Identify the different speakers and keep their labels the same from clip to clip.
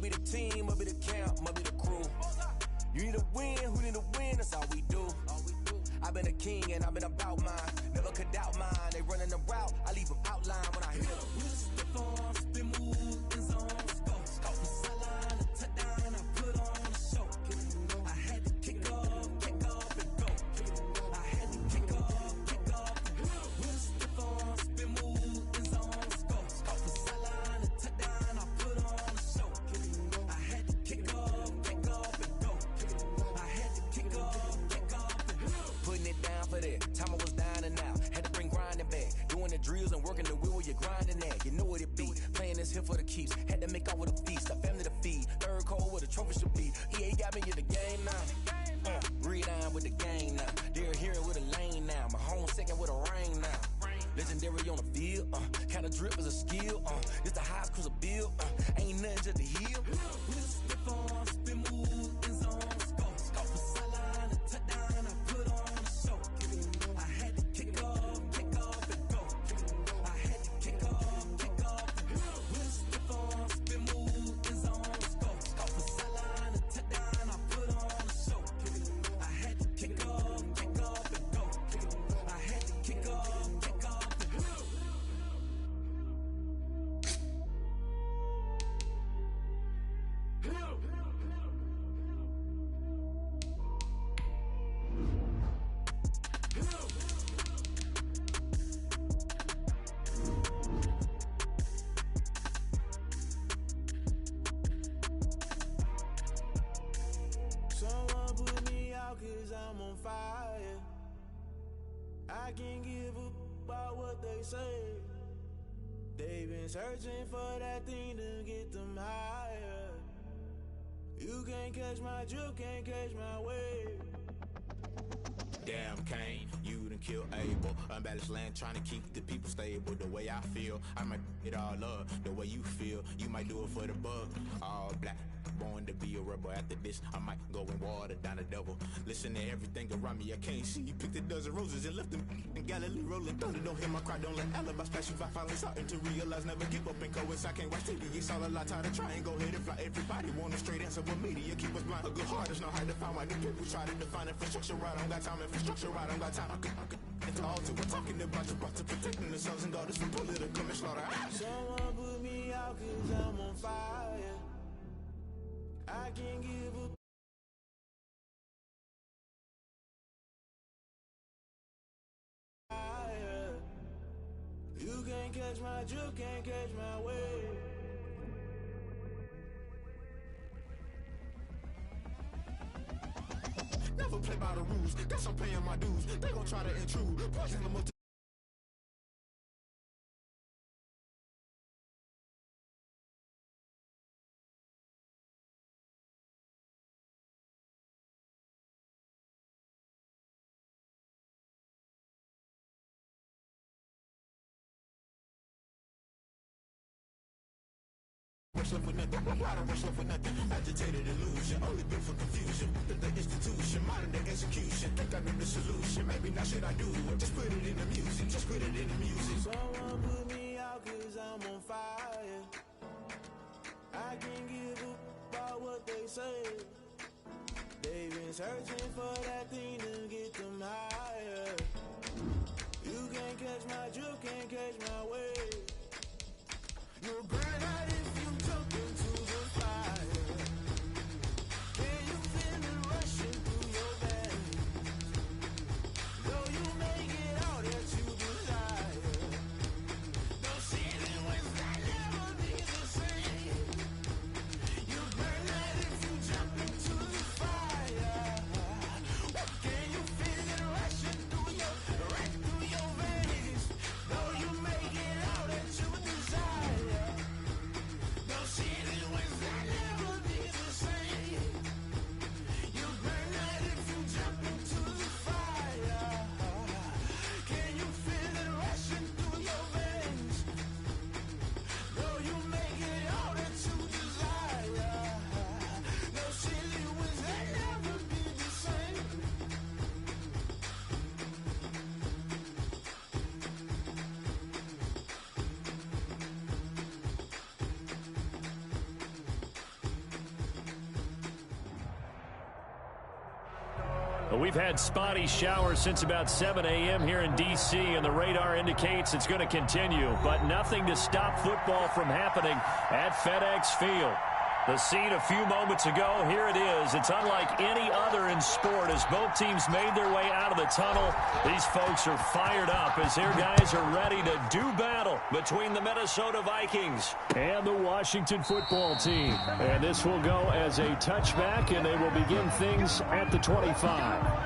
Speaker 1: be the team, I'll be the camp, I'll be the crew. You need a win, who need a win, that's all we do. I've been a king and I've been about mine. Never could doubt mine. They running the route, I leave them outline when I hear them. We'll stiff on, spin move, in zone, go. From sideline to touchdown, I put on a show. I had to kick off and go. I had to kick off and go. We'll stiff on, spin move, in zone, go. From sideline to touchdown, I put on a show. I had to kick off and go. I had to kick off and go. Putting it down for that. Time I was down and out. Had to bring grinding back. Doing the drills and working the wheel where you're grinding at. You know what it be. Playing this here for the keeps. Had to make out with a feast. A family to feed. Third cold where the trophy should be. EA got me in the game now. Read on with the game now. They're here with a lane now. My home second with a rain now. Legendary on the field. Kinda drip is a skill. This the highest cruiser bill. Ain't nothing just the hill. We'll slip on, spin move, in zone, go. From sideline to touchdown, I put on a show. I had to kick off and go. I had to kick off and go. We'll slip on, spin move, in zone, go. From sideline to touchdown, I put on a show. I had to kick off and go. I had to kick off and go.
Speaker 2: Someone put me out 'cause I'm on fire. I can't give up about what they say. They've been searching for that thing to get them higher. You can't catch my drift, can't catch my wave.
Speaker 3: Damn, Kane, you done killed Abel. Unbalanced land, trying to keep the people stable. The way I feel, I might it all up. The way you feel, you might do it for the bug. All black, born to be a rebel. After this, I might go and water down the devil. Listen to everything around me, I can't see. You picked a dozen roses and left them in Galilee rolling thunder. Don't hear my cry, don't let alibi splash. If I finally starting to realize, never give up and coincide. Can't watch TV, it's all a lot. Time to try and go ahead and fly. Everybody want a straight answer, but media keep us blind. A good heart is not hard to find. Why the people try to define infrastructure right? I don't got time, infrastructure right, I don't got time. I could into all to. We're talking about protecting the sons and daughters from political and slaughter.
Speaker 2: Someone put me out 'cause I'm on fire. I can't give up. You can't catch my drift, can't catch my wave.
Speaker 3: Never play by the rules, guess I'm paying my dues. They gon' try to intrude, poison the multi. Rush left with nothing, why don't rush left with nothing? Agitated illusion, only built for confusion. The institution, modern day execution. Think I know the solution, maybe not should I do it? Just put it in the music, just put it in the music.
Speaker 2: Someone put me out 'cause I'm on fire. I can't give up about what they say. They've been searching for that thing to get them higher. You can't catch my drift, can't catch my wave. You'll burn out if you jump into the fire. Can you feel it rushing through your veins? Though you make it all that you desire. No ceiling was that never be the same. You burn out if you jump into the fire. Can you feel it rushing through your veins? Though you make it all that you desire.
Speaker 4: Well, we've had spotty showers since about 7 a.m. here in D.C., and the radar indicates it's going to continue, but nothing to stop football from happening at FedEx Field. The scene a few moments ago, here it is. It's unlike any other in sport as both teams made their way out of the tunnel. These folks are fired up as their guys are ready to do battle between the Minnesota Vikings and the Washington football team. And this will go as a touchback, and they will begin things at the 25.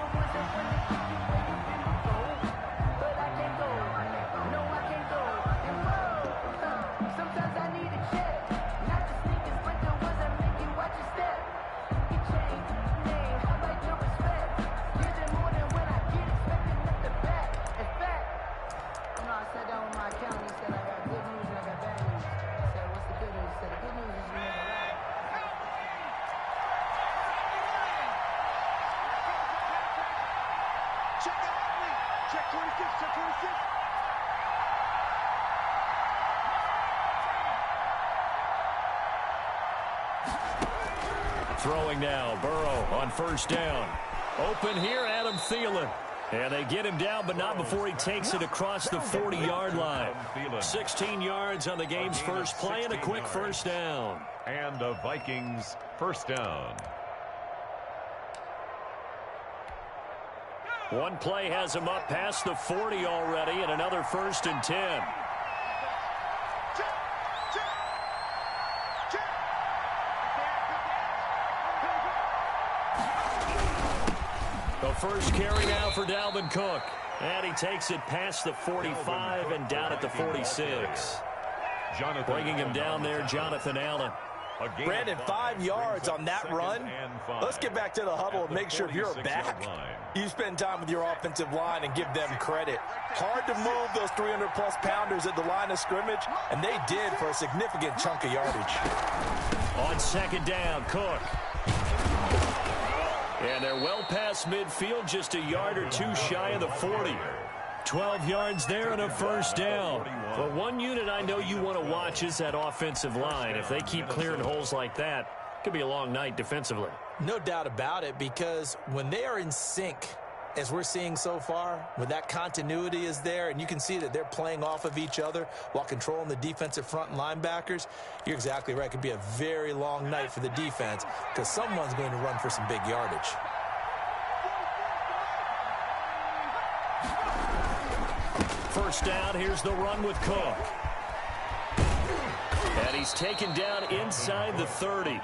Speaker 4: Throwing now, Burrow on first down. Open here, Adam Thielen. And they get him down, but not before he takes it across the 40-yard line. 16 yards on the game's first play and a quick first down.
Speaker 5: And the Vikings first down.
Speaker 4: One play has him up past the 40 already, and another 1st and 10. The first carry now for Dalvin Cook. And he takes it past the 45 and down at the 46. Bringing him down there, Jonathan Allen.
Speaker 6: Brandon, 5 yards on that run. Let's get back to the huddle and make sure if you're a back, you spend time with your offensive line and give them credit. Hard to move those 300-plus pounders at the line of scrimmage, and they did for a significant chunk of yardage.
Speaker 4: On second down, Cook. And they're well past midfield, just a yard or two shy of the 40. 12 yards there and a first down. But one unit I know you want to watch is that offensive line. If they keep clearing holes like that, it could be a long night defensively.
Speaker 6: No doubt about it, because when they are in sync, as we're seeing so far, when that continuity is there and you can see that they're playing off of each other while controlling the defensive front and linebackers, you're exactly right. It could be a very long night for the defense because someone's going to run for some big yardage.
Speaker 4: First down, here's the run with Cook. And he's taken down inside the 30.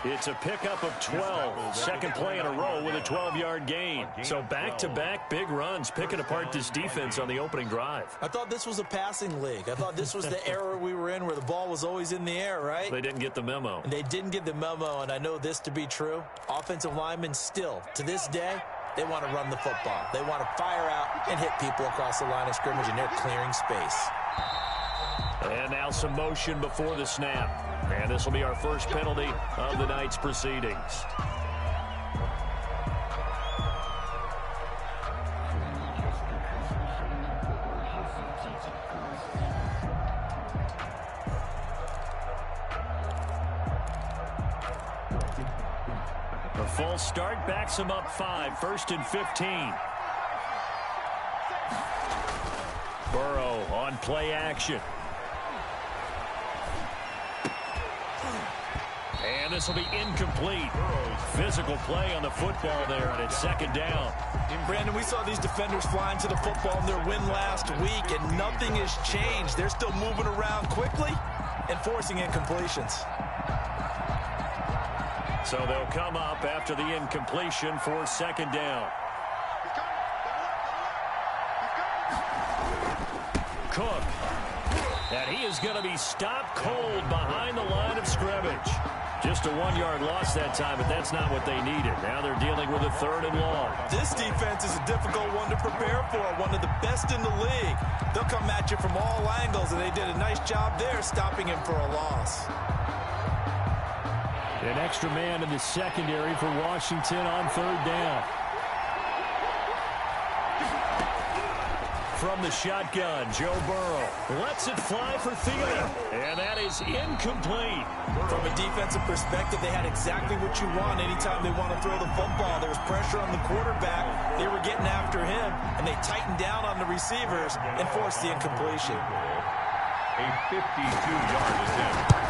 Speaker 4: It's a pickup of 12. Second play in a row with a 12-yard gain. So back-to-back big runs, picking apart this defense on the opening drive.
Speaker 6: I thought this was a passing league. I thought this was the era we were in where the ball was always in the air, right?
Speaker 4: They didn't get the memo.
Speaker 6: And they didn't get the memo, and I know this to be true. Offensive linemen still, to this day, they want to run the football. They want to fire out and hit people across the line of scrimmage, and they're clearing space.
Speaker 4: And now some motion before the snap. And this will be our first penalty of the night's proceedings. A false start backs him up 5, 1st and 15. Burrow on play action. And this will be incomplete. Physical play on the football there, and it's second down.
Speaker 6: Brandon, we saw these defenders flying to the football in their win last week, and nothing has changed. They're still moving around quickly and forcing incompletions.
Speaker 4: So they'll come up after the incompletion for second down. Cook. And he is going to be stopped cold behind the line of scrimmage. Just a 1-yard loss that time, but that's not what they needed. Now they're dealing with a 3rd and long.
Speaker 6: This defense is a difficult one to prepare for, one of the best in the league. They'll come at you from all angles, and they did a nice job there stopping him for a loss.
Speaker 4: An extra man in the secondary for Washington on 3rd down. from the shotgun. Joe Burrow lets it fly for Thielen, and that is incomplete.
Speaker 6: From a defensive perspective, they had exactly what you want anytime they want to throw the football. There was pressure on the quarterback. They were getting after him, and they tightened down on the receivers and forced the incompletion.
Speaker 5: A 52-yard attempt.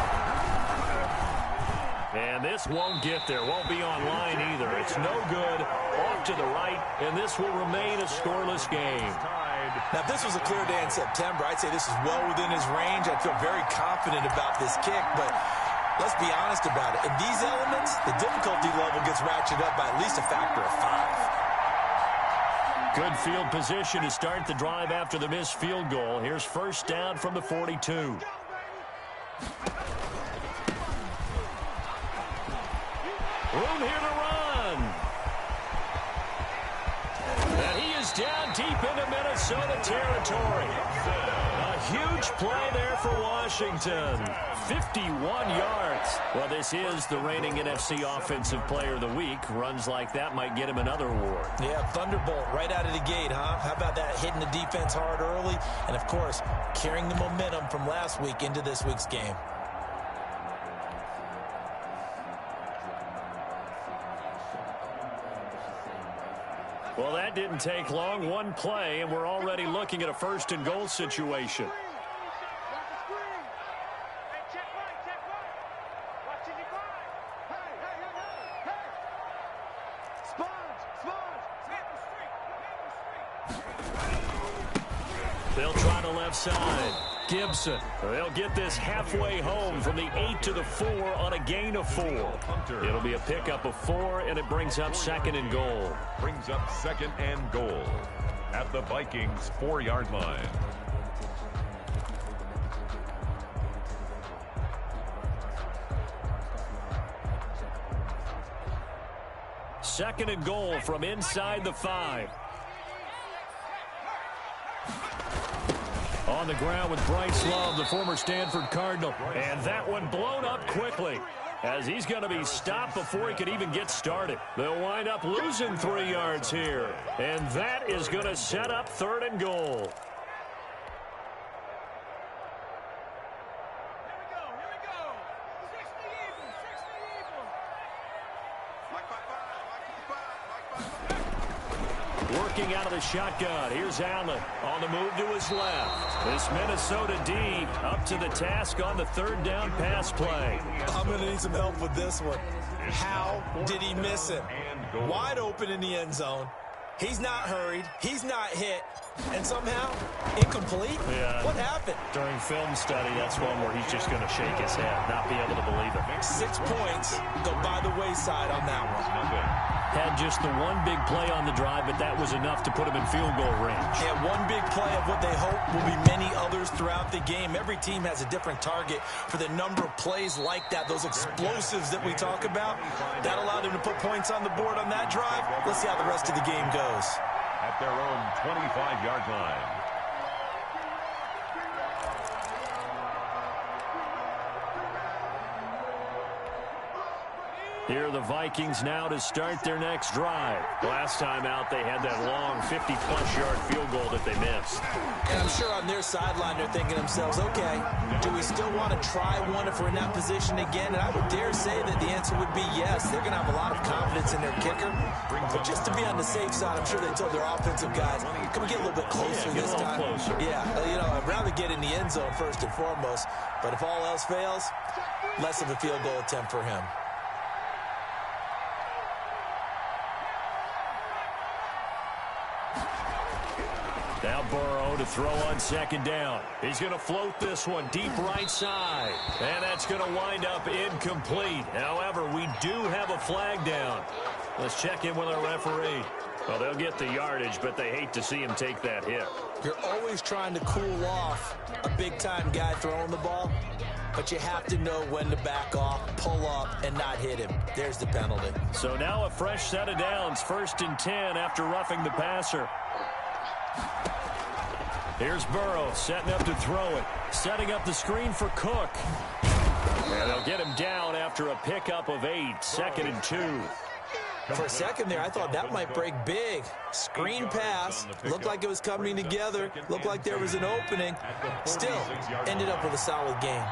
Speaker 4: And this won't get there, won't be online either. It's no good, off to the right, and this will remain a scoreless game.
Speaker 6: Now, if this was a clear day in September, I'd say this is well within his range. I'd feel very confident about this kick, but let's be honest about it. In these elements, the difficulty level gets ratcheted up by at least a factor of 5.
Speaker 4: Good field position to start the drive after the missed field goal. Here's first down from the 42. Room here to run. And he is down deep into Minnesota territory. A huge play there for Washington. 51 yards. Well, this is the reigning NFC Offensive Player of the Week. Runs like that might get him another award.
Speaker 6: Yeah, thunderbolt right out of the gate, huh? How about that, hitting the defense hard early? And, of course, carrying the momentum from last week into this week's game.
Speaker 4: Well, that didn't take long. One play, and we're already looking at a first and goal situation. They'll try the left side. Gibson. They'll get this halfway home from the 8 to the 4 on a gain of 4. It'll be a pickup of 4, and it brings up second and goal.
Speaker 5: Brings up second and goal at the Vikings' 4-yard line.
Speaker 4: Second and goal from inside the 5. On the ground with Bryce Love, the former Stanford Cardinal. And that one blown up quickly as he's going to be stopped before he could even get started. They'll wind up losing 3 yards here. And that is going to set up third and goal. Working out of the shotgun. Here's Allen on the move to his left. This Minnesota D up to the task on the third down pass play.
Speaker 6: I'm going to need some help with this one. How did he miss him? Wide open in the end zone. He's not hurried. He's not hit. And somehow, incomplete?
Speaker 4: Yeah.
Speaker 6: What happened?
Speaker 4: During film study, that's one where he's just going to shake his head, not be able to believe it.
Speaker 6: 6 points go by the wayside on that one.
Speaker 4: Had just the one big play on the drive, but that was enough to put him in field goal range.
Speaker 6: And one big play of what they hope will be many others throughout the game. Every team has a different target for the number of plays like that, those explosives that we talk about. That allowed them to put points on the board on that drive. Let's see how the rest of the game goes.
Speaker 5: At their own 25-yard line.
Speaker 4: Here are the Vikings now to start their next drive. Last time out, they had that long 50-plus-yard field goal that they missed.
Speaker 6: And I'm sure on their sideline they're thinking to themselves, okay, do we still want to try one if we're in that position again? And I would dare say that the answer would be yes. They're going to have a lot of confidence in their kicker. But just to be on the safe side, I'm sure they told their offensive guys, can we get a little bit closer this time?
Speaker 4: Closer.
Speaker 6: Yeah, you know, I'd rather get in the end zone first and foremost. But if all else fails, less of a field goal attempt for him.
Speaker 4: Now Burrow to throw on second down. He's going to float this one deep right side. And that's going to wind up incomplete. However, we do have a flag down. Let's check in with our referee. Well, they'll get the yardage, but they hate to see him take that hit.
Speaker 6: You're always trying to cool off a big-time guy throwing the ball, but you have to know when to back off, pull up, and not hit him. There's the penalty.
Speaker 4: So now a fresh set of downs, 1st and 10 after roughing the passer. Here's Burrow setting up to throw it. Setting up the screen for Cook. And they'll get him down after a pickup of 8. 2nd and 2.
Speaker 6: For a second there, I thought that might break big. Screen pass. Looked like it was coming together. Looked like there was an opening. Still, ended up with a solid game.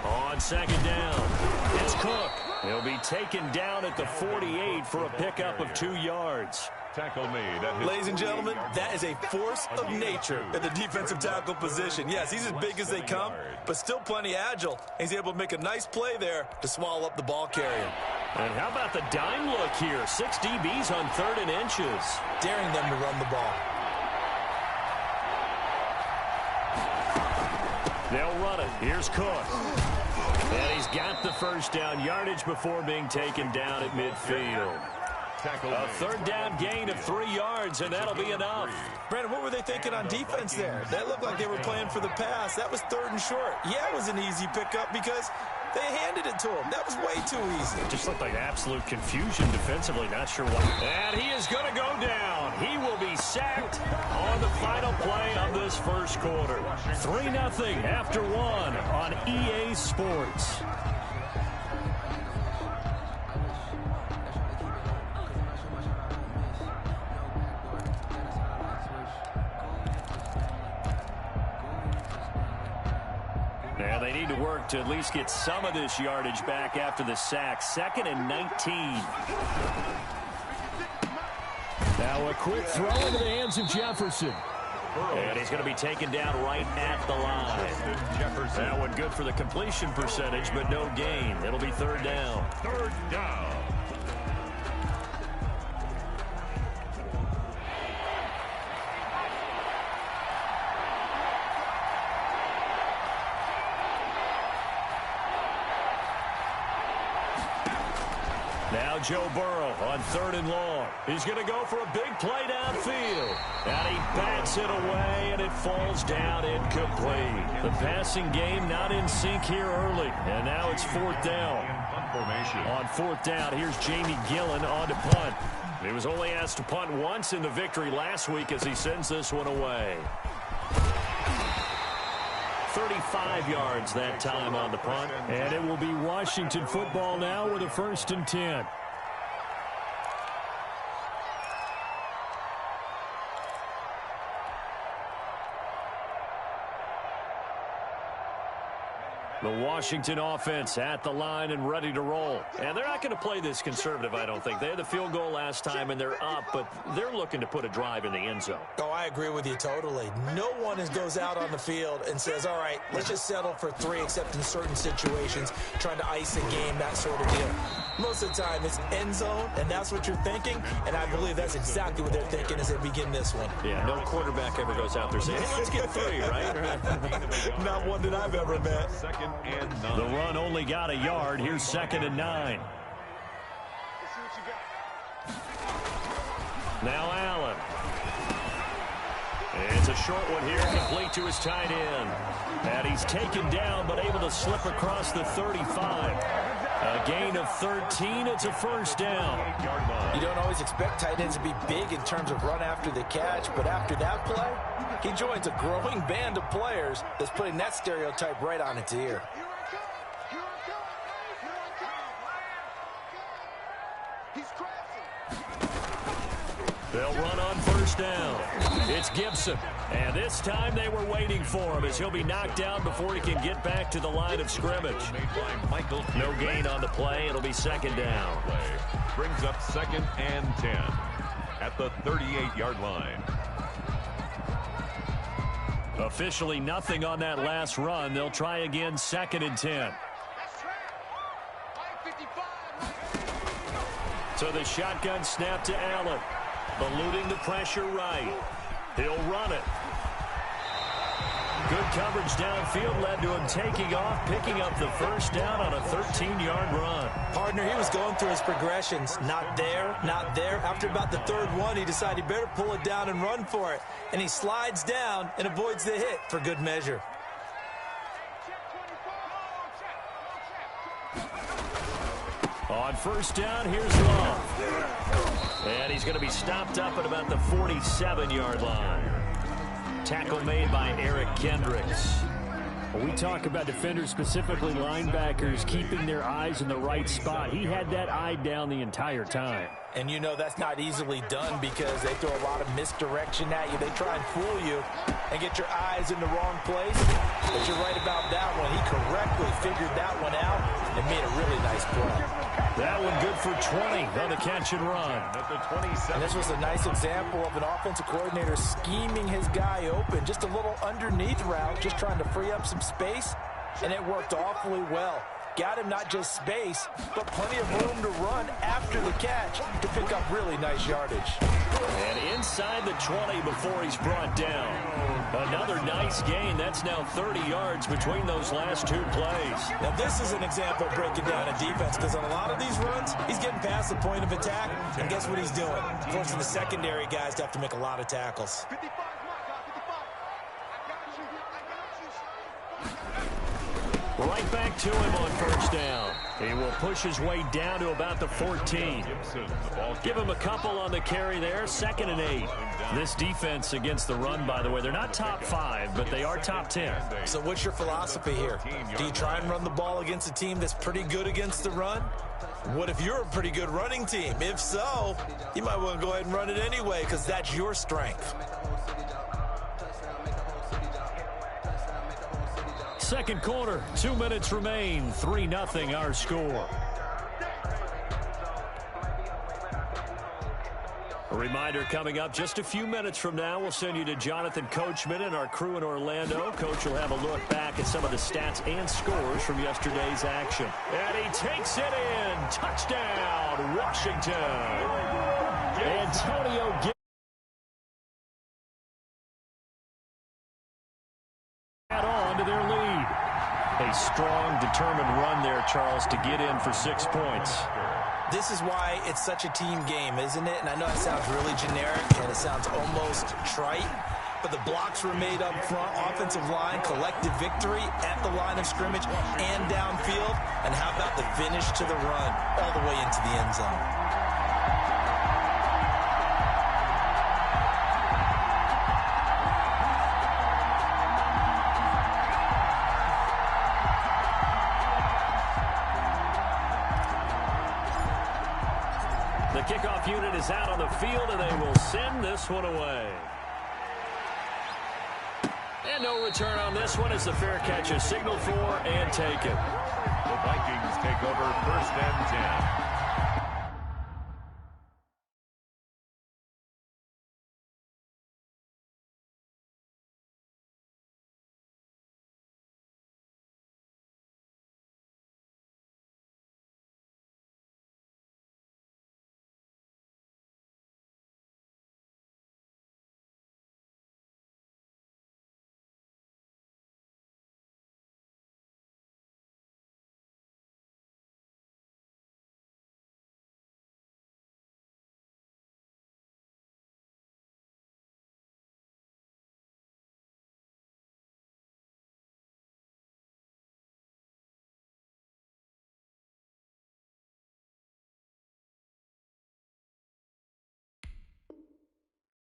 Speaker 4: On second down, it's Cook. He'll be taken down at the 48 for a pickup of 2 yards.
Speaker 5: Tackle made.
Speaker 6: Ladies and gentlemen, that is a force of nature at the defensive tackle position. Yes, he's as big as they come, but still plenty agile. He's able to make a nice play there to swallow up the ball carrier.
Speaker 4: And how about the dime look here? 6 DBs on 3rd and inches.
Speaker 6: Daring them to run the ball.
Speaker 4: They'll run it. Here's Cook. And he's got the first down yardage before being taken down at midfield. A 3rd down gain of 3 yards, and that'll be enough.
Speaker 6: Brandon, what were they thinking on defense there? That looked like they were playing for the pass. That was 3rd and short. Yeah, it was an easy pickup because they handed it to him. That was way too easy.
Speaker 4: It just looked like absolute confusion defensively. Not sure why. And he is going to go down. He will be sacked on the final play of this first quarter. 3-0 after 1 on EA Sports. Yeah, they need to work to at least get some of this yardage back after the sack. 2nd and 19.
Speaker 7: Now a quick throw into the hands of Jefferson.
Speaker 4: And he's going to be taken down right at the line. That one good for the completion percentage, but no gain. It'll be 3rd down.
Speaker 5: 3rd down.
Speaker 4: Now Joe Burrow on 3rd and long. He's going to go for a big play downfield. And he bats it away, and it falls down incomplete. The passing game not in sync here early. And now it's 4th down. On 4th down, here's Jamie Gillen on to punt. He was only asked to punt once in the victory last week as he sends this one away. 35 yards that time on the punt.
Speaker 7: And it will be Washington football now with a 1st and 10.
Speaker 4: The Washington offense at the line and ready to roll. And they're not going to play this conservative, I don't think. They had the field goal last time, and they're up, but they're looking to put a drive in the end zone.
Speaker 6: Oh, I agree with you totally. No one goes out on the field and says, all right, let's just settle for 3, except in certain situations, trying to ice a game, that sort of deal. Most of the time, it's end zone, and that's what you're thinking, and I believe that's exactly what they're thinking as they begin this one.
Speaker 4: Yeah, no quarterback ever goes out there saying, hey, let's get 3, right?
Speaker 6: Not one that I've ever met.
Speaker 5: 2nd and 9.
Speaker 4: The run only got a yard. Here's 2nd and 9. Now Allen. It's a short one here, complete to his tight end. And he's taken down, but able to slip across the 35. A gain of 13. It's a 1st down.
Speaker 6: You don't always expect tight ends to be big in terms of run after the catch, but after that play, he joins a growing band of players that's putting that stereotype right on its ear.
Speaker 4: They'll run on 1st down. It's Gibson. And this time they were waiting for him as he'll be knocked down before he can get back to the line of scrimmage. No gain on the play. It'll be 2nd down.
Speaker 5: Brings up 2nd and 10 at the 38-yard line.
Speaker 4: Officially nothing on that last run. They'll try again 2nd and 10. So the shotgun snap to Allen. Eluding the pressure right. He'll run it. Good coverage downfield led to him taking off, picking up the 1st down on a 13-yard run.
Speaker 6: Partner, he was going through his progressions. Not there, not there. After about the 3rd one, he decided he better pull it down and run for it. And he slides down and avoids the hit for good measure.
Speaker 4: On 1st down, here's Love. And he's going to be stopped up at about the 47-yard line. Tackle made by Eric Kendricks.
Speaker 7: We talk about defenders, specifically linebackers, keeping their eyes in the right spot. He had that eye down the entire time.
Speaker 6: And you know that's not easily done because they throw a lot of misdirection at you. They try and fool you and get your eyes in the wrong place. But you're right about that one. He correctly figured that one out and made a really nice play.
Speaker 4: That one good for 20 on the catch and run.
Speaker 6: And this was a nice example of an offensive coordinator scheming his guy open. Just a little underneath route, just trying to free up some space, and it worked awfully well. Got him not just space, but plenty of room to run after the catch to pick up really nice yardage.
Speaker 4: And inside the 20 before he's brought down. Another nice gain. That's now 30 yards between those last two plays.
Speaker 6: Now this is an example of breaking down a defense because on a lot of these runs, he's getting past the point of attack, and guess what he's doing? Forcing the secondary guys to have to make a lot of tackles.
Speaker 4: Right back to him on first down. He will push his way down to about the 14. Give him a couple on the carry there. 2nd and 8. This defense against the run, by the way, they're not top 5, but they are top 10.
Speaker 6: So what's your philosophy here? Do you try and run the ball against a team that's pretty good against the run? What if you're a pretty good running team? If so, you might want to go ahead and run it anyway because that's your strength.
Speaker 4: Second quarter, 2 minutes remain. 3-0 our score. A reminder coming up just a few minutes from now, we'll send you to Jonathan Coachman and our crew in Orlando. Coach will have a look back at some of the stats and scores from yesterday's action. And he takes it in. Touchdown, Washington. Antonio add on to their lead. A strong, determined run there, Charles, to get in for 6 points.
Speaker 6: This is why it's such a team game, isn't it? And I know it sounds really generic and it sounds almost trite, but the blocks were made up front, offensive line, collective victory at the line of scrimmage and downfield. And how about the finish to the run all the way into the end zone?
Speaker 4: The kickoff unit is out on the field, and they will send this one away. And no return on this one as the fair catch is signaled for and taken.
Speaker 5: The Vikings take over 1st and 10.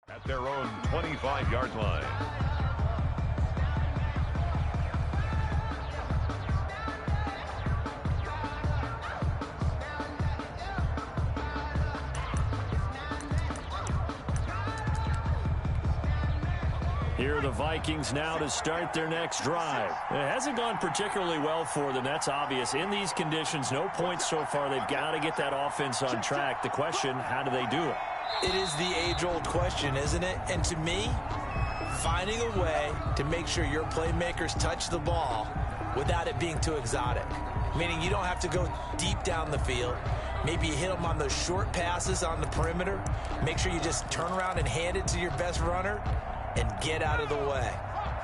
Speaker 5: At their own 25-yard line.
Speaker 4: Here are the Vikings now to start their next drive. It hasn't gone particularly well for them, that's obvious. In these conditions, no points so far. They've got to get that offense on track. The question, how do they do it?
Speaker 6: It is the age-old question, isn't it? And to me, finding a way to make sure your playmakers touch the ball without it being too exotic. Meaning you don't have to go deep down the field. Maybe you hit them on those short passes on the perimeter. Make sure you just turn around and hand it to your best runner and get out of the way.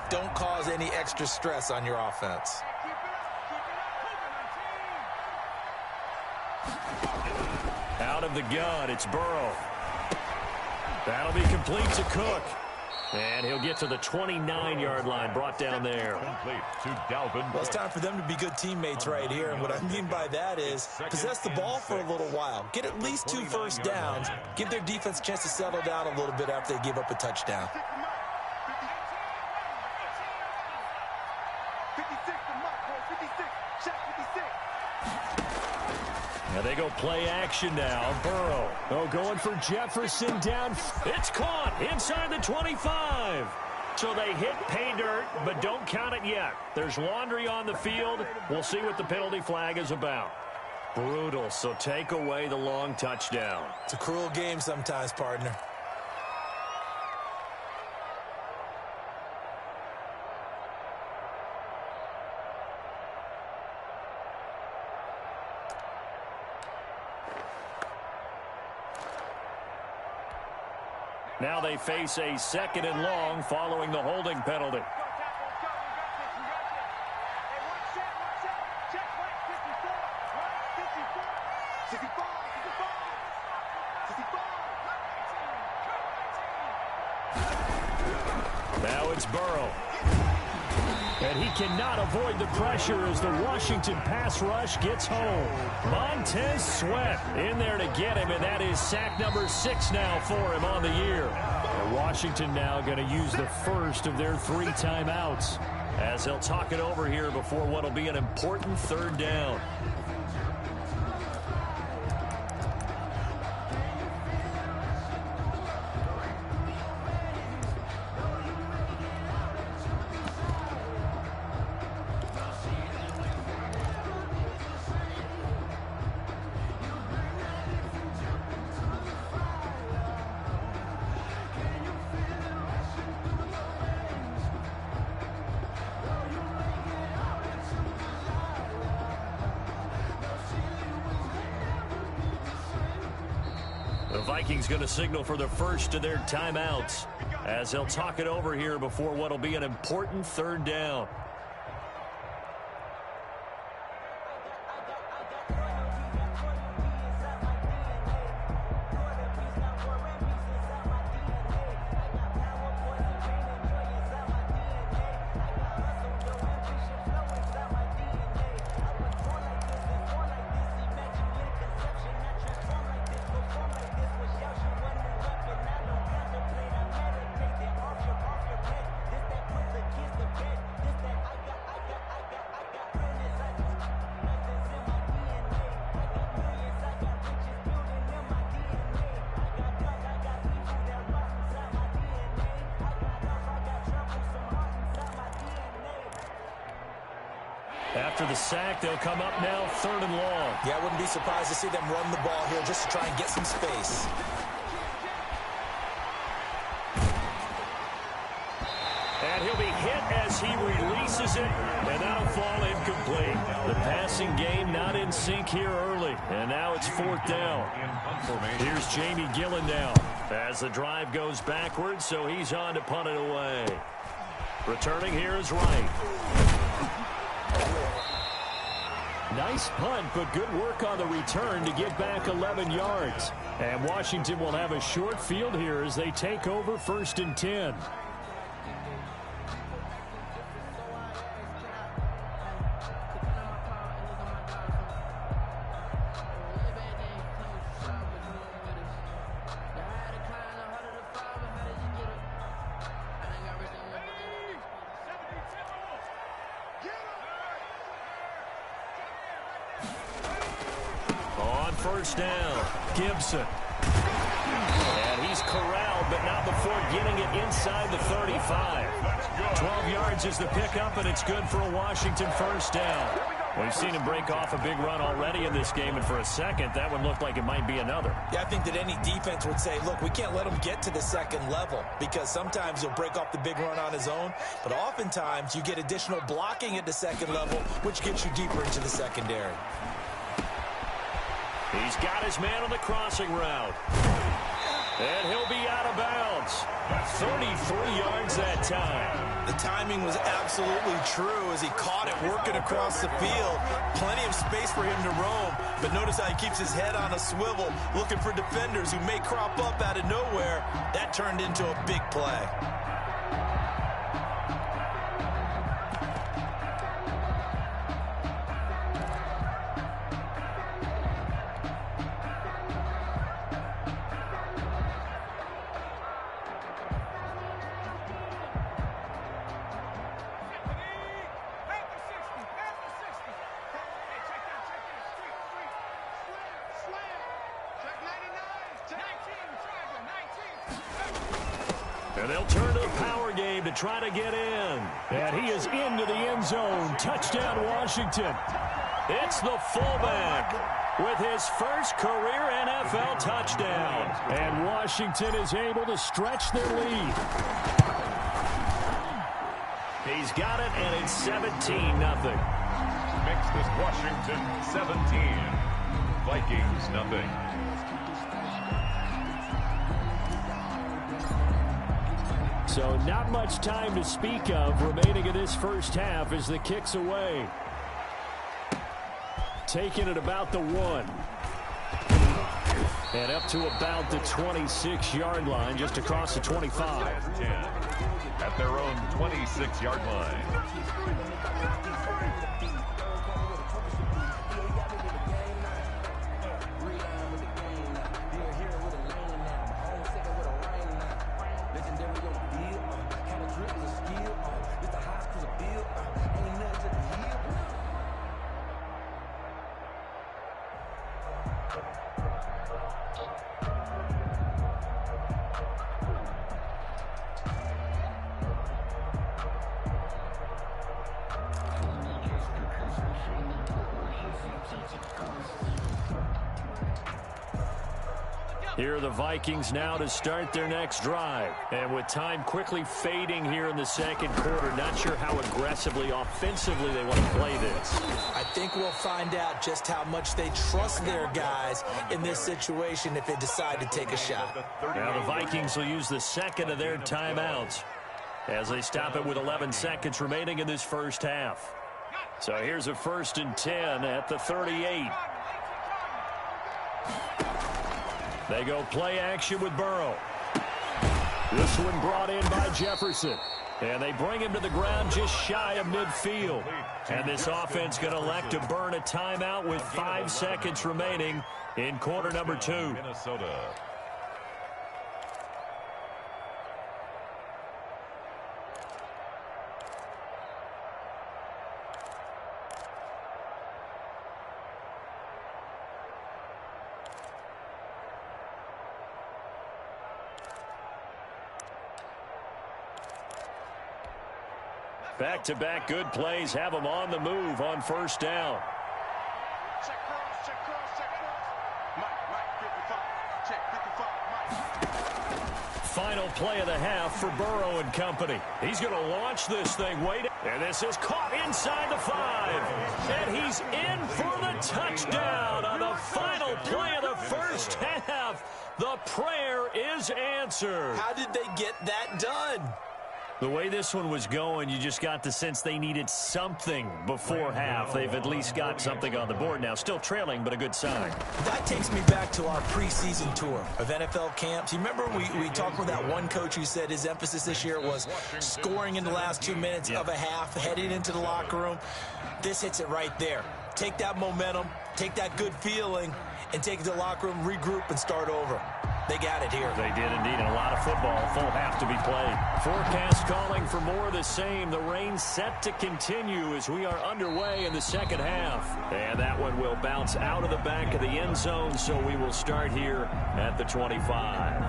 Speaker 6: Don't cause any extra stress on your offense.
Speaker 4: Out of the gun, it's Burrow. That'll be complete to Cook. And he'll get to the 29-yard line, brought down there.
Speaker 5: Complete to Dalvin.
Speaker 6: Well, it's time for them to be good teammates right here. And what I mean by that is possess the ball for a little while. Get at least 2 first downs. Give their defense a chance to settle down a little bit after they give up a touchdown.
Speaker 4: And they go play action now. Burrow.
Speaker 7: Oh, going for Jefferson down.
Speaker 4: It's caught inside the 25. So they hit pay dirt, but don't count it yet. There's laundry on the field. We'll see what the penalty flag is about. Brutal, so take away the long touchdown.
Speaker 6: It's a cruel game sometimes, partner.
Speaker 4: Now they face a 2nd and long following the holding penalty. Now it's Burrow.
Speaker 7: And he cannot avoid the pressure as the Washington pass rush gets home.
Speaker 4: Montez Sweat in there to get him, and that is sack number 6 now for him on the year.
Speaker 7: And Washington now going to use the first of their 3 timeouts,
Speaker 4: as they'll talk it over here before what will be an important 3rd down. The Vikings going to signal for the first of their timeouts as they'll talk it over here before what will be an important 3rd down. After the sack, they'll come up now 3rd and long.
Speaker 6: Yeah, I wouldn't be surprised to see them run the ball here just to try and get some space.
Speaker 4: And he'll be hit as he releases it, and that'll fall incomplete. The passing game not in sync here early, and now it's 4th down. Here's Jamie Gillen now as the drive goes backwards, so he's on to punt it away. Returning here is Wright.
Speaker 7: Nice punt, but good work on the return to get back 11 yards. And Washington will have a short field here as they take over 1st and 10.
Speaker 4: First down, Gibson. And he's corralled, but not before getting it inside the 35. 12 yards is the pickup, and it's good for a Washington first down. We've seen him break off a big run already in this game, and for a second, that one looked like it might be another.
Speaker 6: Yeah, I think that any defense would say, look, we can't let him get to the 2nd level, because sometimes he'll break off the big run on his own, but oftentimes you get additional blocking at the 2nd level, which gets you deeper into the secondary.
Speaker 4: He's got his man on the crossing route. And he'll be out of bounds. 33 yards that time.
Speaker 6: The timing was absolutely true as he caught it working across the field. Plenty of space for him to roam. But notice how he keeps his head on a swivel, looking for defenders who may crop up out of nowhere. That turned into a big play.
Speaker 7: And they'll turn to the power game to try to get in. And he is into the end zone. Touchdown, Washington. It's the fullback with his first career NFL touchdown. And Washington is able to stretch their lead. He's got it, and it's 17-0.
Speaker 5: Makes this Washington 17. Vikings nothing.
Speaker 7: So not much time to speak of remaining in this first half as the kick's away. Taking it about the 1. And up to about the 26-yard line, just across the 25.
Speaker 5: 10 at their own 26-yard line.
Speaker 7: Here are the Vikings now to start their next drive. And with time quickly fading here in the second quarter, not sure how aggressively, offensively they want to play this.
Speaker 6: I think we'll find out just how much they trust their guys in this situation if they decide to take a shot.
Speaker 7: Now the Vikings will use the second of their timeouts as they stop it with 11 seconds remaining in this first half. So here's a 1st and 10 at the 38. They go play action with Burrow. This one brought in by Jefferson. And they bring him to the ground just shy of midfield. And this offense going to elect to burn a timeout with 5 seconds remaining in quarter number 2.
Speaker 5: Minnesota.
Speaker 7: Back-to-back good plays have them on the move on first down. Final play of the half for Burrow and company. He's going to launch this thing. Wait, and this is caught inside the 5. And he's in for the touchdown on the final play of the first half. The prayer is answered.
Speaker 6: How did they get that done?
Speaker 7: The way this one was going, you just got the sense they needed something before half. They've at least got something on the board now. Still trailing, but a good sign.
Speaker 6: That takes me back to our preseason tour of NFL camps. You remember we talked with that one coach who said his emphasis this year was scoring in the last 2 minutes of a half, heading into the locker room. This hits it right there. Take that momentum, take that good feeling, and take it to the locker room, regroup, and start over. They got it here.
Speaker 7: They did indeed, and a lot of football, full half to be played. Forecast calling for more of the same. The rain set to continue as we are underway in the second half. And that one will bounce out of the back of the end zone, so we will start here at the 25.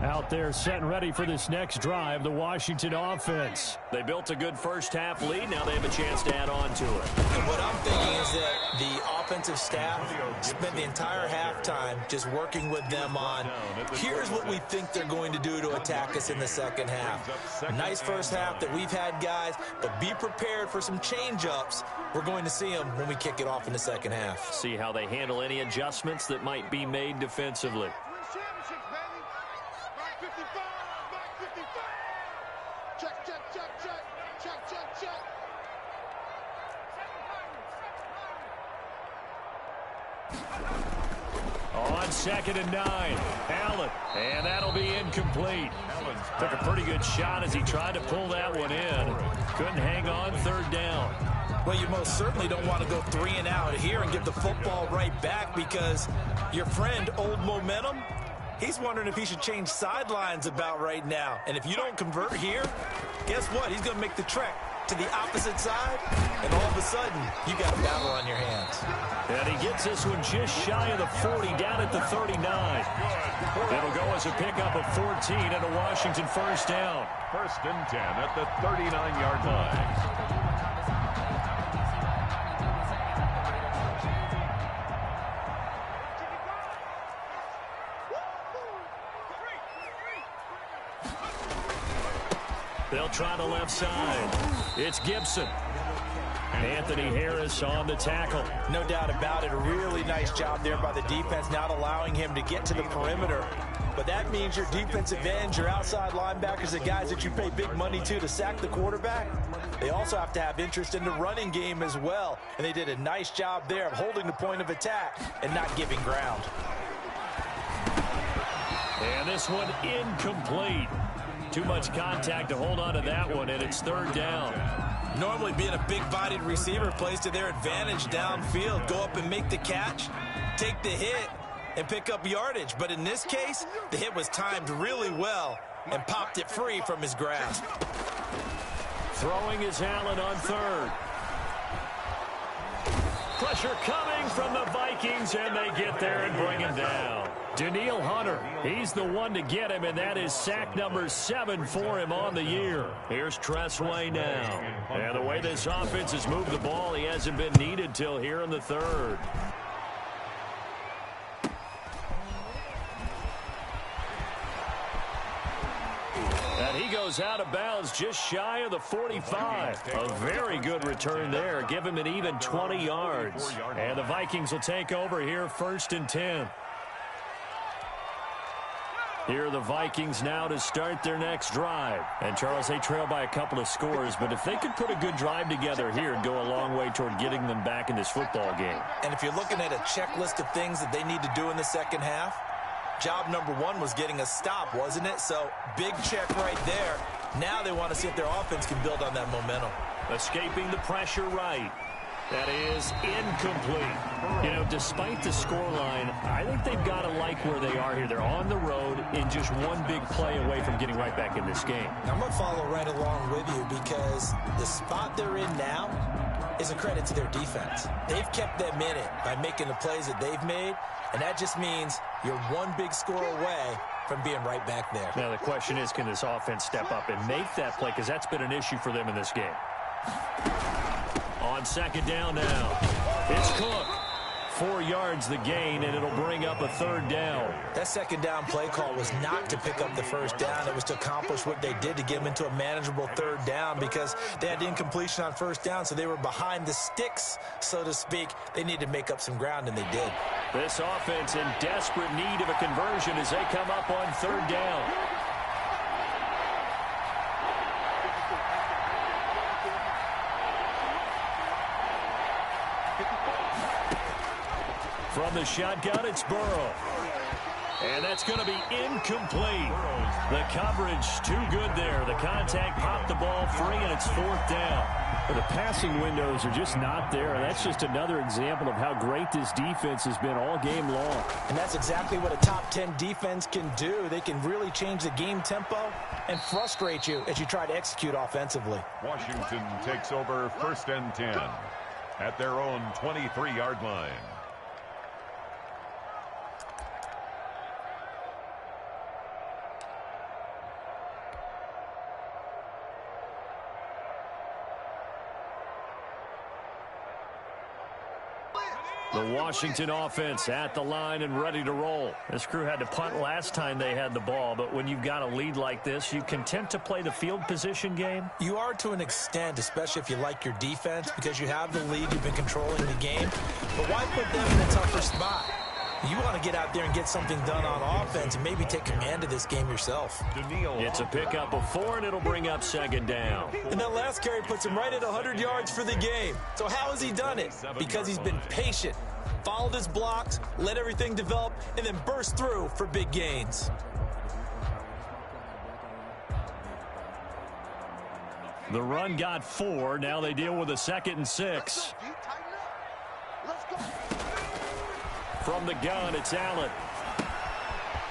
Speaker 7: Out there set and ready for this next drive, the Washington offense. They built a good first half lead. Now they have a chance to add on to it.
Speaker 6: And what I'm thinking is that the offensive staff spent the entire halftime just working with them on, here's what we think they're going to do to attack us in the second half. Nice first half that we've had, guys, but be prepared for some change-ups. We're going to see them when we kick it off in the second half.
Speaker 7: See how they handle any adjustments that might be made defensively. On 2nd and 9, Allen, and that'll be incomplete. Took a pretty good shot as he tried to pull that one in. Couldn't hang on 3rd down.
Speaker 6: Well, you most certainly don't want to go 3 and out here and give the football right back because your friend, old momentum, He's wondering if he should change sidelines about right now. And if you don't convert here, guess what? He's going to make the trek to the opposite side, and all of a sudden, you got a battle on your hands.
Speaker 4: And he gets this one just shy of the 40, down at the 39. It'll go as a pickup of 14 and a Washington first down.
Speaker 5: First and 10 at the 39-yard line.
Speaker 4: They'll try the left side. It's Gibson. Anthony Harris on the tackle.
Speaker 6: No doubt about it. A really nice job there by the defense, not allowing him to get to the perimeter. But that means your defensive ends, your outside linebackers, the guys that you pay big money to sack the quarterback, they also have to have interest in the running game as well. And they did a nice job there of holding the point of attack and not giving ground.
Speaker 4: And this one incomplete. Too much contact to hold on to that one, and it's third down.
Speaker 6: Normally being a big-bodied receiver plays to their advantage downfield. Go up and make the catch, take the hit, and pick up yardage. But in this case, the hit was timed really well and popped it free from his grasp.
Speaker 4: Throwing is Allen on third. Pressure coming from the Vikings, and they get there and bring him down. Daniil Hunter, he's the one to get him, and that is sack number 7 for him on the year. Here's Tressway now. And the way this offense has moved the ball, he hasn't been needed till here in the third. And he goes out of bounds just shy of the 45. A very good return there. Give him an even 20 yards. And the Vikings will take over here first and 10. Here are the Vikings now to start their next drive. And, Charles, they trail by a couple of scores, but if they could put a good drive together here, it'd go a long way toward getting them back in this football game.
Speaker 6: And if you're looking at a checklist of things that they need to do in the second half, job number 1 was getting a stop, wasn't it? So, big check right there. Now they want to see if their offense can build on that momentum.
Speaker 4: Escaping the pressure right. That is incomplete. You know, despite the scoreline, I think they've got to like where they are here. They're on the road in just one big play away from getting right back in this game.
Speaker 6: I'm going to follow right along with you because the spot they're in now is a credit to their defense. They've kept them in it by making the plays that they've made, and that just means you're one big score away from being right back there.
Speaker 4: Now, the question is, can this offense step up and make that play? Because that's been an issue for them in this game. On second down now, it's Cook. 4 yards the gain, and it'll bring up a third down.
Speaker 6: That second down play call was not to pick up the first down. It was to accomplish what they did to get them into a manageable third down because they had incompletion on first down, so they were behind the sticks, so to speak. They needed to make up some ground, and they did.
Speaker 4: This offense in desperate need of a conversion as they come up on third down. From the shotgun, it's Burrow. And that's going to be incomplete. The coverage too good there. The contact popped the ball free, and it's fourth down. But the passing windows are just not there. And that's just another example of how great this defense has been all game long.
Speaker 6: And that's exactly what a top 10 defense can do. They can really change the game tempo and frustrate you as you try to execute offensively.
Speaker 5: Washington takes over first and 10 at their own 23-yard line.
Speaker 4: The Washington offense at the line and ready to roll. This crew had to punt last time they had the ball, but when you've got a lead like this, you content to play the field position game?
Speaker 6: You are to an extent, especially if you like your defense, because you have the lead, you've been controlling the game. But why put them in a tougher spot? You want to get out there and get something done on offense and maybe take command of this game yourself.
Speaker 4: It's a pickup of 4, and it'll bring up second down.
Speaker 6: And that last carry puts him right at 100 yards for the game. So how has he done it? Because he's been patient, followed his blocks, let everything develop, and then burst through for big gains.
Speaker 4: The run got 4. Now they deal with a 2nd and 6. From the gun, it's Allen.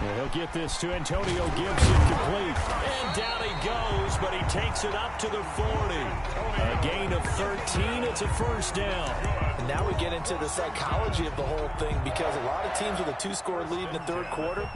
Speaker 4: And he'll get this to Antonio Gibson complete. And down he goes, but he takes it up to the 40. A gain of 13. It's a first down.
Speaker 6: And now we get into the psychology of the whole thing, because a lot of teams with a 2-score lead in the third quarter,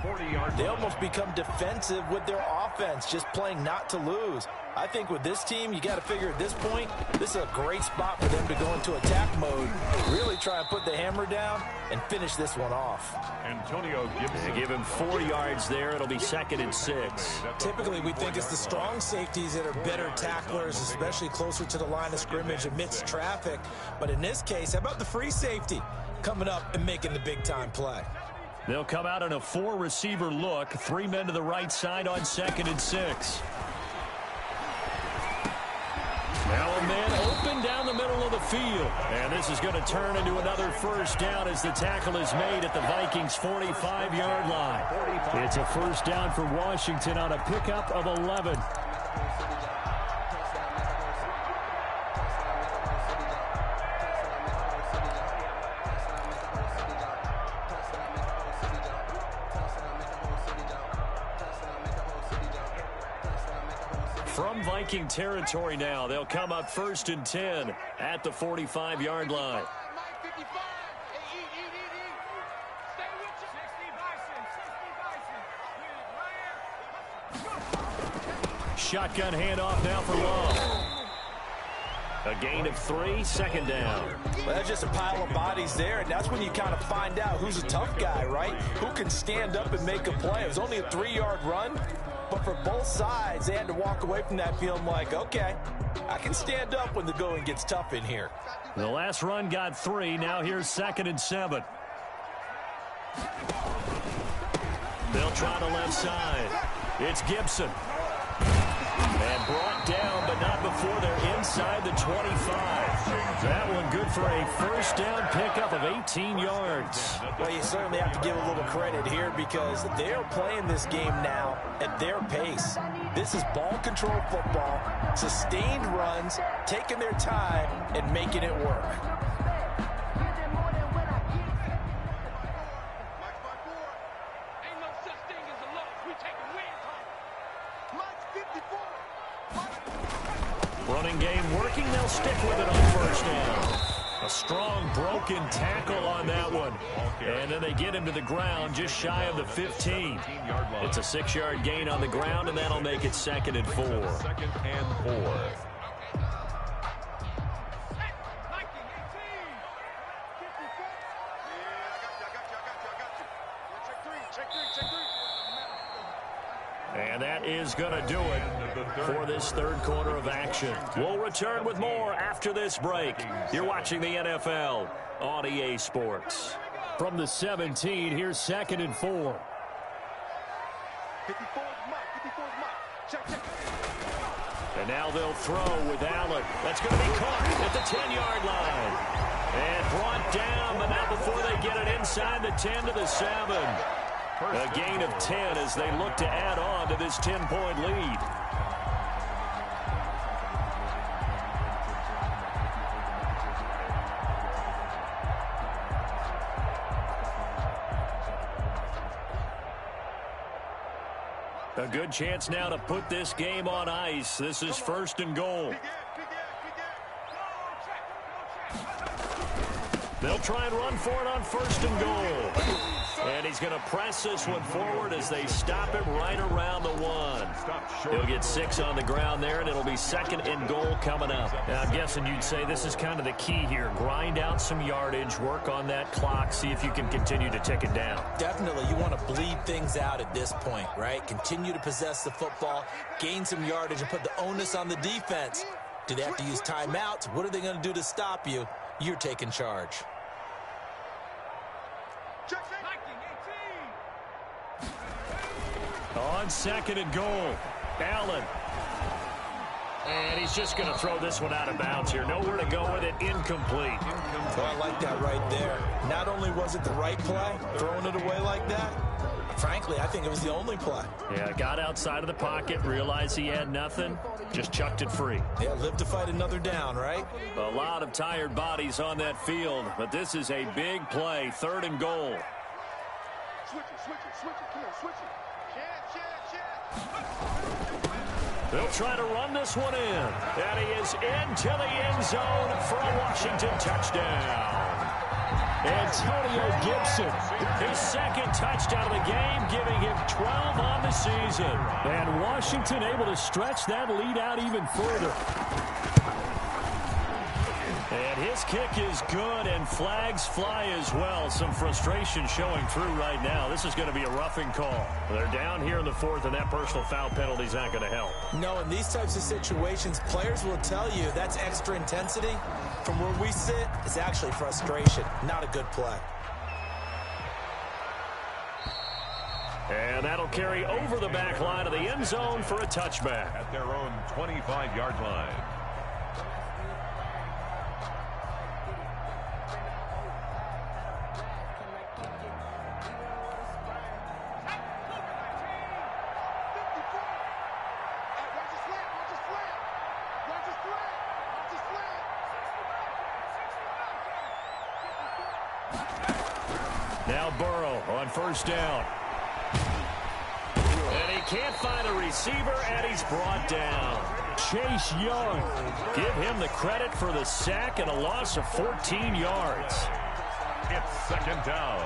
Speaker 6: they almost become defensive with their offense, just playing not to lose. I think with this team, you got to figure at this point, this is a great spot for them to go into attack mode, really try and put the hammer down and finish this one off.
Speaker 5: Antonio Gibson.
Speaker 4: They give him 4 yards there. It'll be 2nd and 6.
Speaker 6: Typically, we think it's the strong safeties that are better tacklers, especially closer to the line of scrimmage amidst traffic. But in this case, how about the free safety coming up and making the big-time play?
Speaker 4: They'll come out in a 4-receiver look. 3 men to the right side on 2nd and 6. Now a man open down the middle of the field. And this is going to turn into another first down as the tackle is made at the Vikings' 45-yard line. It's a first down for Washington on a pickup of 11. From Viking territory now, they'll come up 1st and 10 at the 45-yard line. Shotgun handoff now for Long. A gain of 3, 2nd down.
Speaker 6: Well, that's just a pile of bodies there, and that's when you kind of find out who's a tough guy, right? Who can stand up and make a play. It was only a 3-yard run, but for both sides, they had to walk away from that feeling like, okay, I can stand up when the going gets tough in here.
Speaker 4: The last run got 3. Now here's 2nd and 7. They'll try the left side. It's Gibson. And brought down, but not before they're inside the 25. That one good for a first down pickup of 18 yards.
Speaker 6: Well, you certainly have to give a little credit here, because they're playing this game now at their pace. This is ball control football, sustained runs, taking their time and making it work.
Speaker 4: Running game working. They'll stick with it on first down. A strong broken tackle on that one. And then they get him to the ground just shy of the 15. It's a 6-yard gain on the ground, and that'll make it 2nd and 4.
Speaker 5: 2nd and 4.
Speaker 4: And that is going to do it for this third quarter of action. We'll return with more after this break. You're watching the NFL on EA Sports. From the 17, here's 2nd and 4. And now they'll throw with Allen. That's going to be caught at the 10-yard line. And brought down, but not before they get it inside the 10 to the 7. A gain of 10 as they look to add on to this 10-point lead. A good chance now to put this game on ice. This is 1st and goal. They'll try and run for it on 1st and goal. And he's going to press this one forward as they stop him right around the 1. He'll get 6 on the ground there, and it'll be 2nd and goal coming up. Now, I'm guessing you'd say this is kind of the key here. Grind out some yardage, work on that clock, see if you can continue to tick it down.
Speaker 6: Definitely, you want to bleed things out at this point, right? Continue to possess the football, gain some yardage, and put the onus on the defense. Do they have to use timeouts? What are they going to do to stop you? You're taking charge.
Speaker 4: On 2nd and goal, Allen. And he's just going to throw this one out of bounds here. Nowhere to go with it. Incomplete.
Speaker 6: Oh, I like that right there. Not only was it the right play, throwing it away like that, frankly, I think it was the only play.
Speaker 4: Yeah, got outside of the pocket, realized he had nothing, just chucked it free.
Speaker 6: Yeah, live to fight another down, right?
Speaker 4: A lot of tired bodies on that field, but this is a big play, 3rd and goal.
Speaker 7: They'll try to run this one in. And he is into the end zone for a Washington touchdown. Antonio Gibson, his second touchdown of the game, giving him 12 on the season. And Washington able to stretch that lead out even further. And his kick is good, and flags fly as well. Some frustration showing through right now. This is going to be a roughing call. They're down here in the fourth, and that personal foul penalty is not going to help.
Speaker 6: No, in these types of situations, players will tell you that's extra intensity. From where we sit, it's actually frustration, not a good play.
Speaker 7: And that'll carry over the back line of the end zone for a touchback.
Speaker 5: At their own 25-yard line.
Speaker 7: Now Burrow on first down. And he can't find a receiver, and he's brought down. Chase Young. Give him the credit for the sack and a loss of 14 yards.
Speaker 5: It's second down.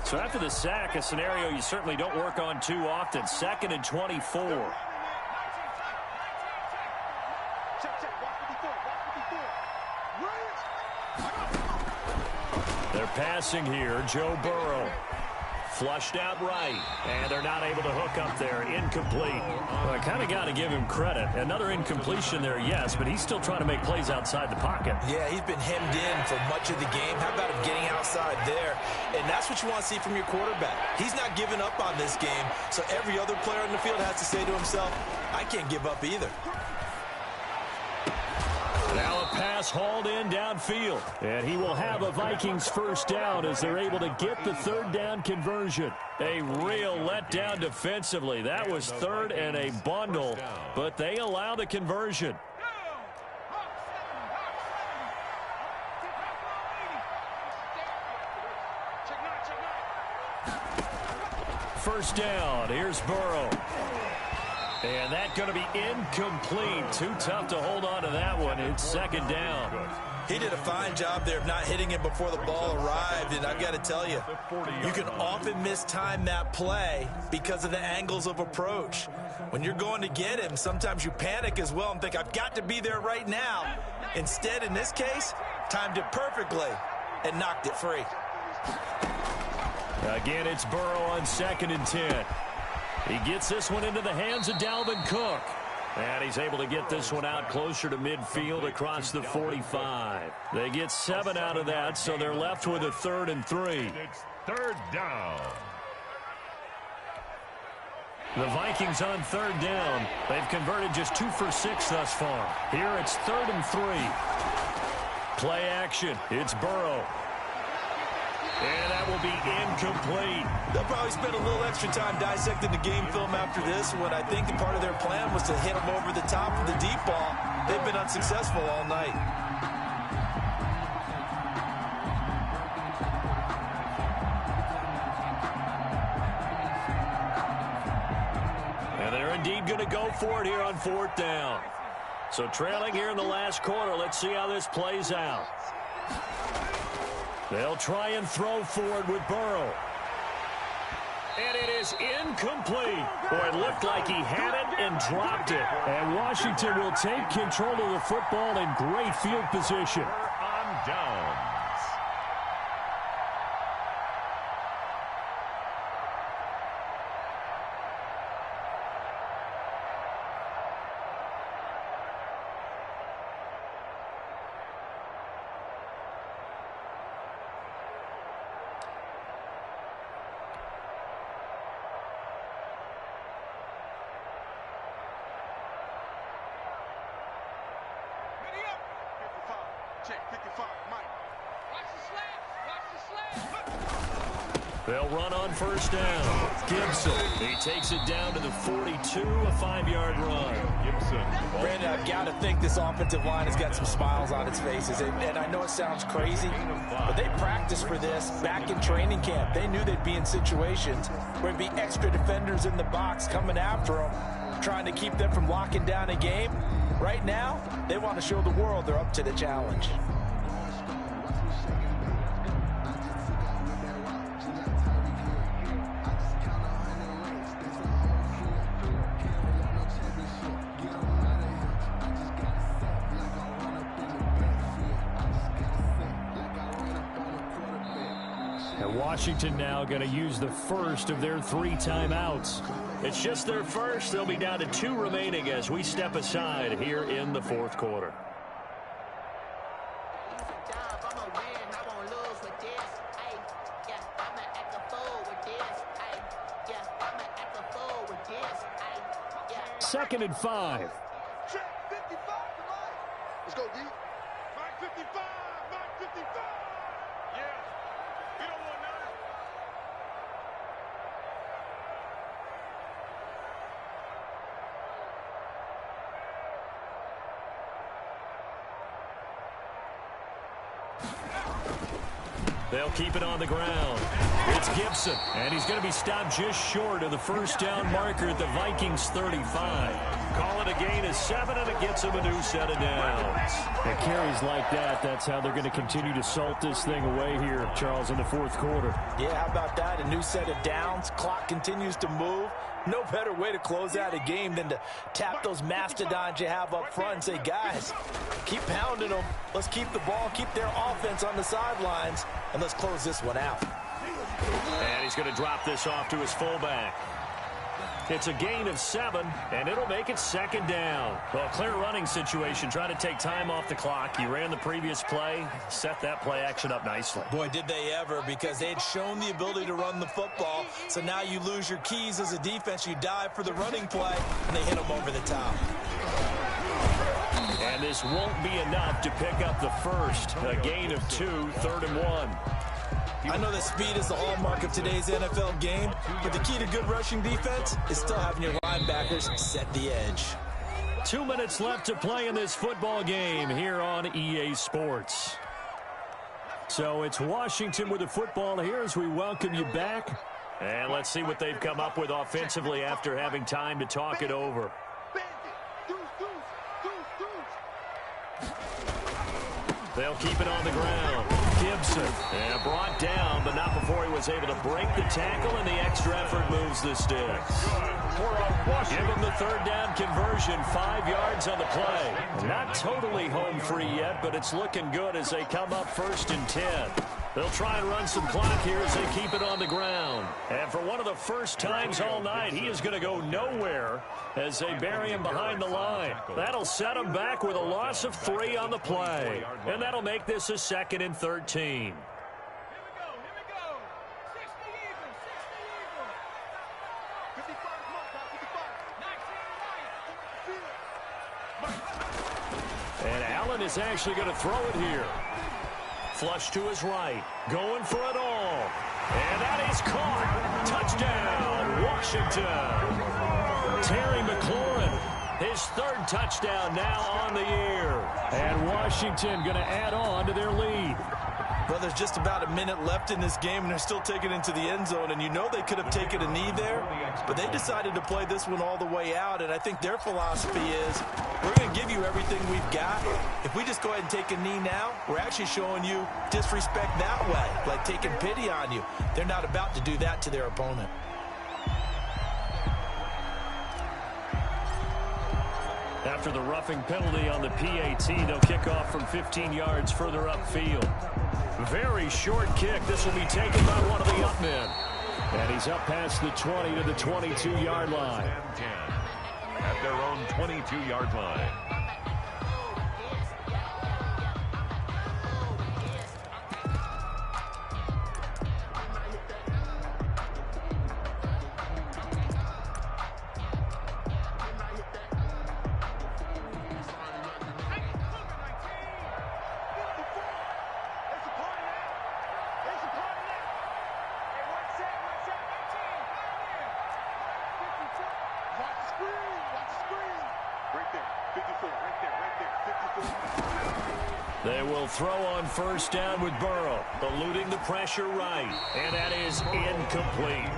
Speaker 7: So after the sack, a scenario you certainly don't work on too often. 2nd and 24. They're passing here. Joe Burrow. Flushed out right, and they're not able to hook up there. Incomplete. Well, I kind of got to give him credit. Another incompletion there, yes, but he's still trying to make plays outside the pocket.
Speaker 6: Yeah, he's been hemmed in for much of the game. How about him getting outside there? And that's what you want to see from your quarterback. He's not giving up on this game, so every other player on the field has to say to himself, I can't give up either.
Speaker 7: Now a pass hauled in downfield. And he will have a Vikings first down as they're able to get the third down conversion. A real letdown defensively. That was third and a bundle, but they allow the conversion. First down. Here's Burrow. And that's going to be incomplete. Too tough to hold on to that one. It's second down.
Speaker 6: He did a fine job there of not hitting him before the ball arrived. And I've got to tell you, you can often mistime that play because of the angles of approach. When you're going to get him, sometimes you panic as well and think, I've got to be there right now. Instead, in this case, timed it perfectly and knocked it free.
Speaker 7: Again, it's Burrow on 2nd and 10. He gets this one into the hands of Dalvin Cook. And he's able to get this one out closer to midfield across the 45. They get 7 out of that, so they're left with a 3rd and 3.
Speaker 5: It's third down.
Speaker 7: The Vikings on 3rd down. They've converted just 2 for 6 thus far. Here it's 3rd and 3. Play action. It's Burrow. And that will be incomplete.
Speaker 6: They'll probably spend a little extra time dissecting the game film after this when I think the part of their plan was to hit them over the top of the deep ball. They've been unsuccessful all night.
Speaker 7: And they're indeed going to go for it here on 4th down. So trailing here in the last quarter. Let's see how this plays out. They'll try and throw forward with Burrow. And it is incomplete. Boy, it looked like he had it and dropped it. And Washington will take control of the football in great field position.
Speaker 5: On downs.
Speaker 4: They'll run on first down. Gibson, he takes it down to the 42, a 5-yard run.
Speaker 5: Gibson.
Speaker 6: Brandon, I've got to think this offensive line has got some smiles on its faces. And I know it sounds crazy, but they practiced for this back in training camp. They knew they'd be in situations where there'd be extra defenders in the box coming after them, trying to keep them from locking down a game. Right now, they want to show the world they're up to the challenge.
Speaker 4: Washington now going to use the first of their 3 timeouts. It's just their first. They'll be down to 2 remaining as we step aside here in the 4th quarter. Second and 5.
Speaker 8: Let's go, D. Mark 55. Mark 55. Yeah. You don't want none.
Speaker 4: They'll keep it on the ground. It's Gibson, and he's going to be stopped just short of the first down marker at the Vikings 35. Call it a gain of 7, and it gets him a new set of downs. And carries like that, that's how they're going to continue to salt this thing away here, Charles, in the 4th quarter.
Speaker 6: Yeah, how about that? A new set of downs. Clock continues to move. No better way to close out a game than to tap those mastodons you have up front and say, guys, keep pounding them. Let's keep the ball, keep their offense on the sidelines, and let's close this one out.
Speaker 4: And he's going to drop this off to his fullback. It's a gain of 7, and it'll make it 2nd down. Well, clear running situation. Try to take time off the clock. You ran the previous play, set that play action up nicely.
Speaker 6: Boy, did they ever, because they had shown the ability to run the football. So now you lose your keys as a defense. You dive for the running play, and they hit them over the top.
Speaker 4: And this won't be enough to pick up the first. A gain of 2, 3rd and 1.
Speaker 6: I know that speed is the hallmark of today's NFL game, but the key to good rushing defense is still having your linebackers set the edge.
Speaker 4: 2 minutes left to play in this football game here on EA Sports. So it's Washington with the football here as we welcome you back. And let's see what they've come up with offensively after having time to talk it over. They'll keep it on the ground. Gibson, and brought down, but not before he was able to break the tackle, and the extra effort moves the sticks. Give him the 3rd down conversion, 5 yards on the play. Not totally home free yet, but it's looking good as they come up 1st and 10. They'll try and run some clock here as they keep it on the ground. And for one of the first times all night, he is going to go nowhere as they bury him behind the line. That'll set him back with a loss of 3 on the play. And that'll make this a 2nd and 13. And Allen is actually going to throw it here. Flush to his right. Going for it all. And that is caught. Touchdown, Washington. Terry McLaurin, his 3rd touchdown now on the year. And Washington going to add on to their lead.
Speaker 6: Well, there's just about a minute left in this game, and they're still taking it into the end zone. And you know they could have taken a knee there, but they decided to play this one all the way out. And I think their philosophy is, we're going to give you everything we've got. If we just go ahead and take a knee now, we're actually showing you disrespect that way, like taking pity on you. They're not about to do that to their opponent.
Speaker 4: After the roughing penalty on the PAT, they'll kick off from 15 yards further upfield. Very short kick. This will be taken by one of the up men. And he's up past the 20 to the 22-yard line.
Speaker 5: At their own 22-yard line.
Speaker 4: They will throw on first down with Burrow, eluding the pressure right, and that is incomplete.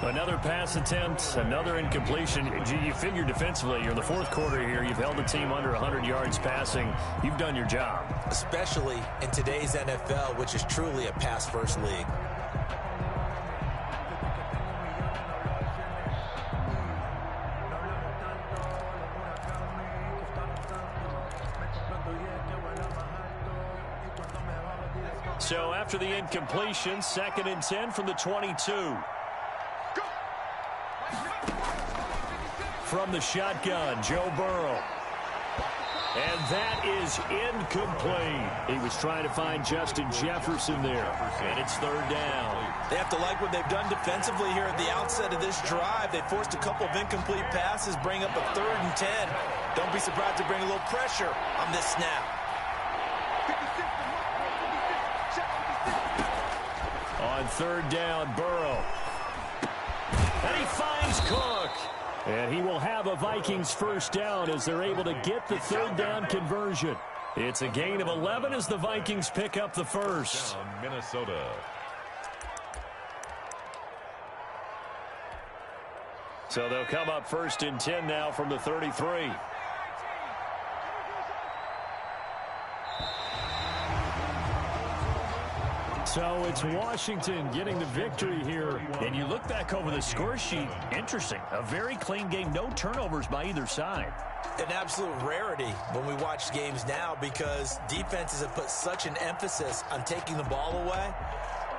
Speaker 4: Another pass attempt, another incompletion. You figure defensively, you're in the fourth quarter here. You've held the team under 100 yards passing. You've done your job.
Speaker 6: Especially in today's NFL, which is truly a pass-first league.
Speaker 4: So after the incompletion, 2nd and 10 from the 22. From the shotgun, Joe Burrow. And that is incomplete. He was trying to find Justin Jefferson there. And it's 3rd down.
Speaker 6: They have to like what they've done defensively here at the outset of this drive. They forced a couple of incomplete passes, bring up a 3rd and 10. Don't be surprised to bring a little pressure on this snap.
Speaker 4: On 3rd down, Burrow. And he finds Cook. And he will have a Vikings first down as they're able to get the 3rd down conversion. It's a gain of 11 as the Vikings pick up the first.
Speaker 5: Down Minnesota.
Speaker 4: So they'll come up 1st and 10 now from the 33. So it's Washington getting the victory here. And you look back over the score sheet, interesting. A very clean game, no turnovers by either side.
Speaker 6: An absolute rarity when we watch games now because defenses have put such an emphasis on taking the ball away.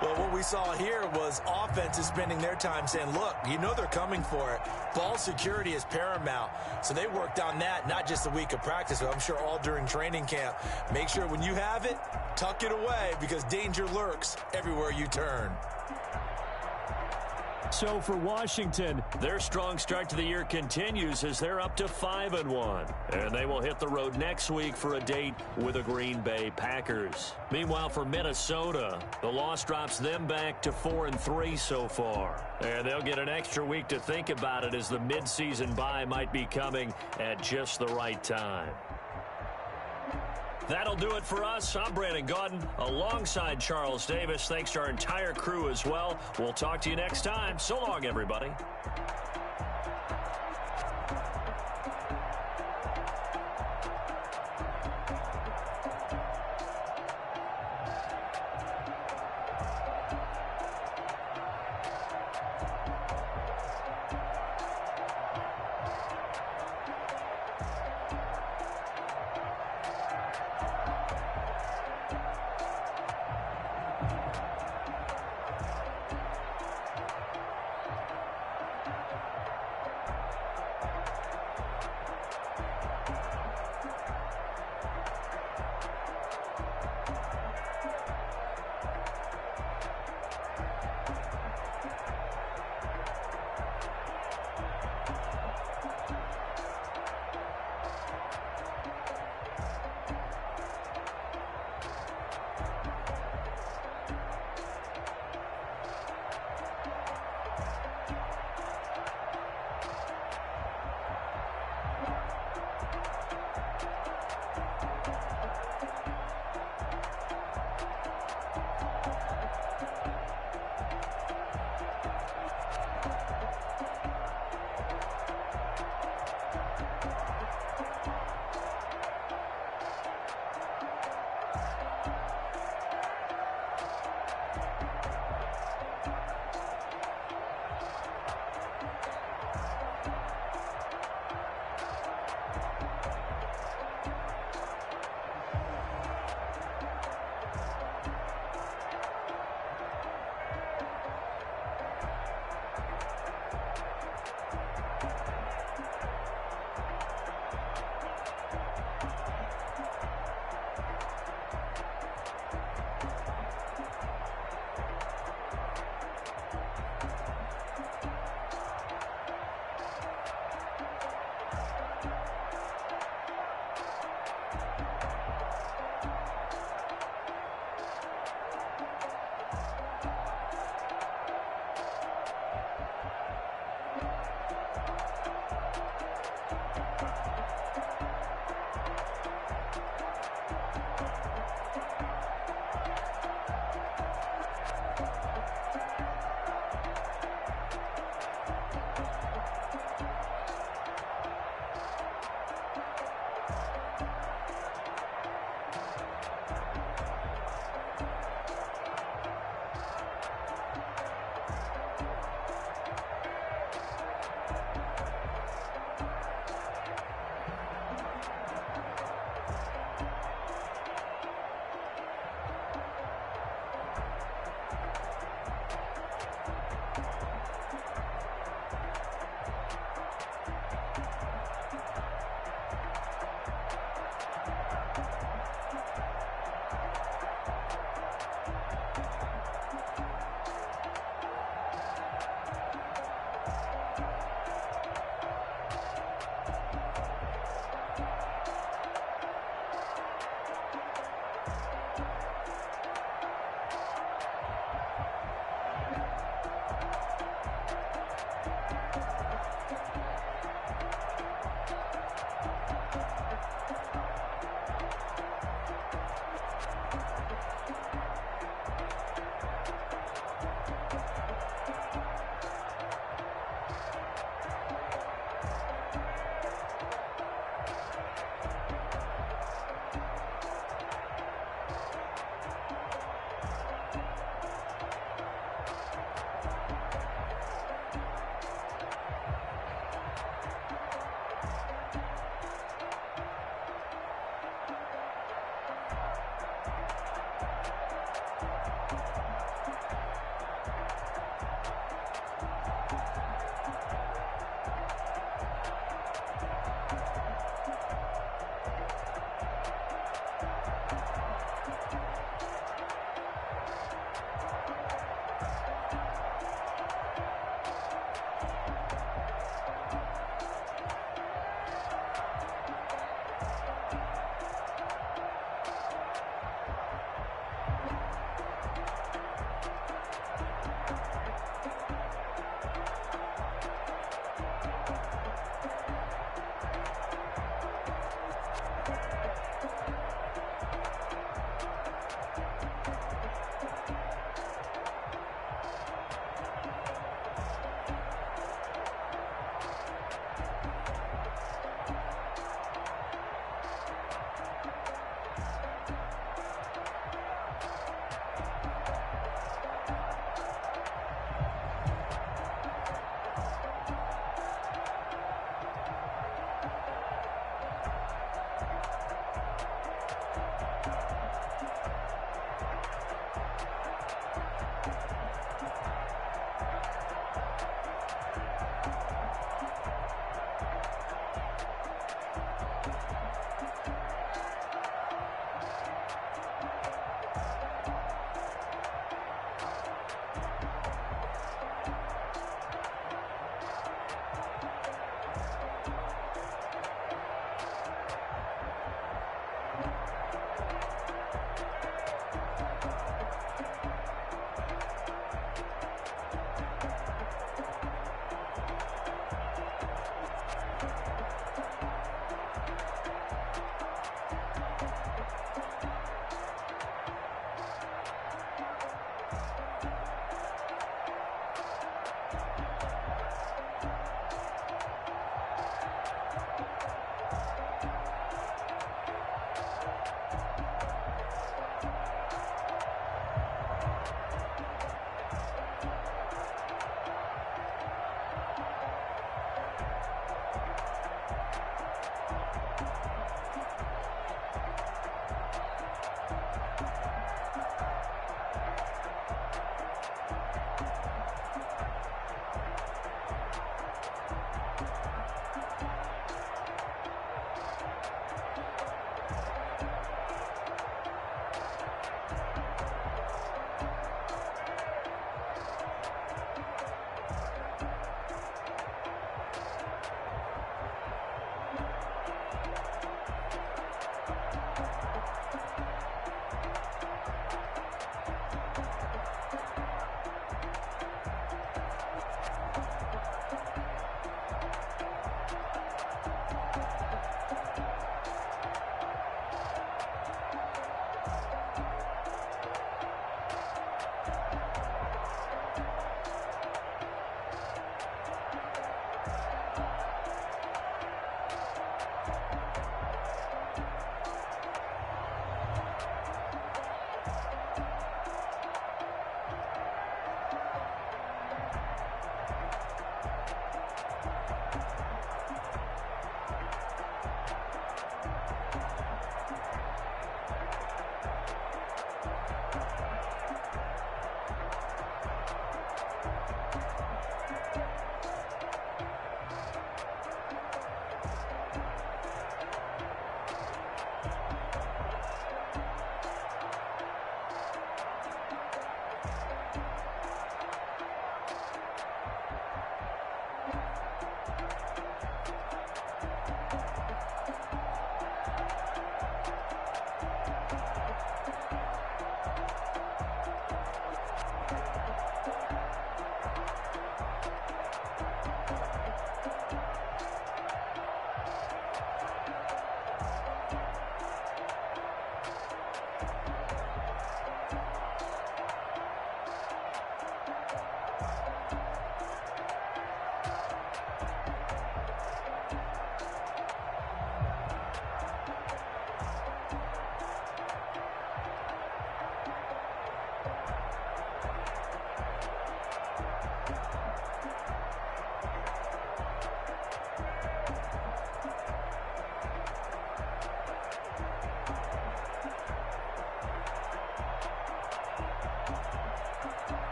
Speaker 6: Well, what we saw here was offenses spending their time saying, look, you know they're coming for it. Ball security is paramount. So they worked on that, not just a week of practice, but I'm sure all during training camp. Make sure when you have it, tuck it away because danger lurks everywhere you turn.
Speaker 4: So for Washington, their strong start to the year continues as they're up to 5-1. And they will hit the road next week for a date with the Green Bay Packers. Meanwhile, for Minnesota, the loss drops them back to 4-3 so far. And they'll get an extra week to think about it as the midseason bye might be coming at just the right time. That'll do it for us. I'm Brandon Gaudin alongside Charles Davis. Thanks to our entire crew as well. We'll talk to you next time. So long, everybody.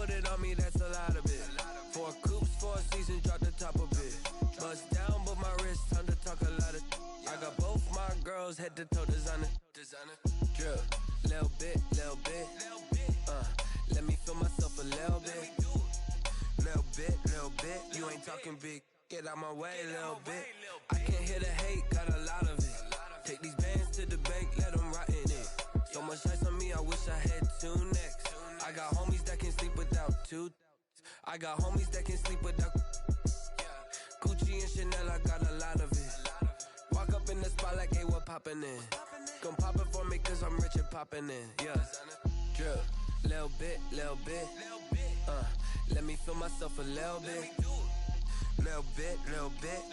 Speaker 1: put it on me, that's a lot of it. 4 coops, 4 seasons, drop the top a bit. Bust down, but my wrist, time to talk a lot of. I got both my girls head to toe designer. Drip, little bit. Let me feel myself a little bit. Little bit. You ain't talking big. Get out my way, little bit. I can't hear the hate, got a lot of it. Take these bands to the bank, let them rot in it. So much ice on me, I wish I had 2 necks. I got homies that can sleep without 2. I got homies that can sleep without. Gucci and Chanel, I got a lot of it. Walk up in the spot like, hey, what poppin' in? Gon' pop it for me, cause I'm rich and poppin' in. Yeah. Drip, little bit. Let me feel myself a little bit. Little bit.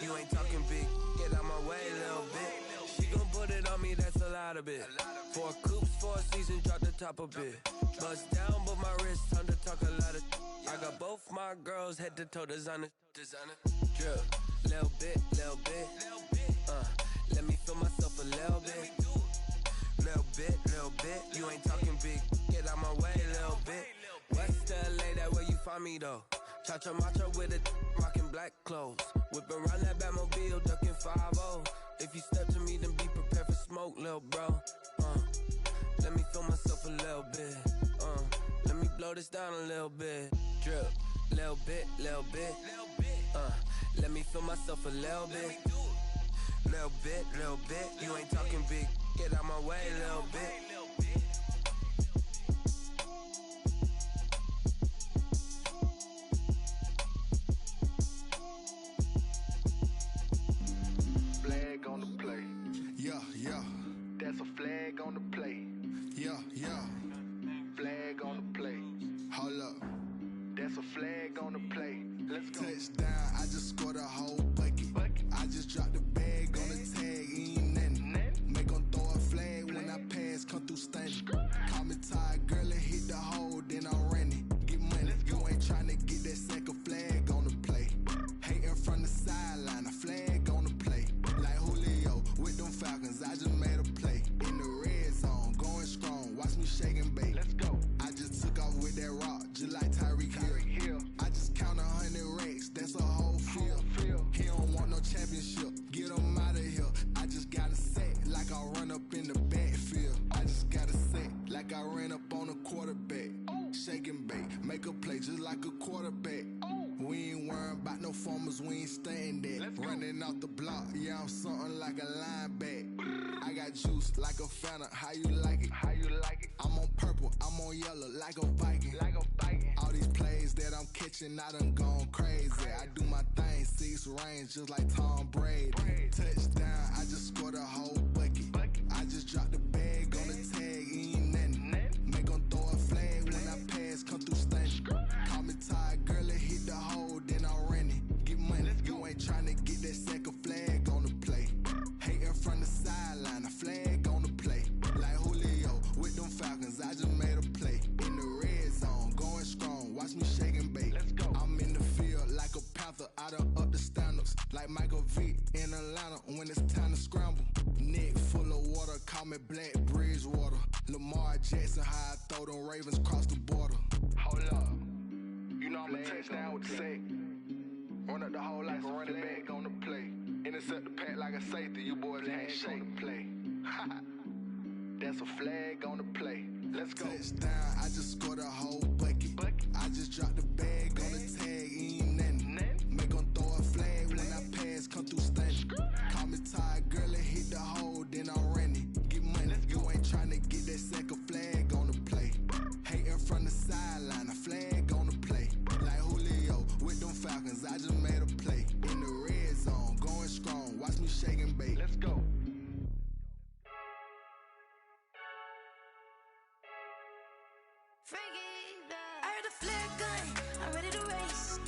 Speaker 1: You ain't talking big. Get out my way, little bit. She gon' put it on me, that's a lot of it. 4 coops, 4 seasons, drop the top a bit. Bust down, but my wrist, time to talk a lot of. I got both my girls head to toe designer. Drip, little bit. Let me feel myself a little bit. Little bit. You ain't talking big. Get out my way, little bit. West LA, that where you find me though. Cha-cha macha with it, rockin' black clothes. Whip around that Batmobile, duckin' 5-0. If you step to me, then be prepared for smoke, lil' bro. Let me feel myself a little bit. Let me blow this down a little bit. Drip, little bit. Let me feel myself a little bit. Little bit. You ain't talking big. Get out my way, little bit.
Speaker 9: Flag on the play. Yeah. That's a flag on the play. Yeah. Flag on the play. Hold up. That's a flag on the play. Let's go. Touchdown, I just scored a whole bucket. I just dropped the bag on the tag, ain't nothing. Make 'em throw a flag when I pass, come through stunning. Call me tired, girl, and hit the hole, then I'm running. Get money, you ain't tryna get that second flag on the play. Hating from the sideline, a flag on the play. Like Julio with them Falcons, I just made a play. In the red zone, going strong, watch me shake and bake. Let's go. I just took off with that rock, just like Tyreek Hill. I just count 100 racks, that's a whole field. He don't want no championship, get him out of here. I just got a set, like I run up in the backfield. I just got a set, like I ran up on a quarterback. Shake and bake, make a play just like a quarterback. We ain't worrying about no formers, we ain't staying there. Running off the block, yeah, I'm something like a linebacker. I got juice like a Fanta, how you like it? I'm on purple, I'm on yellow, like a Viking. All these plays that I'm catching, I done gone crazy. I do my thing, 6 range, just like Tom Brady. Touchdown, I just scored a whole bucket. I just dropped the bag on the tag, ain't nothing. Make 'em throw a flag when I pass, come through stunning. Call me tired, girl, and hit the hole, then I'm running. Get money, you ain't tryna get that second flag on the play. Hating from the sideline, a flag on the play. Like Julio with them Falcons, I just made a play. In the red zone, going strong, watch me shake and bake. I'm in the field like a Panther, I done up the standards. Like Michael Vick in Atlanta when it's time to scramble. Neck full of water, call me Black Bridgewater. Lamar Jackson, how I throw them Ravens cross the border. Hold up, you know I'm a touchdown with the sack. Run up the hole like a running back on the play. Intercept the pack like a safety, you boys ain't shake the play. That's a flag on the play. Let's go. Touchdown, I just scored a whole bucket. I just dropped the bag on the tag, ain't nothing. Make 'em throw a flag when I pass, come through stunning. Call me tired, girl, and hit the hole, then I'm running. Get money, you ain't tryna get that second flag on the play. Hating from the sideline, a flag on the play. Like Julio with them Falcons, I just made a play. In the red zone, going strong, watch me shake and bake. Let's go.
Speaker 10: I heard the flare gun, I'm ready to race.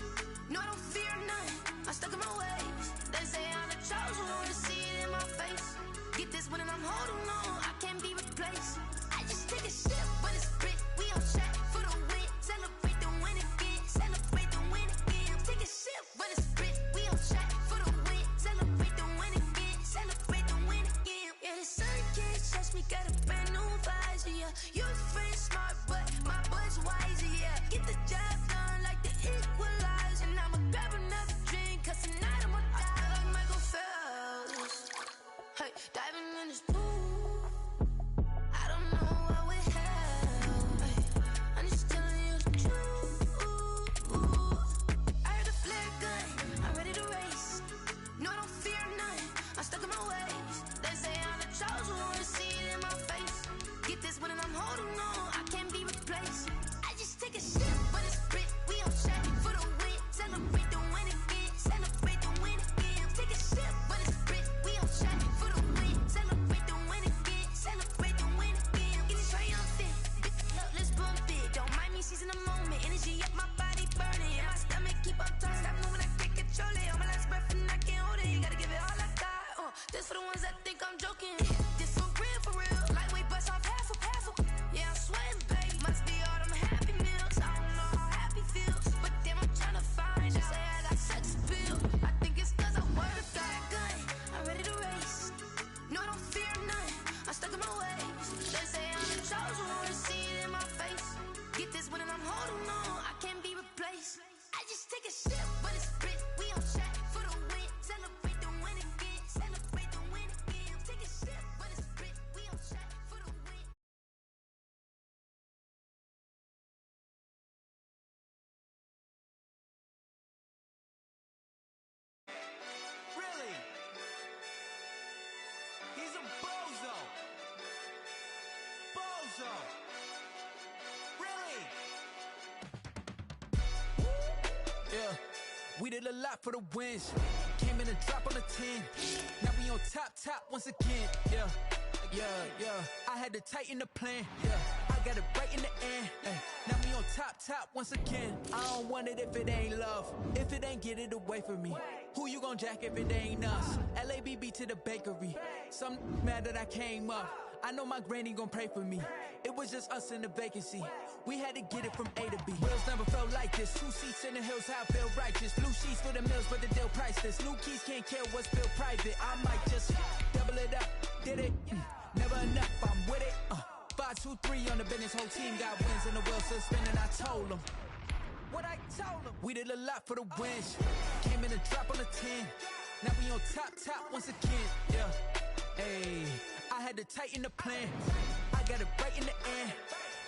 Speaker 10: No, I don't fear none, I'm stuck in my ways. They say I'm the chosen one, to see it in my face. Get this one and I'm holding on, I can't be replaced. I just take a sip when it's split, we on track for the win. Celebrate the win again, celebrate the win again. Take a sip when it's split, we on track for the win. Celebrate the win again, celebrate the win again. Yeah, the sun can't touch me, got a brand new visor, yeah. You friend smart, but my boy always wiser, yeah. Get the job done like the equalizer. And I'ma grab another drink, cause tonight I'ma die like Michael Phelps. Hey, diving in this pool, I don't know what we have. Hey, I'm just telling you the truth. I heard the flare gun, I'm ready to race. No, I don't fear none, I'm stuck in my ways. They say I'm the chosen one, to see it in my face. Get this one and I'm holding on, I can't be replaced. I just take a sip, but it's Brit, we on track for the win. Celebrate the win again, celebrate the win again. Take a sip, but it's Brit, we on track for the win. Celebrate the win again, celebrate the win again. Get it triumphant, let's bump it. Don't mind me seizing the moment, energy up my body burning. And my stomach keep on turning, stop moving, I can't control it. On my last breath and I can't hold it, you gotta give it all I got. This for the ones that think I'm joking. This for real, lightweight bust off half a. Yeah, I'm sweating, babe, must be all them happy meals. I don't know how happy feels, but damn, I'm trying to find out. Say I got sex appeal, I think it's cause I work got a gun, I'm ready to race. No, I don't fear none, I'm stuck in my ways. They say I'm the chosen one, to see it in my face. Get this one and I'm holding on, I can't be replaced. I just take a sip, but it's Brit, we on track for the win. Celebrate the win again, celebrate the win again. Take a sip, but it's Brit, we on track for the win.
Speaker 2: Really? He's a bozo. Bozo. Really? Yeah, we did a lot for the wins. Came in and drop on the 10. Now we on top once again. Yeah. I had to tighten the plan. Yeah, I got it right in the end. Now we on top once again. I don't want it if it ain't love. If it ain't, get it away from me. Who you gon' jack if it ain't us? LABB to the bakery. Some mad that I came up. I know my granny gon' pray for me. It was just us in the vacancy. We had to get it from A to B. Wheels never felt like this. 2 seats in the hills, how I feel righteous. Blue sheets for the mills, but the deal priceless. New keys can't kill what's built private. I might just double it up. Did it? Never enough, I'm with it. 5, 2, 3 on the business. Whole team got wins and the wheels still spinning. I told them what I told them. We did a lot for the wins. Came in and drop on the 10. Now we on top once again. Yeah. Hey, I had to tighten the plan. I got it right in the end.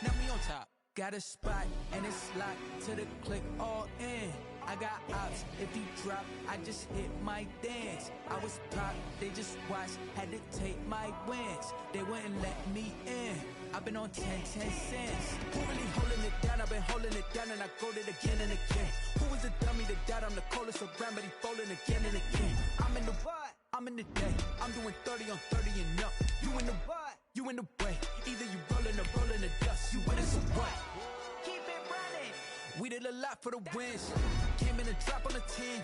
Speaker 2: Now we on top. Got a spot and it's locked to the click all in. I got ops, if you drop, I just hit my dance. I was pop, they just watched, had to take my wins. They wouldn't let me in. I've been on 10 cents. Who really holding it down? I've been holding it down and I go it again and again. Who was the dummy that died? I'm the coldest around, but he folding again and again. I'm in the what? I'm in the day. I'm doing 30 on 30 and up. You in the what? You in the way. Either you rolling or rolling the dust. You with us or what? Keep it running. We did a lot for the wins. Came in and drop on the 10.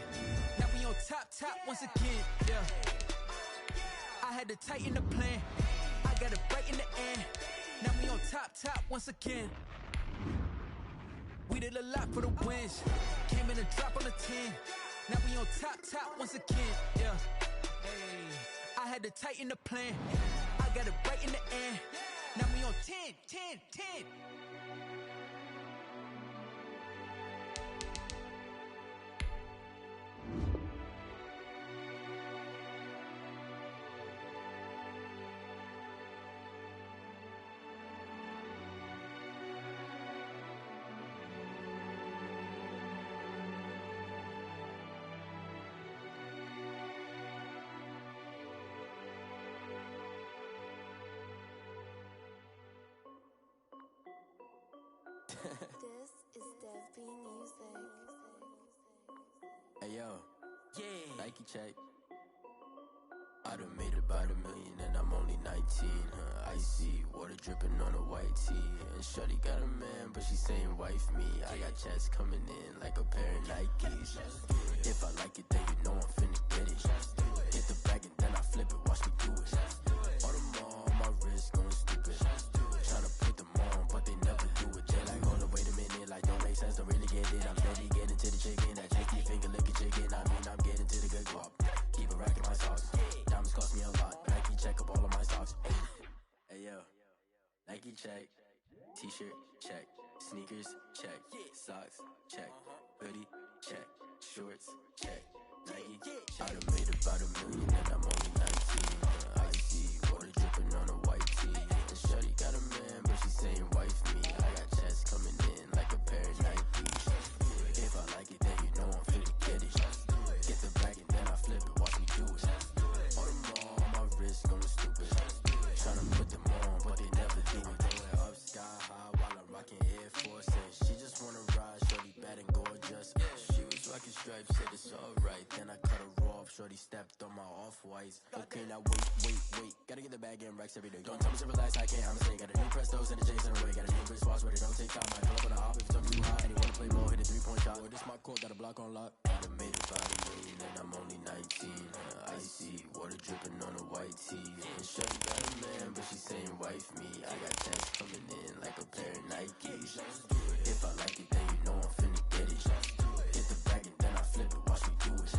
Speaker 2: Now we on top once again. Yeah. I had to tighten the plan. I got it right in the end. Now we on top once again. We did a lot for the wins. Came in and drop on the 10. Now we on top once again. Yeah. Hey, I had to tighten the plan. I got it right in the end. Now we on 10.
Speaker 10: This is Dev B Music.
Speaker 11: Hey yo, yeah, Nike check. I done made about $1 million and I'm only 19. Icy water dripping on a white tee. And shorty got a man, but she saying wife me. I got checks coming in like a pair of Nikes. If I like it, then you know I'm finna get it. Hit the bag and then I flip it, watch me do it. All them on my wrist going stupid. Tryna put them on, but they never do it. They like, hold up, wait a minute, like don't make sense, don't really get it. I'm steady getting to the chicken, that chicky finger licking chicken. I mean, I'm getting to the good guap. Keep a rack in my socks. Diamonds cost me a lot. Nike check up all of my socks. Hey yo, Nike check, T-shirt check. Sneakers, check. Socks, check. Hoodie, check. Shorts, check. Nike, I done made about $1 million and I'm only 19. Icy, water dripping on a white tee. And shorty got a man, but she saying wife me. I got checks coming in like a pair of Nikes. If I like it, then you know I'm finna get it. Get the bag and then I flip it, watch me do it. All them all on my wrist going stupid. Tryna put them on, but they never do it. Going up sky high while I'm rocking Air Force. She just wanna ride, shorty bad and gorgeous. She was rocking stripes, said it's alright. Then I cut her off, shorty stepped on my off-whites. Okay, now wait. Gotta get the bag and racks every day. Don't tell me to relax, I can't, I'ma say. Got a new Prestos and a J's in a way. Got a new wristwatch, but it don't take time. I pull up on the hop if it's too high. And you wanna play ball, hit a 3-point shot. Boy, this my court, got a block on lock. I done made about $1 million and I'm only 19. Icy, water dripping on a white tee. And shorty got a man, but she saying wife me. I got checks coming in like a pair of Nikes. If I like it, then you know I'm finna get it. Get the bag and then I flip it, watch me do it.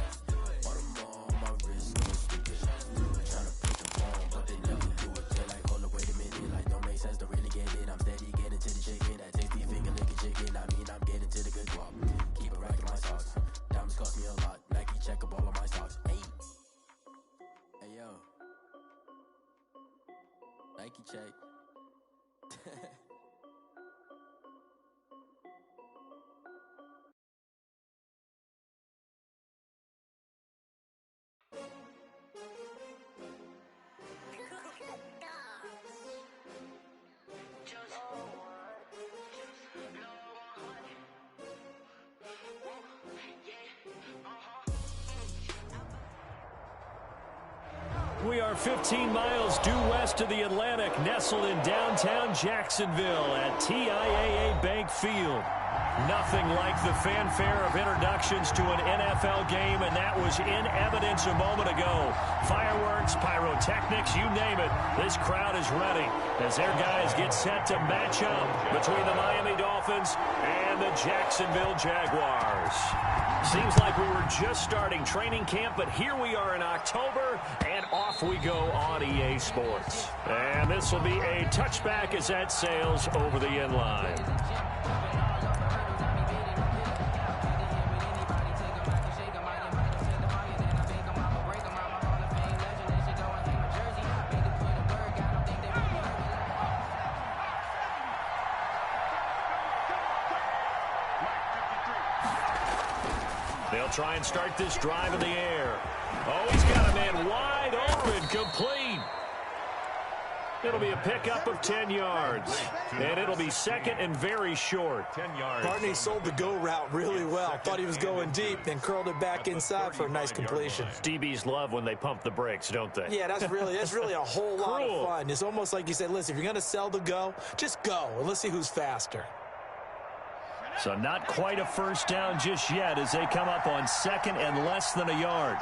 Speaker 11: All them all on my wrist, going stupid. Tryna put them on, but they never do it. They're like, hold up, wait a minute, like don't make sense, don't really get it. I'm steady getting to the chicken, that tasty finger licking chicken. I mean, I'm getting to the good guap. Keep it rocking my socks. Diamonds cost me a lot. Nike check up all of my stocks. Hey yo, Nike check.
Speaker 4: We are 15 miles due west of the Atlantic, nestled in downtown Jacksonville at TIAA Bank Field. Nothing like the fanfare of introductions to an NFL game, and that was in evidence a moment ago. Fireworks, pyrotechnics, you name it. This crowd is ready as their guys get set to match up between the Miami Dolphins and the Jacksonville Jaguars. Seems like we were just starting training camp, but here we are in October, and off we go on EA Sports. And this will be a touchback as that sails over the end line. They'll try and start this drive in the air. Oh, he's got a man wide open, complete. It'll be a pickup of 10 yards. And it'll be second and very short.
Speaker 5: 10 yards.
Speaker 6: Barney sold the go route really well. Thought he was going deep, then curled it back inside for a nice completion.
Speaker 4: DBs love when they pump the brakes, don't they?
Speaker 6: Yeah, that's really a whole lot of fun. It's almost like you said, listen, if you're going to sell the go, just go, and let's see who's faster.
Speaker 4: So not quite a first down just yet as they come up on second and less than a yard.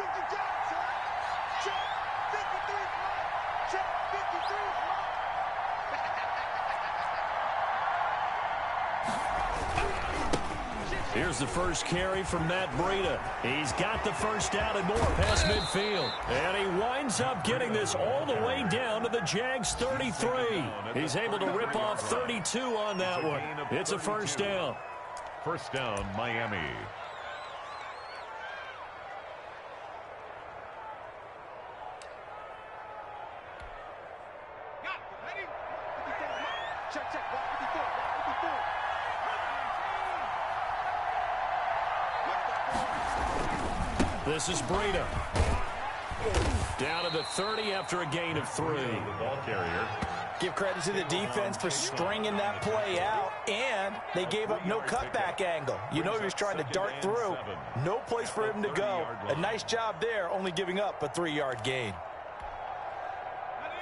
Speaker 4: Here's the first carry from Matt Breida. He's got the first down and more past midfield. And he winds up getting this all the way down to the Jags 33. He's able to rip off 32 on that one. It's a first down.
Speaker 5: First down, Miami.
Speaker 4: This is Breida. Down to the 30 after a gain of 3.
Speaker 5: The ball carrier.
Speaker 6: Give credit to the defense for stringing that play out, and they gave up no cutback angle. You know he was trying to dart through. No place for him to go. A nice job there, only giving up a 3-yard gain.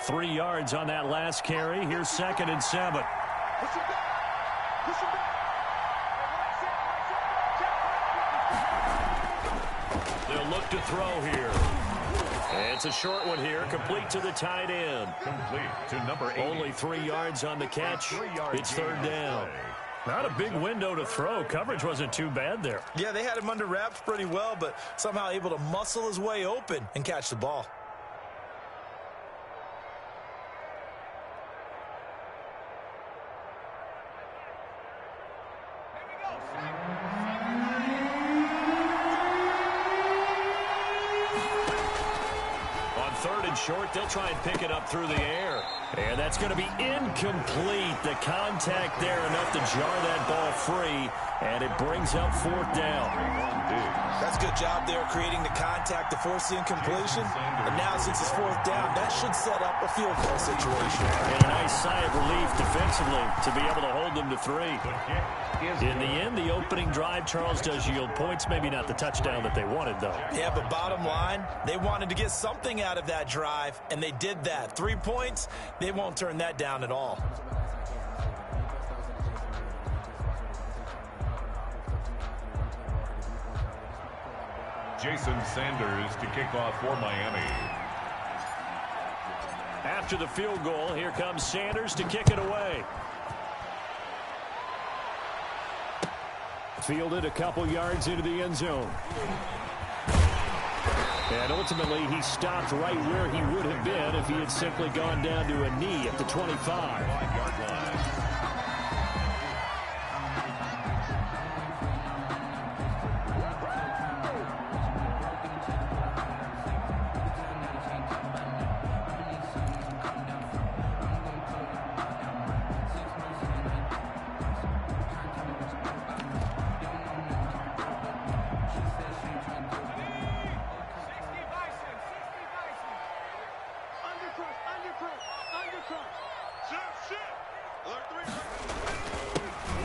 Speaker 4: 3 yards on that last carry. Here's second and 7. They'll look to throw here. It's a short one here, complete to the tight end.
Speaker 5: Complete to number 8.
Speaker 4: Only 3 yards on the catch. It's third down. Not a big window to throw. Coverage wasn't too bad there.
Speaker 6: Yeah, they had him under wraps pretty well, but somehow able to muscle his way open and catch the ball.
Speaker 4: short. They'll try and pick it up through the air. And that's going to be incomplete. The contact there enough to jar that ball free, and it brings up 4th down.
Speaker 6: That's a good job there creating the contact to force the incompletion. And now since it's 4th down, that should set up a field goal situation.
Speaker 4: And a nice sigh of relief defensively to be able to hold them to 3. In the end, the opening drive, Charles, does yield points. Maybe not the touchdown that they wanted, though.
Speaker 6: Yeah, but bottom line, they wanted to get something out of that drive, and they did that. 3 points, they won't turn that down at all.
Speaker 5: Jason Sanders to kick off for Miami.
Speaker 4: After the field goal, here comes Sanders to kick it away. Fielded a couple yards into the end zone. And ultimately, he stopped right where he would have been if he had simply gone down to a knee at the 25.
Speaker 5: 5-yard line.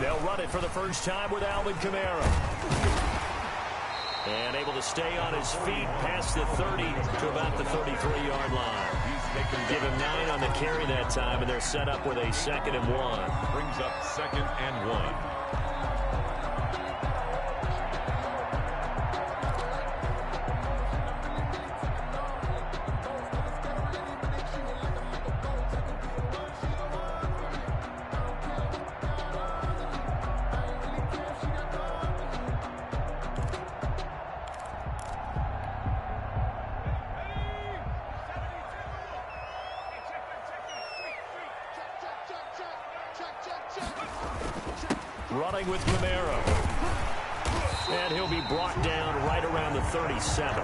Speaker 4: They'll run it for the first time with Alvin Kamara. And able to stay on his feet past the 30 to about the 33-yard line. Give him 9 on the carry that time, and they're set up with a 2nd and 1.
Speaker 5: Brings up 2nd and 1.
Speaker 4: Running with Kamara. And he'll be brought down right around the 37.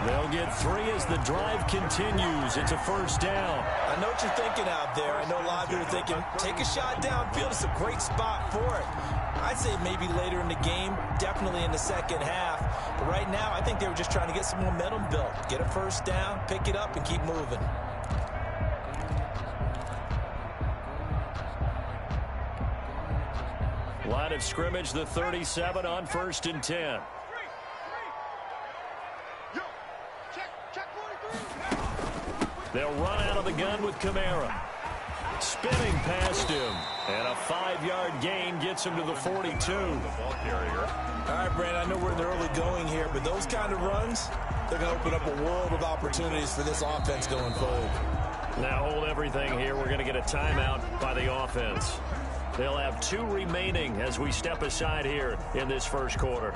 Speaker 4: They'll get 3 as the drive continues. It's a 1st down.
Speaker 6: I know what you're thinking out there. I know a lot of you are thinking, take a shot downfield. It's a great spot for it. I'd say maybe later in the game, definitely in the second half. But right now, I think they were just trying to get some momentum built. Get a 1st down, pick it up, and keep moving.
Speaker 4: Line of scrimmage, the 37 on 1st and 10. They'll run out of the gun with Kamara. Spinning past him. And a 5-yard gain gets him to the 42.
Speaker 5: The ball carrier.
Speaker 6: All right, Brandon, I know we're in the early going here, but those kind of runs, they're going to open up a world of opportunities for this offense going forward.
Speaker 4: Now hold everything here. We're going to get a timeout by the offense. They'll have 2 remaining as we step aside here in this first quarter.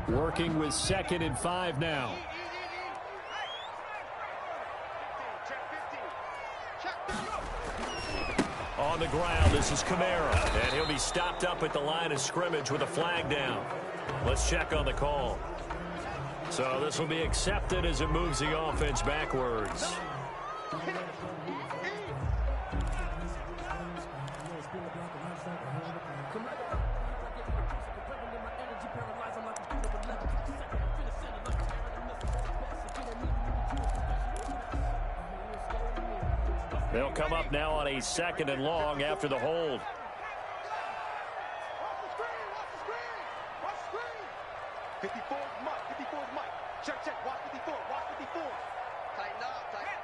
Speaker 4: Working with 2nd and 5 now. On the ground, this is Kamara. And he'll be stopped up at the line of scrimmage with a flag down. Let's check on the call. So this will be accepted as it moves the offense backwards. They'll come up now on a 2nd and long after the hold.
Speaker 8: Watch the screen. 54 is Mike. 54 is Mike. Check, check. Watch 54. Watch 54. Tighten up. Tighten.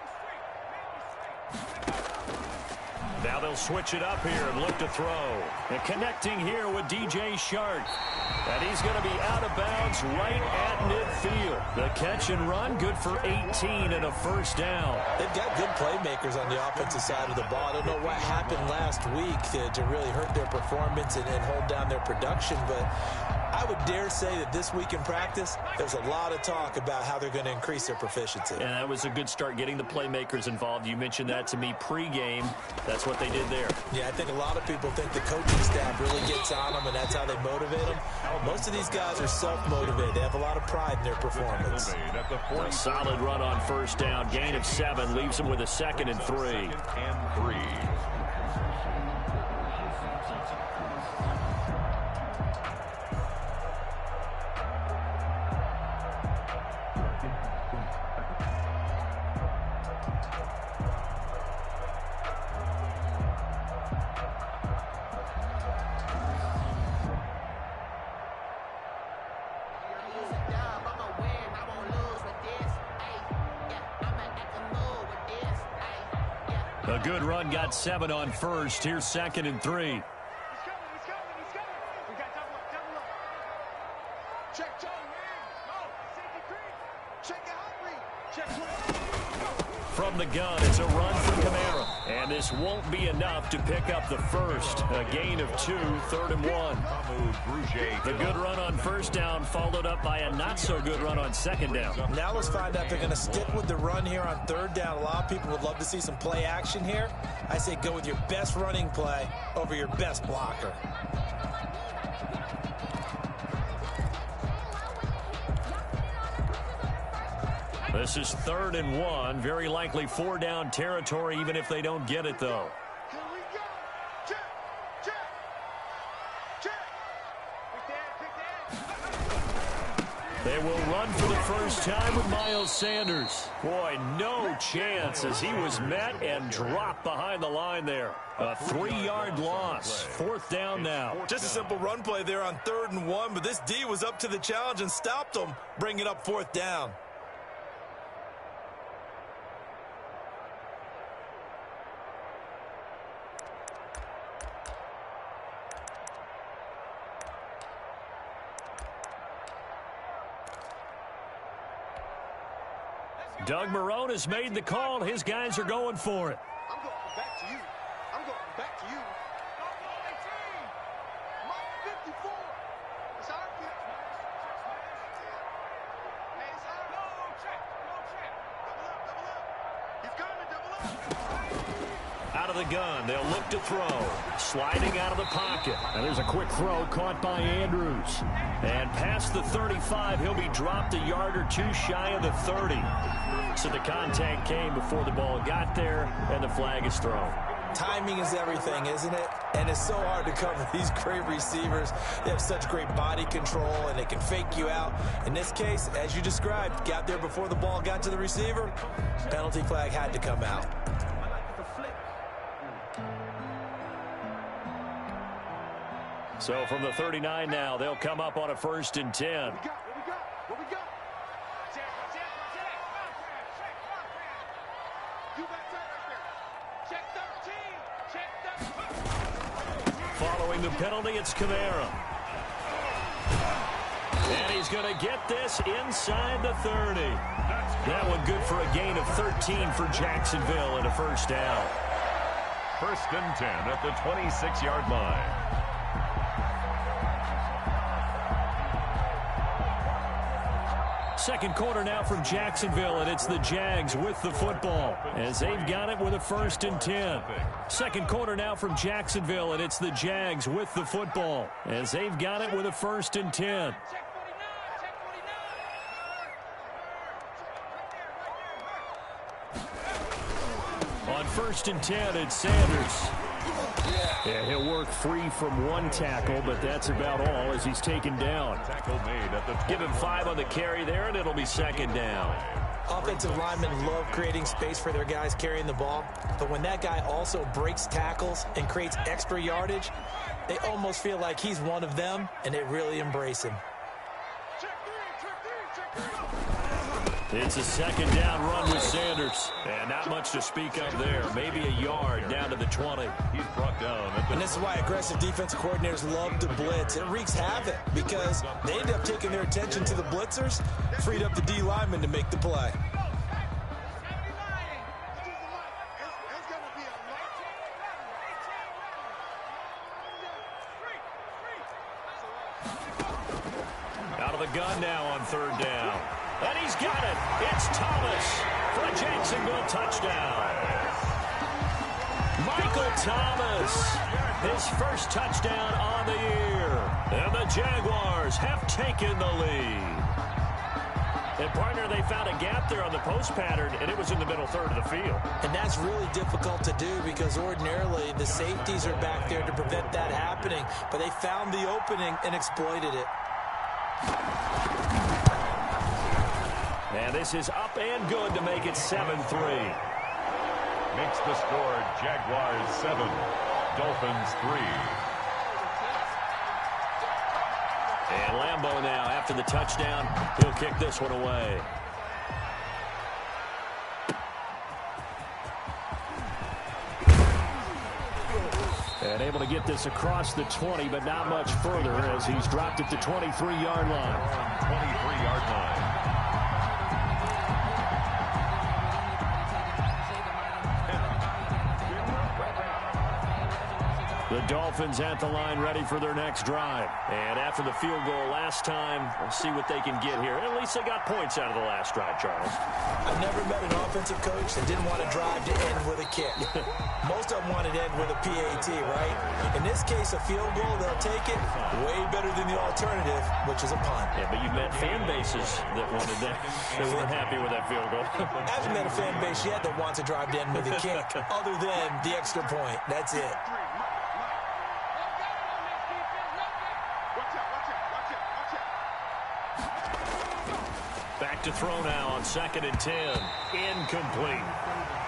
Speaker 4: Now they'll switch it up here and look to throw. And connecting here with DJ Shark. And he's going to be out of bounds right at midfield. The catch and run, good for 18 and a 1st down.
Speaker 6: They've got good playmakers on the offensive side of the ball. I don't know what happened last week to really hurt their performance and hold down their production, but I would dare say that this week in practice, there's a lot of talk about how they're going to increase their proficiency.
Speaker 4: And that was a good start, getting the playmakers involved. You mentioned that to me pregame. That's what they did there.
Speaker 6: Yeah, I think a lot of people think the coaching staff really gets on them, and that's how they motivate them. Most of these guys are self-motivated. They have a lot of pride in their performance.
Speaker 4: A solid run on first down. Gain of 7 leaves them with a 2nd and 3. A good run, got 7 on first. Here's 2nd and 3.
Speaker 8: He's coming. We got double up. Check Joe, man. Go. Safety green. Check Aubrey. Check.
Speaker 4: From the gun, it's a run for Kamara. And this won't be enough to pick up the first. A gain of 2, 3rd and 1. The good run on first down followed up by a not-so-good run on 2nd down.
Speaker 6: Now let's find out if they're going to stick with the run here on 3rd down. A lot of people would love to see some play action here. I say go with your best running play over your best blocker.
Speaker 4: This is 3rd and 1. Very likely 4-down territory, even if they don't get it, though.
Speaker 8: Here we go. Check.
Speaker 4: They will run for the first time with Miles Sanders. Boy, no chance as he was met and dropped behind the line there. A 3-yard loss. 4th down now.
Speaker 6: Just a simple run play there on 3rd and 1, but this D was up to the challenge and stopped them, bringing up 4th down.
Speaker 4: Doug Marrone has made the call. His guys are going for it.
Speaker 8: I'm going back to you. Mike 54. It's our kid. Hey, it's our. No check. Double up. He's coming, double up.
Speaker 4: Out of the gun, they'll look to throw. Sliding out of the pocket. And there's a quick throw caught by Andrews. And past the 35, he'll be dropped a yard or 2 shy of the 30. So the contact came before the ball got there, and the flag is thrown.
Speaker 6: Timing is everything, isn't it? And it's so hard to cover these great receivers. They have such great body control, and they can fake you out. In this case, as you described, got there before the ball got to the receiver. Penalty flag had to come out.
Speaker 4: So from the 39 now, they'll come up on a 1st and 10.
Speaker 8: What we got?
Speaker 4: Following the penalty, it's Kamara. And he's going to get this inside the 30. That one good for a gain of 13 for Jacksonville and a 1st down.
Speaker 5: 1st and 10 at the 26-yard line.
Speaker 4: Second quarter now from Jacksonville, and it's the Jags with the football as they've got it with a 1st and 10. Second quarter now from Jacksonville, and it's the Jags with the football as they've got it with a 1st and 10. On 1st and 10, it's Sanders. Yeah, he'll work free from 1 tackle, but that's about all as he's taken down. Give him 5 on the carry there, and it'll be 2nd down.
Speaker 6: Offensive linemen love creating space for their guys carrying the ball, but when that guy also breaks tackles and creates extra yardage, they almost feel like he's one of them, and they really embrace him.
Speaker 4: It's a 2nd down run with Sanders. And not much to speak of there. Maybe a yard down to the 20.
Speaker 5: He's brought down.
Speaker 6: And this is why aggressive defensive coordinators love to blitz. It wreaks havoc because they end up taking their attention to the blitzers, freed up the D lineman to make the play.
Speaker 4: the gun now on third down. And he's got it. It's Thomas for a Jacksonville touchdown. Michael Thomas, his first touchdown on the year. And the Jaguars have taken the lead. And, partner, they found a gap there on the post pattern, and it was in the middle third of the field.
Speaker 6: And that's really difficult to do because ordinarily the safeties are back there to prevent that happening. But they found the opening and exploited it.
Speaker 4: And this is up and good to make it 7-3.
Speaker 5: Makes the score Jaguars 7, Dolphins 3.
Speaker 4: And Lambeau now, after the touchdown, he'll kick this one away. And able to get this across the 20, but not much further as he's dropped at the 23-yard line.
Speaker 5: 23-yard line.
Speaker 4: The Dolphins at the line ready for their next drive. And after the field goal last time, we'll see what they can get here. At least they got points out of the last drive, Charles.
Speaker 6: I've never met an offensive coach that didn't want to drive to end with a kick. Most of them wanted to end with a PAT, right? In this case, a field goal, they'll take it way better than the alternative, which is a punt.
Speaker 4: Yeah, but you've met fan bases that wanted that. They weren't happy with that field goal.
Speaker 6: I haven't met a fan base yet that wants to drive to end with a kick, other than the extra point. That's it.
Speaker 4: Back to throw now on 2nd and 10. Incomplete.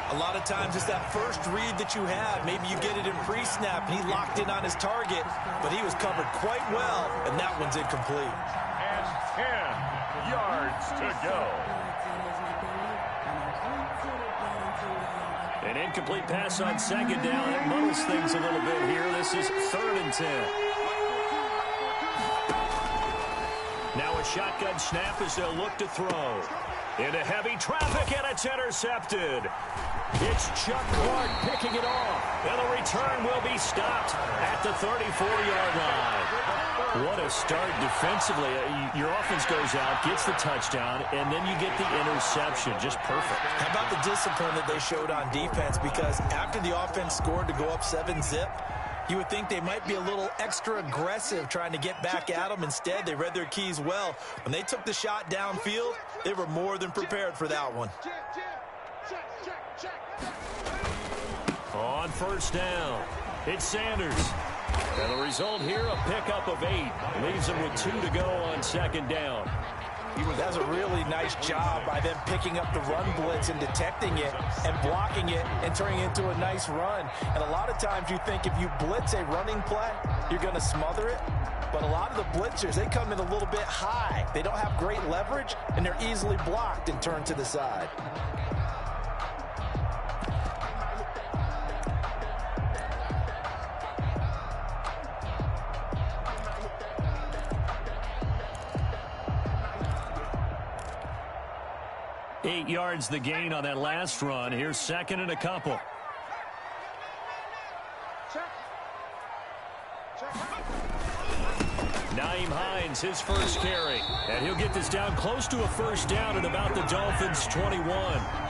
Speaker 6: A lot of times it's that first read that you have. Maybe you get it in pre-snap, and he locked in on his target, but he was covered quite well, and that one's incomplete.
Speaker 5: And 10 yards to go.
Speaker 4: An incomplete pass on 2nd down. It muddles things a little bit here. This is 3rd and 10. Now a shotgun snap as they'll look to throw. Into heavy traffic, and it's intercepted. It's Chuck Clark picking it off. And the return will be stopped at the 34-yard line. What a start defensively. Your offense goes out, gets the touchdown, and then you get the interception. Just perfect.
Speaker 6: How about the discipline that they showed on defense? Because after the offense scored to go up 7-zip, you would think they might be a little extra aggressive trying to get back at them. Instead, they read their keys well. When they took the shot downfield, they were more than prepared for that one.
Speaker 4: On 1st down, it's Sanders. And the result here, a pickup of 8. Leaves them with 2 to go on 2nd down.
Speaker 6: That's a really nice job by them picking up the run blitz and detecting it and blocking it and turning it into a nice run. And a lot of times you think if you blitz a running play, you're going to smother it. But a lot of the blitzers, they come in a little bit high. They don't have great leverage, and they're easily blocked and turned to the side.
Speaker 4: Eight yards the gain on that last run. Here's 2nd and a couple. Nyheim Hines, his first carry. And he'll get this down close to a 1st down at about the Dolphins' 21.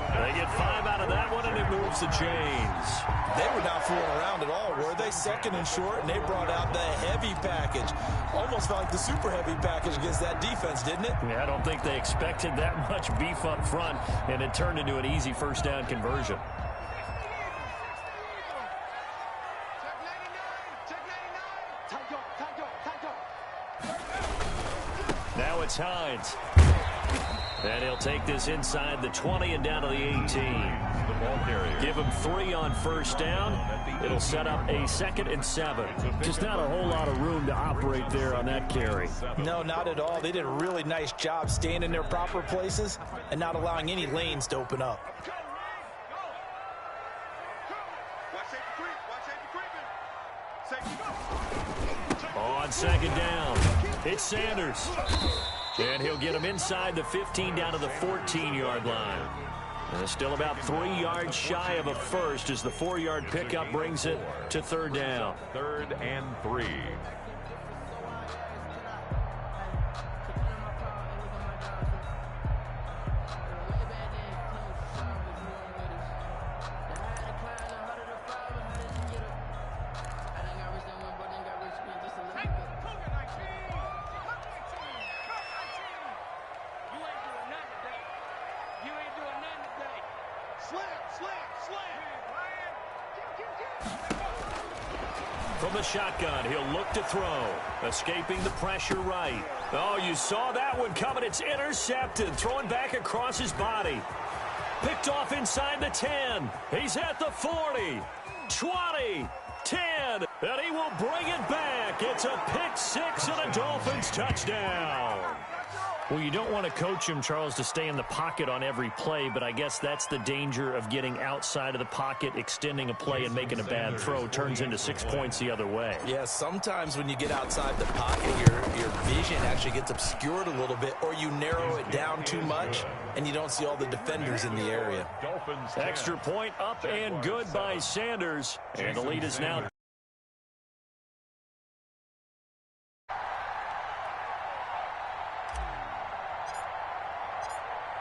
Speaker 4: They get 5 out of that one, and it moves the chains.
Speaker 6: They were not fooling around at all, were they? 2nd and short, and they brought out the heavy package. Almost felt like the super heavy package against that defense, didn't it?
Speaker 4: Yeah, I don't think they expected that much beef up front, and it turned into an easy 1st down conversion. Now it's Hines. And he'll take this inside the 20 and down to the 18. Give him 3 on 1st down. It'll set up a 2nd and 7. Just not a whole lot of room to operate there on that carry.
Speaker 6: No, not at all. They did a really nice job staying in their proper places and not allowing any lanes to open up.
Speaker 4: On 2nd down, it's Sanders. And he'll get him inside the 15 down to the 14-yard line. And still about 3 yards shy of a first as the 4-yard pickup brings it to 3rd down.
Speaker 5: 3rd and 3.
Speaker 4: From the shotgun, he'll look to throw. Escaping the pressure right. Oh, you saw that one coming. It's intercepted. Throwing back across his body. Picked off inside the 10. He's at the 40. 20. 10. And he will bring it back. It's a pick six and a Dolphins touchdown. Well, you don't want to coach him, Charles, to stay in the pocket on every play, but I guess that's the danger of getting outside of the pocket, extending a play, and making a bad throw. Turns into 6 points the other way.
Speaker 6: Yeah, sometimes when you get outside the pocket, your vision actually gets obscured a little bit, or you narrow it down too much, and you don't see all the defenders in the area.
Speaker 4: Extra point up and good by Sanders, and the lead is now.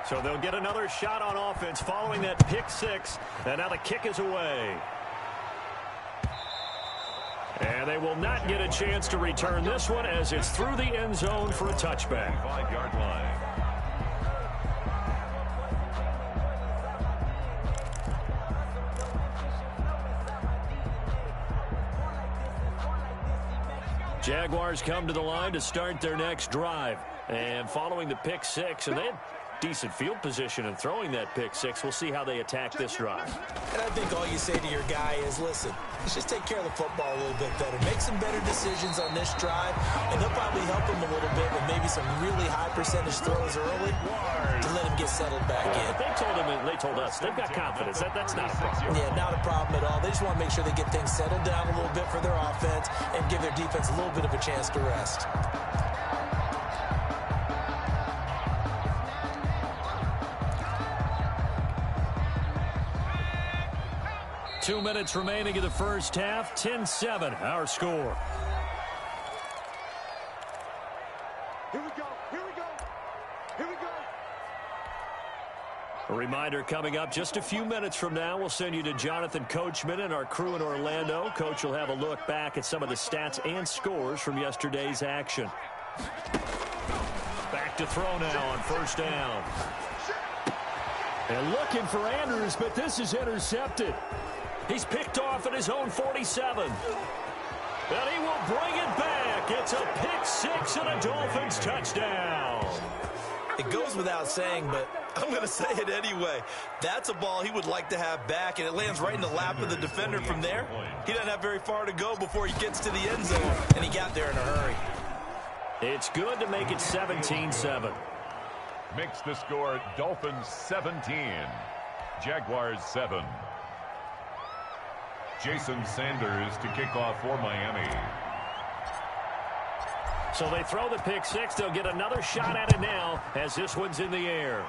Speaker 4: So they'll get another shot on offense following that pick six. And now the kick is away. And they will not get a chance to return this one as it's through the end zone for a touchback.
Speaker 5: 5-yard line.
Speaker 4: Jaguars come to the line to start their next drive. And following the pick six, and they had decent field position in throwing that pick six. We'll see how they attack this drive.
Speaker 6: And I think all you say to your guy is, listen, let's just take care of the football a little bit better. Make some better decisions on this drive, and they'll probably help him a little bit with maybe some really high percentage throws early to let him get settled back in.
Speaker 4: They told us they've got confidence. That's not a problem.
Speaker 6: Yeah, not a problem at all. They just want to make sure they get things settled down a little bit for their offense and give their defense a little bit of a chance to rest.
Speaker 4: Two minutes remaining in the first half. 10-7, our score.
Speaker 8: Here we go. Here we go. Here we go.
Speaker 4: A reminder coming up just a few minutes from now. We'll send you to Jonathan Coachman and our crew in Orlando. Coach will have a look back at some of the stats and scores from yesterday's action. Back to throw now on first down. And looking for Andrews, but this is intercepted. He's picked off at his own 47. And he will bring it back. It's a pick six and a Dolphins touchdown.
Speaker 6: It goes without saying, but I'm going to say it anyway. That's a ball he would like to have back, and it lands right in the lap of the defender from there. He doesn't have very far to go before he gets to the end zone, and he got there in a hurry.
Speaker 4: It's good to make it 17-7.
Speaker 5: Makes the score Dolphins 17, Jaguars 7. Jason Sanders to kick off for Miami.
Speaker 4: So they throw the pick six. They'll get another shot at it now as this one's in the air.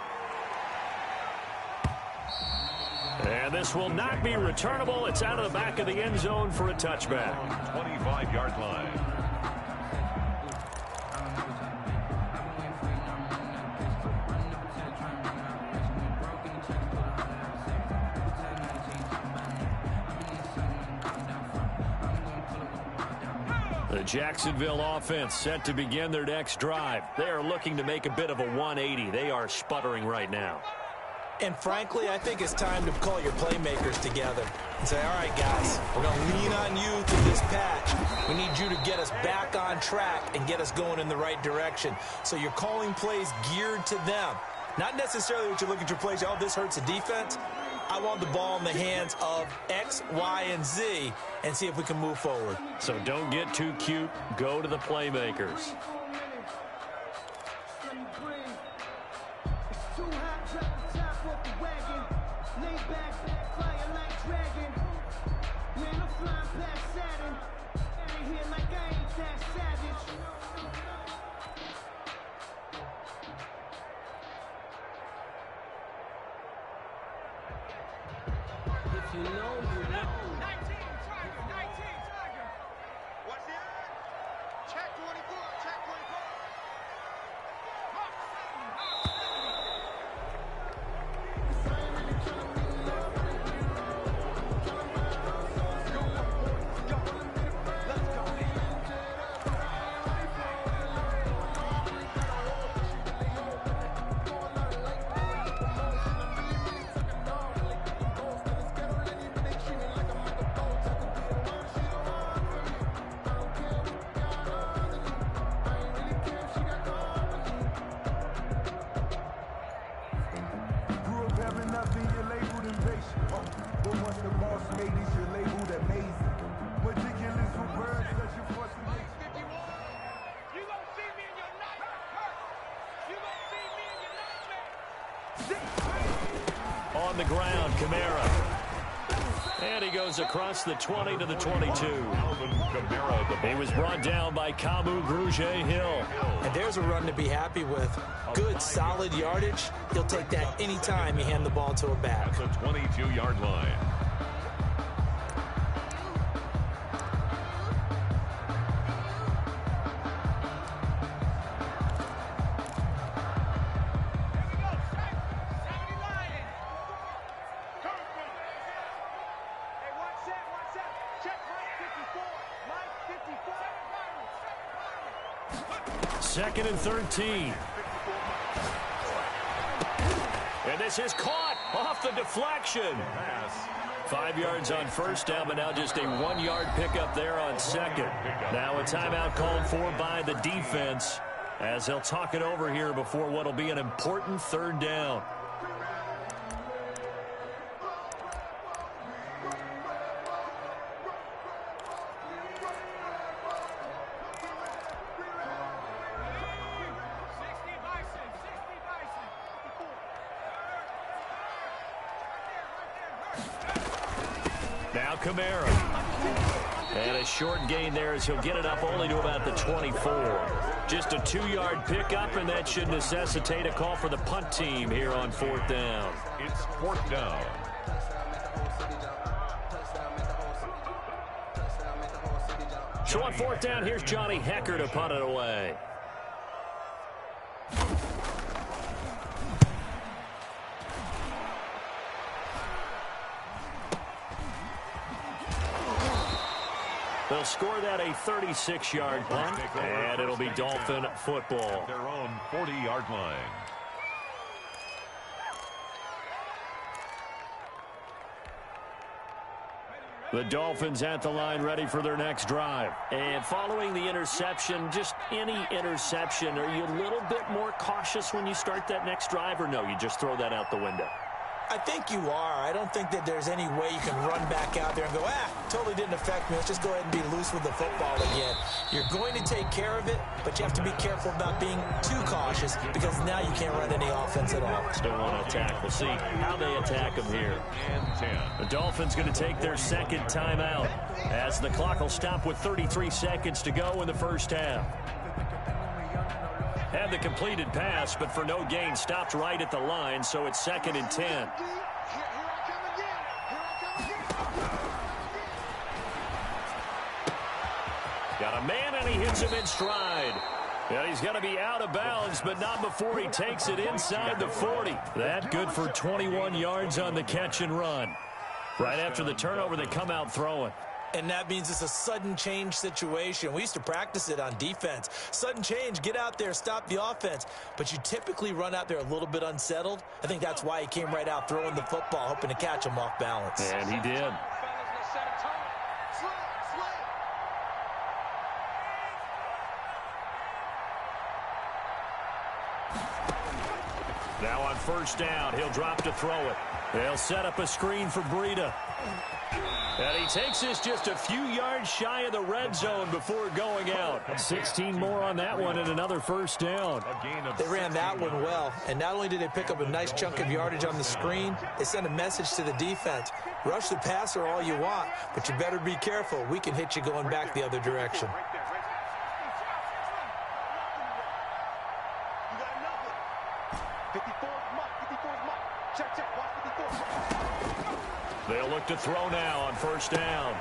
Speaker 4: And this will not be returnable. It's out of the back of the end zone for a touchback.
Speaker 5: 25-yard line.
Speaker 4: The Jacksonville offense set to begin their next drive. They are looking to make a bit of a 180. They are sputtering right now.
Speaker 6: And frankly, I think it's time to call your playmakers together and say, all right, guys, we're going to lean on you through this patch. We need you to get us back on track and get us going in the right direction. So you're calling plays geared to them. Not necessarily what you look at your plays, oh, this hurts the defense. I want the ball in the hands of X, Y, and Z and see if we can move forward.
Speaker 4: So don't get too cute. Go to the playmakers.
Speaker 2: You know, you know.
Speaker 8: 19, Tiger. Watch the eye. Check 24, check 24.
Speaker 4: on the ground, Kamara. And he goes across the 20 to the 22. He was brought down by Kamu Grugier-Hill.
Speaker 6: And there's a run to be happy with. Good, solid yardage. He'll take that anytime you hand the ball to a back.
Speaker 5: That's a 22-yard line.
Speaker 4: Second and 13. And this is caught off the deflection. 5 yards on first down, but now just a 1-yard pickup there on second. Now a timeout called for by the defense as they'll talk it over here before what will be an important third down. Now Kamara. And a short gain there as he'll get it up only to about the 24. Just a 2-yard pickup, and that should necessitate a call for the punt team here on fourth down.
Speaker 5: It's fourth down.
Speaker 4: So on fourth down, here's Johnny Hecker to punt it away. They'll score that a 36-yard punt, and it'll be Dolphin football.
Speaker 5: Their own 40-yard line.
Speaker 4: The Dolphins at the line ready for their next drive. And following the interception, just any interception, are you a little bit more cautious when you start that next drive, or no, you just throw that out the window?
Speaker 6: I think you are. I don't think that there's any way you can run back out there and go, totally didn't affect me. Let's just go ahead and be loose with the football again. You're going to take care of it, but you have to be careful about being too cautious because now you can't run any offense at all.
Speaker 4: Still want to attack. We'll see how they attack them here. The Dolphins going to take their second timeout as the clock will stop with 33 seconds to go in the first half. Had the completed pass, but for no gain, stopped right at the line, so it's second and 10. Got a man, and he hits him in stride. Yeah, he's going to be out of bounds, but not before he takes it inside the 40. That good for 21 yards on the catch and run. Right after the turnover, they come out throwing.
Speaker 6: And that means it's a sudden change situation. We used to practice it on defense. Sudden change, get out there, stop the offense. But you typically run out there a little bit unsettled. I think that's why he came right out throwing the football, hoping to catch him off balance.
Speaker 4: And he did. Now on first down, he'll drop to throw it. They'll set up a screen for Breida. And he takes this just a few yards shy of the red zone before going out. 16 more on that one and another first down.
Speaker 6: They ran that one well, and not only did they pick up a nice chunk of yardage on the screen, they sent a message to the defense. Rush the passer all you want, but you better be careful. We can hit you going back the other direction.
Speaker 4: They'll look to throw now on first down.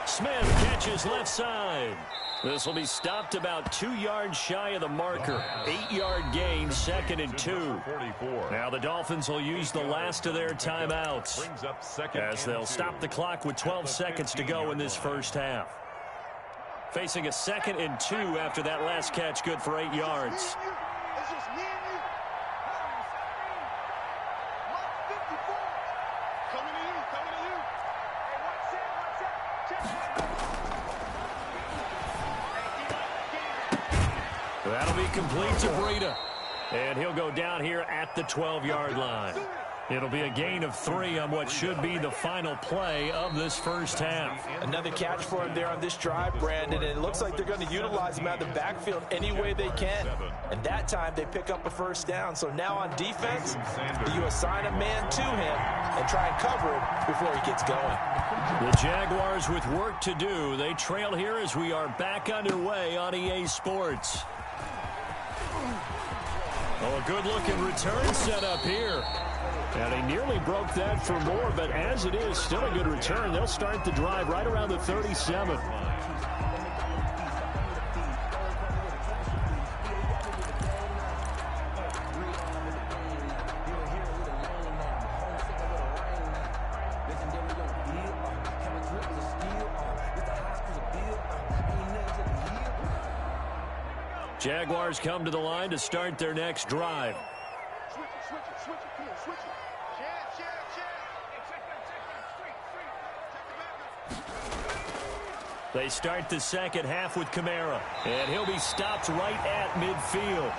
Speaker 4: Smith catches left side. This will be stopped about 2 yards shy of the marker. 8-yard gain, second and 2. Now the Dolphins will use the last of their timeouts as they'll stop the clock with 12 seconds to go in this first half. Facing a second and 2 after that last catch, good for 8 yards. That'll be complete to Breida. And he'll go down here at the 12-yard line. It'll be a gain of 3 on what should be the final play of this first half.
Speaker 6: Another catch for him there on this drive, Brandon, and it looks like they're going to utilize him out of the backfield any way they can. And that time they pick up a first down. So now on defense, you assign a man to him and try and cover it before he gets going.
Speaker 4: The Jaguars with work to do. They trail here as we are back underway on EA Sports. Oh, a good-looking return set up here. And he nearly broke that for more, but as it is, still a good return. They'll start the drive right around the 37. Jaguars come to the line to start their next drive. They start the second half with Kamara, and he'll be stopped right at midfield.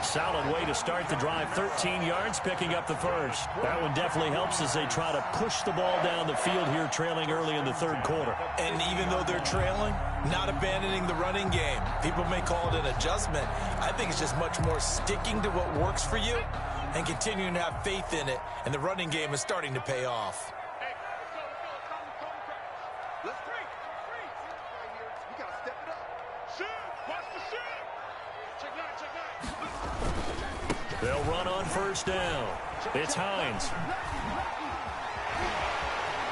Speaker 4: Solid way to start the drive. 13 yards, picking up the first. That one definitely helps as they try to push the ball down the field here, trailing early in the third quarter.
Speaker 6: And even though they're trailing, not abandoning the running game. People may call it an adjustment. I think it's just much more sticking to what works for you and continuing to have faith in it. And the running game is starting to pay off.
Speaker 4: They'll run on first down. It's Hines.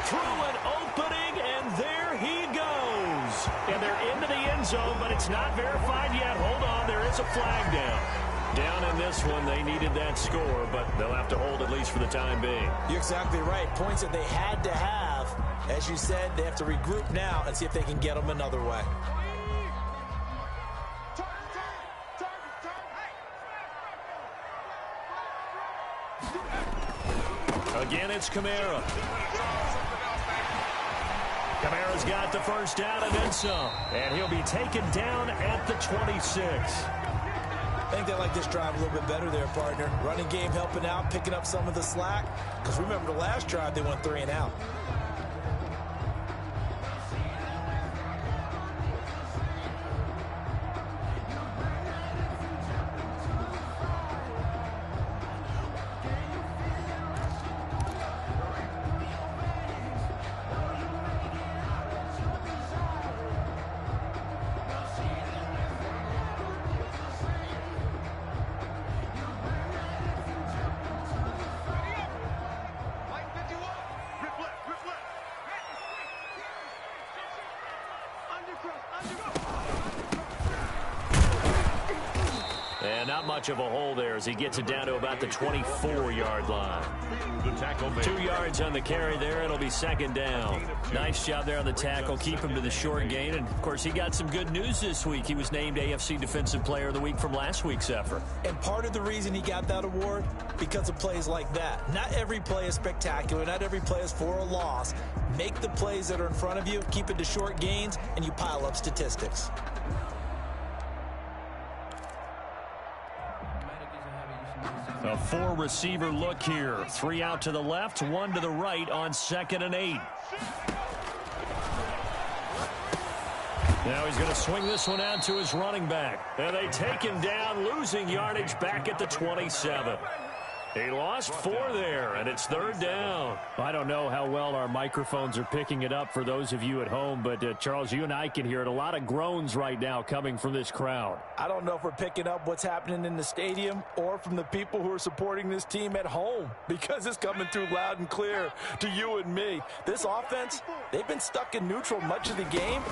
Speaker 4: Through an opening, and there he goes. And they're into the end zone, but it's not verified yet. Hold on, there is a flag down. Down in this one, they needed that score, but they'll have to hold at least for the time being.
Speaker 6: You're exactly right. Points that they had to have. As you said, they have to regroup now and see if they can get them another way.
Speaker 4: Again, it's Kamara. Kamara's got the first down and then some. And he'll be taken down at the 26.
Speaker 6: I think they like this drive a little bit better there, partner. Running game helping out, picking up some of the slack. Because remember the last drive, they went 3 and out.
Speaker 4: And not much of a hole there as he gets it down to about the 24-yard line. 2 yards on the carry there. It'll be second down. Nice job there on the tackle. Keep him to the short gain. And, of course, he got some good news this week. He was named AFC Defensive Player of the Week from last week's effort. And part of the reason he got that award, because of plays like that. Not every play is spectacular. Not every play is for a loss. Make the plays that are in front of you, keep it to short gains, and you pile up statistics. A 4-receiver look here. 3 out to the left, 1 to the right on 2nd and 8. Now he's going to swing this one out to his running back. And they take him down, losing yardage back at the 27. He lost 4 there, and it's 3rd down. I don't know how well our microphones are picking it up for those of you at home, but, Charles, you and I can hear it. A lot of groans right now coming from this crowd.
Speaker 6: I don't know if we're picking up what's happening in the stadium or from the people who are supporting this team at home, because it's coming through loud and clear to you and me. This offense, they've been stuck in neutral much of the game,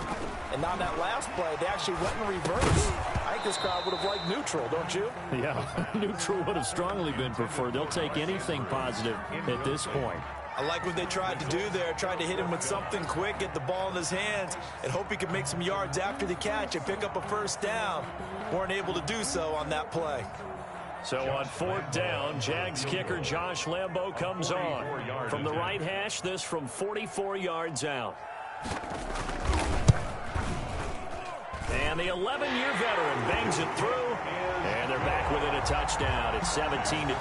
Speaker 6: and on that last play, they actually went in reverse. I think this crowd would have liked neutral, don't you?
Speaker 4: Yeah, neutral would have strongly been preferred. They'll take anything positive at this point.
Speaker 6: I like what they tried to do there. Tried to hit him with something quick, get the ball in his hands, and hope he could make some yards after the catch and pick up a first down. Weren't able to do so on that play.
Speaker 4: So on 4th down, Jags kicker Josh Lambo comes on. From the right hash, this from 44 yards out. And the 11-year veteran bangs it through, and they're back within a touchdown. It's 17-10.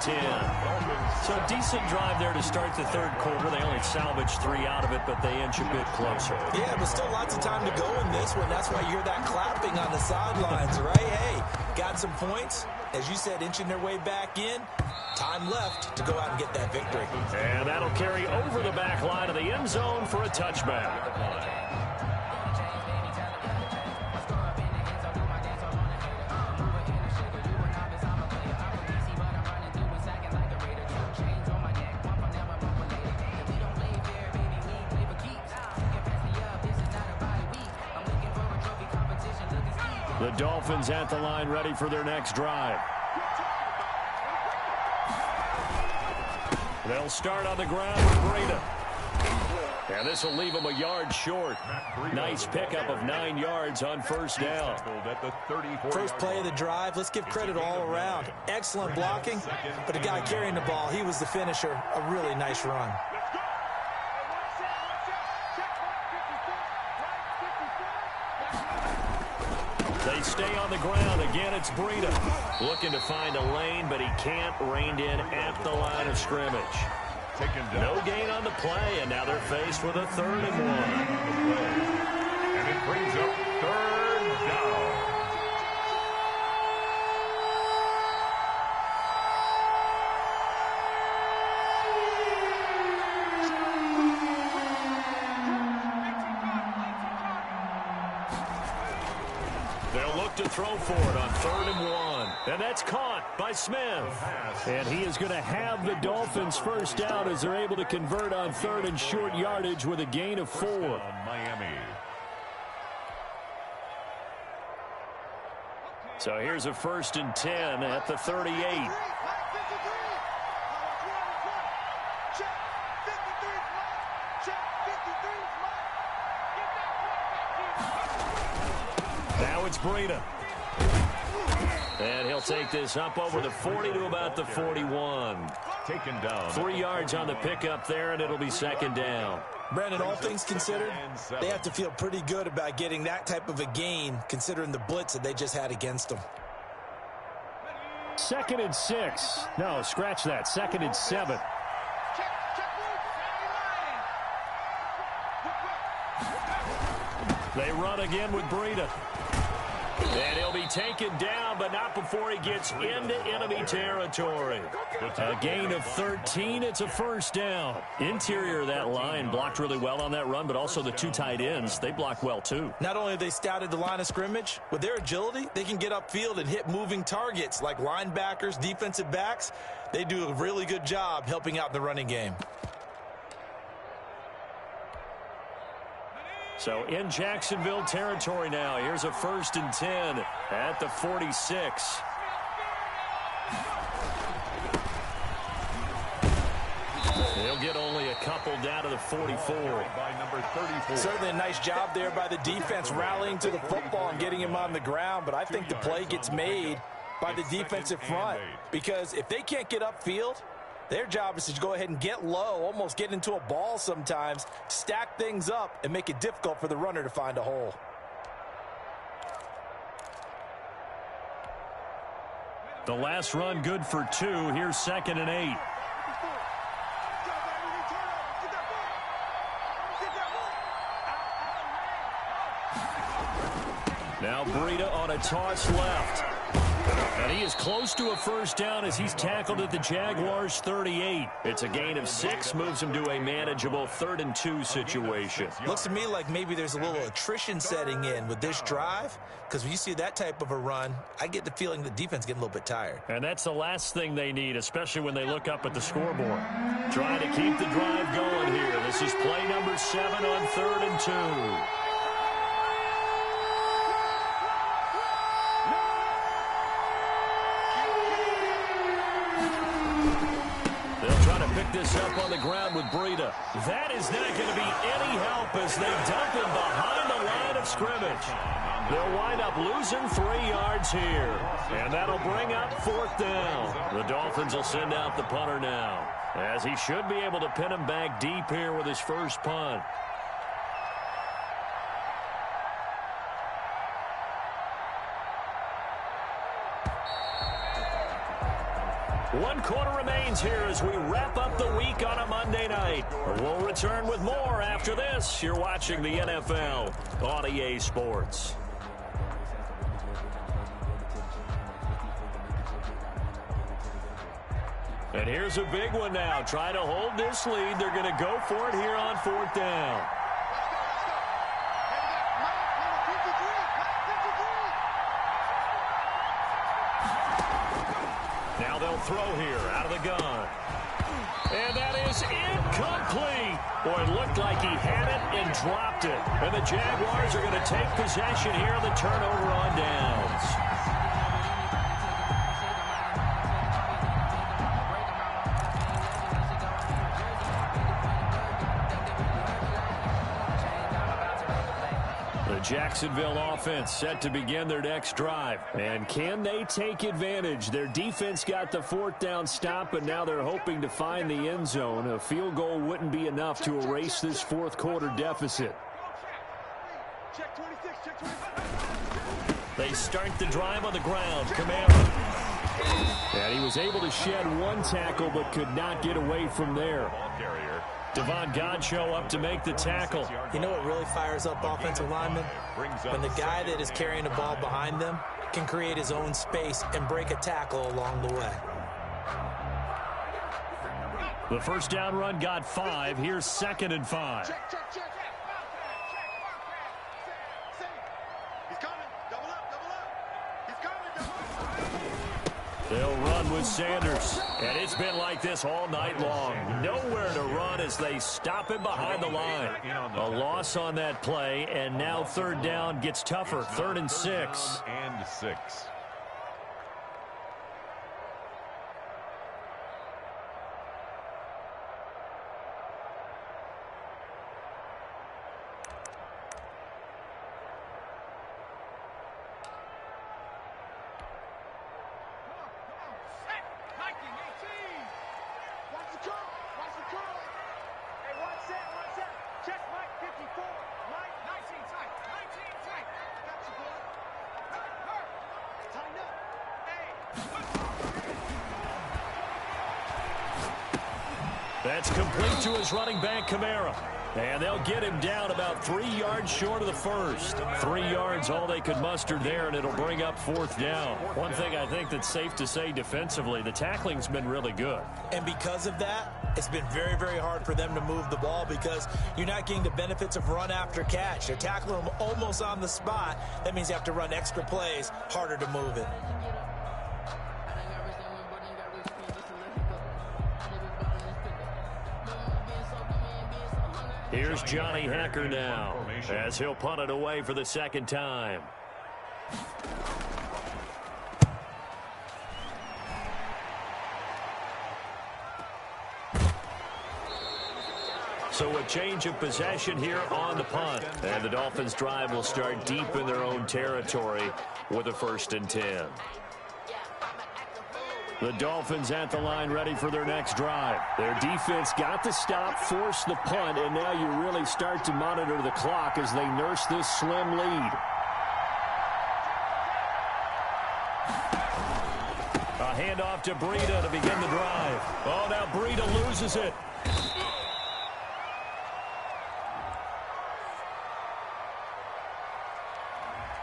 Speaker 4: So decent drive there to start the third quarter. They only salvaged 3 out of it, but they inch a bit closer.
Speaker 6: Yeah, but still lots of time to go in this one. That's why you hear that clapping on the sidelines, right? Hey, got some points. As you said, inching their way back in. Time left to go out and get that victory.
Speaker 4: And that'll carry over the back line of the end zone for a touchback. The Dolphins at the line, ready for their next drive. They'll start on the ground with Breda. And this will leave them a yard short. Nice pickup of 9 yards on first down.
Speaker 6: First play of the drive, let's give credit all around. Excellent blocking, but the guy carrying the ball, he was the finisher. A really nice run.
Speaker 4: They stay on the ground. Again, it's Breda. Looking to find a lane, but he can't. Reined in at the line of scrimmage. No gain on the play, and now they're faced with a 3rd and 1.
Speaker 5: And it brings up 3rd down.
Speaker 4: To throw for it on 3rd and 1. And that's caught by Smith. And he is going to have the Dolphins first down as they're able to convert on 3rd and short yardage with a gain of 4.
Speaker 5: Miami.
Speaker 4: So here's a 1st and 10 at the 38. Now it's Breda. And he'll take this up over the 40 to about the 41.
Speaker 5: Taken down.
Speaker 4: 3 yards on the pickup there, and it'll be 2nd down.
Speaker 6: Brandon, all things considered, they have to feel pretty good about getting that type of a gain, considering the blitz that they just had against them.
Speaker 4: 2nd and 6. No, scratch that. 2nd and 7. They run again with Breda. And he'll be taken down, but not before he gets into enemy territory. A gain of 13. It's a 1st down. Interior of that line blocked really well on that run, but also the 2 tight ends, they block well too.
Speaker 6: Not only have they scouted the line of scrimmage, with their agility, they can get upfield and hit moving targets like linebackers, defensive backs. They do a really good job helping out in the running game.
Speaker 4: So in Jacksonville territory now. Here's a 1st and 10 at the 46. They'll get only a couple down to the 44.
Speaker 5: By number 34.
Speaker 6: Certainly a nice job there by the defense rallying to the football and getting him on the ground, but I think the play gets made by the defensive front because if they can't get upfield, their job is to go ahead and get low, almost get into a ball sometimes, stack things up, and make it difficult for the runner to find a hole.
Speaker 4: The last run good for 2. Here's 2nd and 8. Now Breda on a toss left. And he is close to a 1st down as he's tackled at the Jaguars' 38. It's a gain of 6, moves him to a manageable 3rd and 2 situation.
Speaker 6: Looks to me like maybe there's a little attrition setting in with this drive, because when you see that type of a run, I get the feeling the defense getting a little bit tired.
Speaker 4: And that's the last thing they need, especially when they look up at the scoreboard. Trying to keep the drive going here. This is play number 7 on 3rd and 2. This up on the ground with Breda. That is not going to be any help as they dump him behind the line of scrimmage. They'll wind up losing 3 yards here. And that'll bring up 4th down. The Dolphins will send out the punter now, as he should be able to pin him back deep here with his first punt. 1 quarter remains here as we wrap up the week on a Monday night. We'll return with more after this. You're watching the NFL on EA Sports. And here's a big one now. Trying to hold this lead. They're going to go for it here on 4th down. Now they'll throw here out of the gun. And that is incomplete. Boy, it looked like he had it and dropped it. And the Jaguars are going to take possession here on the turnover on downs. Jacksonville offense set to begin their next drive. And can they take advantage? Their defense got the 4th down stop, but now they're hoping to find the end zone. A field goal wouldn't be enough to erase this 4th quarter deficit. They start the drive on the ground. Kamara. And he was able to shed 1 tackle, but could not get away from there. Devon Godchaux up to make the tackle.
Speaker 6: You know what really fires up offensive linemen? When the guy that is carrying the ball behind them can create his own space and break a tackle along the way.
Speaker 4: The first down run got 5. Here's 2nd and 5.
Speaker 8: Check. He's coming. Double up. He's coming.
Speaker 4: They'll run with Sanders. And it's been like this all night long. Nowhere to run as they stop him behind the line. A loss on that play, and now 3rd down gets tougher. 3rd and 6.
Speaker 5: And 6.
Speaker 4: That's complete to his running back, Kamara. And they'll get him down about 3 yards short of the first. 3 yards, all they could muster there, and it'll bring up 4th down. One thing I think that's safe to say defensively, the tackling's been really good.
Speaker 6: And because of that, it's been very, very hard for them to move the ball because you're not getting the benefits of run after catch. They're tackling them almost on the spot. That means you have to run extra plays, harder to move it.
Speaker 4: Here's Johnny Hacker now as he'll punt it away for the 2nd time. So a change of possession here on the punt. And the Dolphins' drive will start deep in their own territory with a 1st and 10. The Dolphins at the line ready for their next drive. Their defense got the stop, forced the punt, and now you really start to monitor the clock as they nurse this slim lead. A handoff to Breida to begin the drive. Oh, now Breida loses it.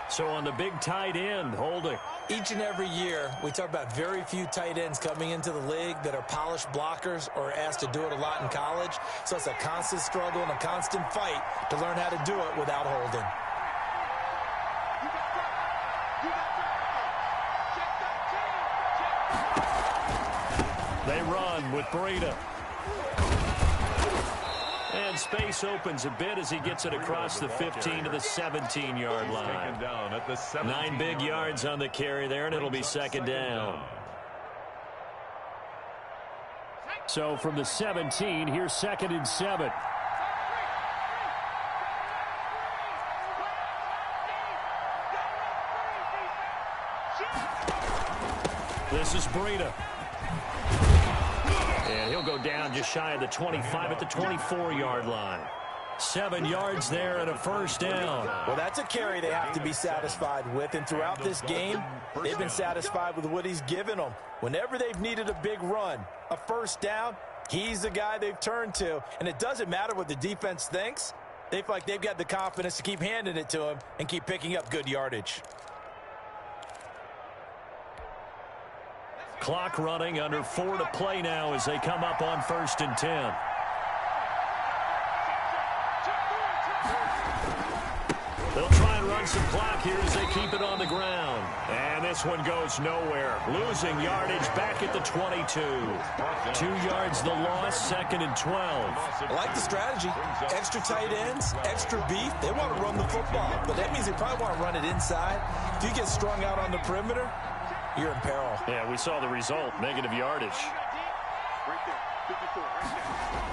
Speaker 4: So on the big tight end, holding.
Speaker 6: Each and every year, we talk about very few tight ends coming into the league that are polished blockers or asked to do it a lot in college. So it's a constant struggle and a constant fight to learn how to do it without holding.
Speaker 4: They run with Breida. And space opens a bit as he gets it across the 15 to the 17-yard line. 9 big yards on the carry there, and it'll be 2nd down. So from the 17, here's 2nd and 7. This is Breida. And he'll go down just shy of the 25 at the 24-yard line. 7 yards there and a first down.
Speaker 6: Well, that's a carry they have to be satisfied with, and throughout this game, they've been satisfied with what he's given them. Whenever they've needed a big run, a first down, he's the guy they've turned to, and it doesn't matter what the defense thinks. They feel like they've got the confidence to keep handing it to him and keep picking up good yardage.
Speaker 4: Clock running, under 4 to play now as they come up on 1st and 10. They'll try and run some clock here as they keep it on the ground. And this one goes nowhere. Losing yardage back at the 22. 2 yards the loss, 2nd and 12.
Speaker 6: I like the strategy. Extra tight ends, extra beef. They want to run the football, but that means they probably want to run it inside. If you get strung out on the perimeter, you're in peril.
Speaker 4: Yeah, we saw the result, negative yardage.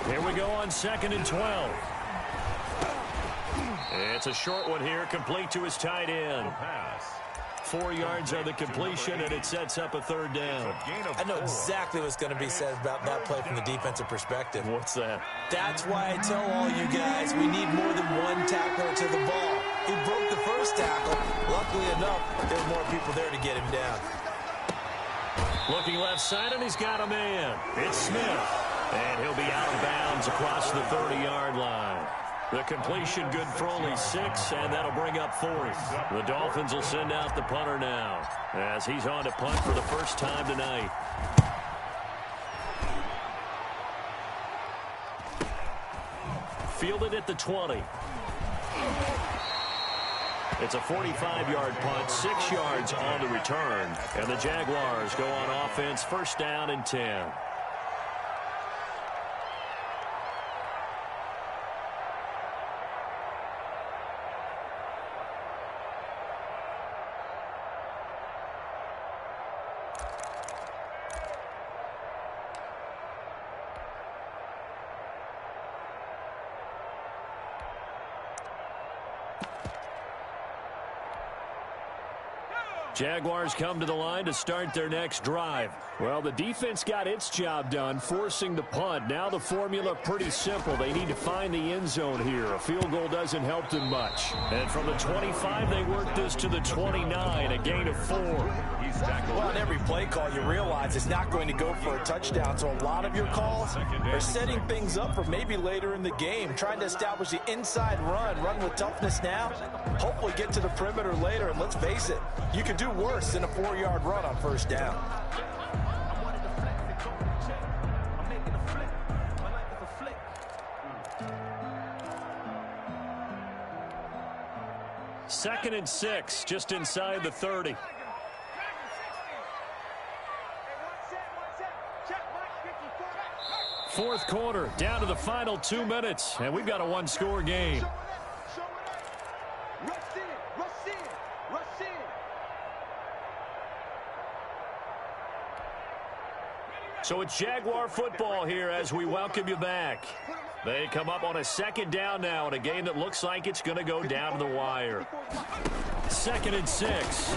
Speaker 4: Here we go on 2nd and 12. It's a short one here, complete to his tight end. 4 yards on the completion, and it sets up a 3rd down.
Speaker 6: I know exactly what's going to be said about that play from the defensive perspective.
Speaker 4: What's that?
Speaker 6: That's why I tell all you guys we need more than one tackler to the ball. He broke the first tackle. Luckily enough, there were more people there to get him down.
Speaker 4: Looking left side, and he's got a man. It's Smith, and he'll be out of bounds across the 30-yard line. The completion good for only 6, and that'll bring up 4th. The Dolphins will send out the punter now as he's on to punt for the first time tonight. Fielded at the 20. It's a 45-yard punt, 6 yards on the return, and the Jaguars go on offense, 1st down and 10. Jaguars come to the line to start their next drive. Well, the defense got its job done, forcing the punt. Now the formula pretty simple. They need to find the end zone here. A field goal doesn't help them much. And from the 25, they work this to the 29, a gain of 4.
Speaker 6: Well, on every play call, you realize it's not going to go for a touchdown. So a lot of your calls are setting things up for maybe later in the game, trying to establish the inside run with toughness now, hopefully get to the perimeter later. And let's face it, you could do worse than a 4-yard run on 1st down.
Speaker 4: Second and 6, just inside the 30. Fourth quarter, down to the final 2 minutes, and we've got a 1-score game. So it's Jaguar football here as we welcome you back. They come up on a 2nd down now in a game that looks like it's going to go down to the wire. 2nd and 6.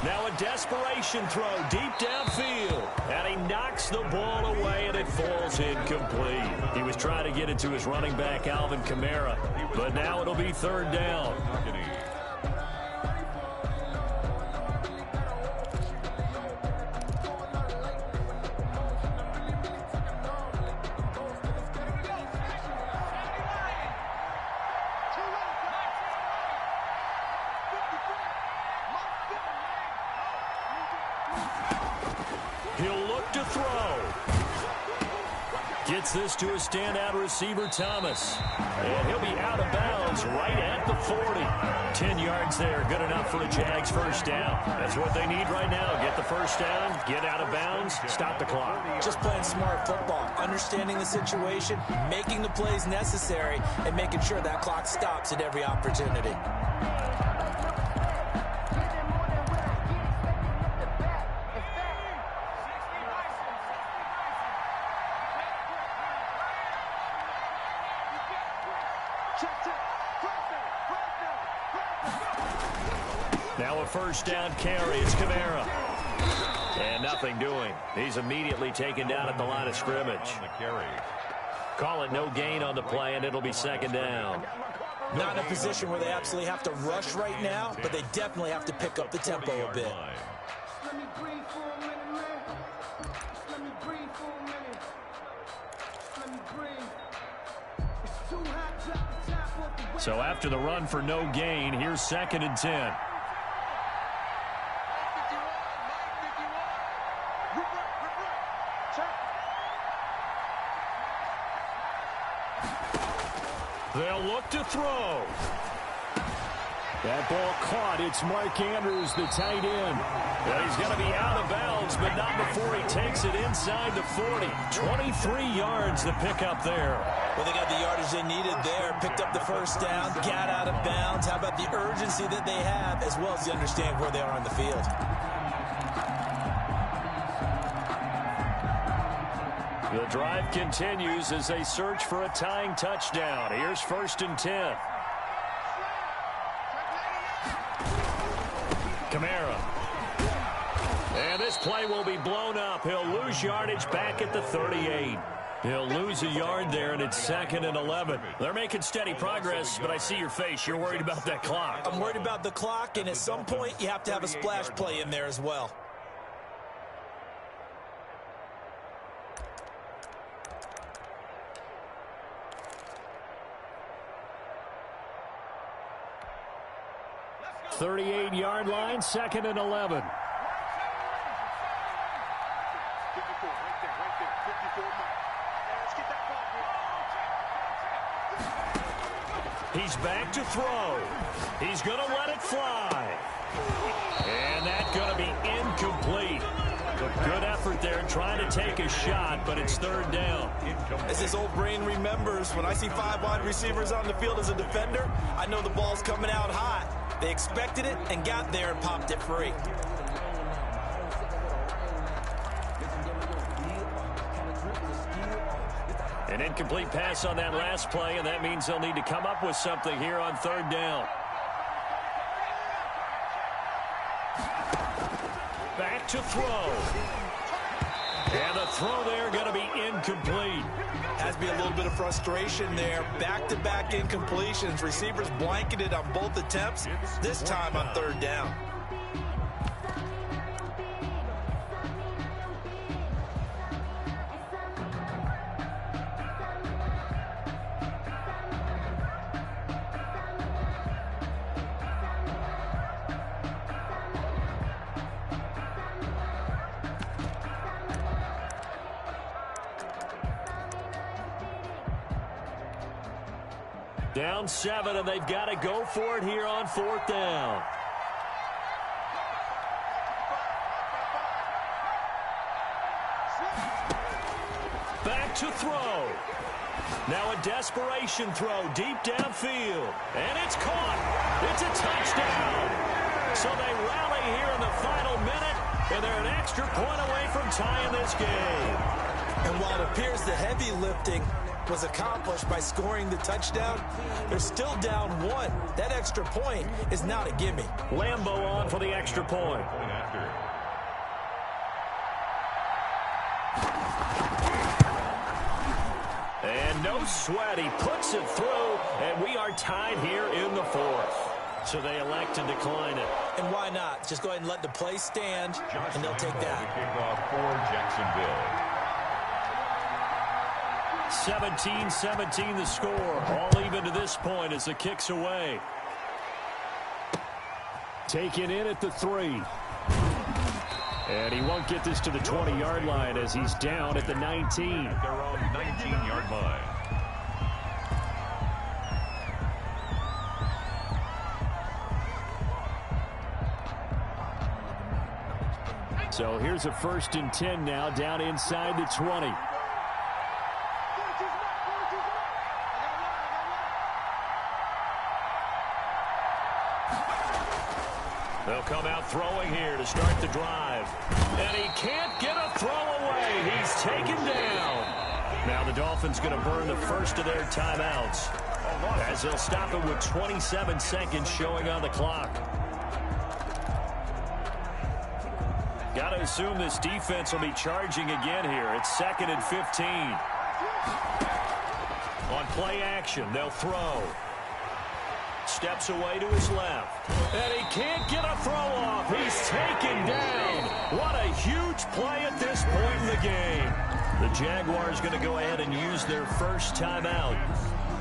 Speaker 4: Now a desperation throw deep downfield. And he knocks the ball away, and it falls incomplete. He was trying to get it to his running back, Alvin Kamara. But now it'll be 3rd down. He'll look to throw. Gets this to a standout receiver, Thomas. And he'll be out of bounds right at the 40. 10 yards there, good enough for a Jags 1st down. That's what they need right now. Get the 1st down, get out of bounds, stop the clock.
Speaker 6: Just playing smart football, understanding the situation, making the plays necessary, and making sure that clock stops at every opportunity.
Speaker 4: Now a 1st down carry. It's Kamara. And nothing doing. He's immediately taken down at the line of scrimmage. Call it no gain on the play, and it'll be second down.
Speaker 6: Not in a position where they absolutely have to rush right now, but they definitely have to pick up the tempo a bit.
Speaker 2: Let me breathe for a minute, man. Let me breathe for a minute. Let me breathe. It's too hot, drop the top off the
Speaker 4: So after the run for no gain, here's 2nd and 10. They'll look to throw. That ball caught. It's Mark Andrews, the tight end. Well, he's going to be out of bounds, but not before he takes it inside the 40. 23 yards to pick up there.
Speaker 6: Well, they got the yardage they needed there. Picked up the first down, got out of bounds. How about the urgency that they have, as well as they understand where they are on the field?
Speaker 4: The drive continues as they search for a tying touchdown. Here's 1st and 10. Kamara. And this play will be blown up. He'll lose yardage back at the 38. He'll lose a yard there, and it's 2nd and 11. They're making steady progress, but I see your face. You're worried about that clock.
Speaker 6: I'm worried about the clock, and at some point, you have to have a splash play in there as well.
Speaker 4: The 38-yard line, 2nd and 11.
Speaker 8: 54, right there, 54 Mike. Let's get that ball.
Speaker 4: He's back to throw. He's going to let it fly. And that's going to be incomplete. A good effort there trying to take a shot, but it's 3rd down.
Speaker 6: As his old brain remembers, when I see 5 wide receivers on the field as a defender, I know the ball's coming out hot. They expected it and got there and popped it free.
Speaker 4: An incomplete pass on that last play, and that means they'll need to come up with something here on 3rd down. Back to throw. And the throw there going to be incomplete.
Speaker 6: Has to be a little bit of frustration there. Back-to-back incompletions. Receivers blanketed on both attempts, this time on 3rd down.
Speaker 4: Down 7, and they've got to go for it here on 4th down. Back to throw. Now a desperation throw deep downfield. And it's caught. It's a touchdown. So they rally here in the final minute, and they're an extra point away from tying this game.
Speaker 6: And while it appears the heavy lifting was accomplished by scoring the touchdown, they're still down 1. That extra point is not a gimme.
Speaker 4: Lambo on for the extra point. And no sweat. He puts it through, and we are tied here in the 4th. So they elect to decline it.
Speaker 6: And why not? Just go ahead and let the play stand, and they'll take that.
Speaker 5: Kickoff for Jacksonville.
Speaker 4: 17-17 the score. All even to this point as the kick's away. Taken in at the 3. And he won't get this to the 20-yard line as he's down at the 19.
Speaker 5: At their own 19-yard line.
Speaker 4: So here's a 1st and 10 now down inside the 20. They'll come out throwing here to start the drive. And he can't get a throw away. He's taken down. Now the Dolphins going to burn the first of their timeouts as they'll stop it with 27 seconds showing on the clock. Got to assume this defense will be charging again here. It's 2nd and 15. On play action, they'll throw. Steps away to his left. And he can't get a throw off. He's taken down. What a huge play at this point in the game. The Jaguars going to go ahead and use their first timeout,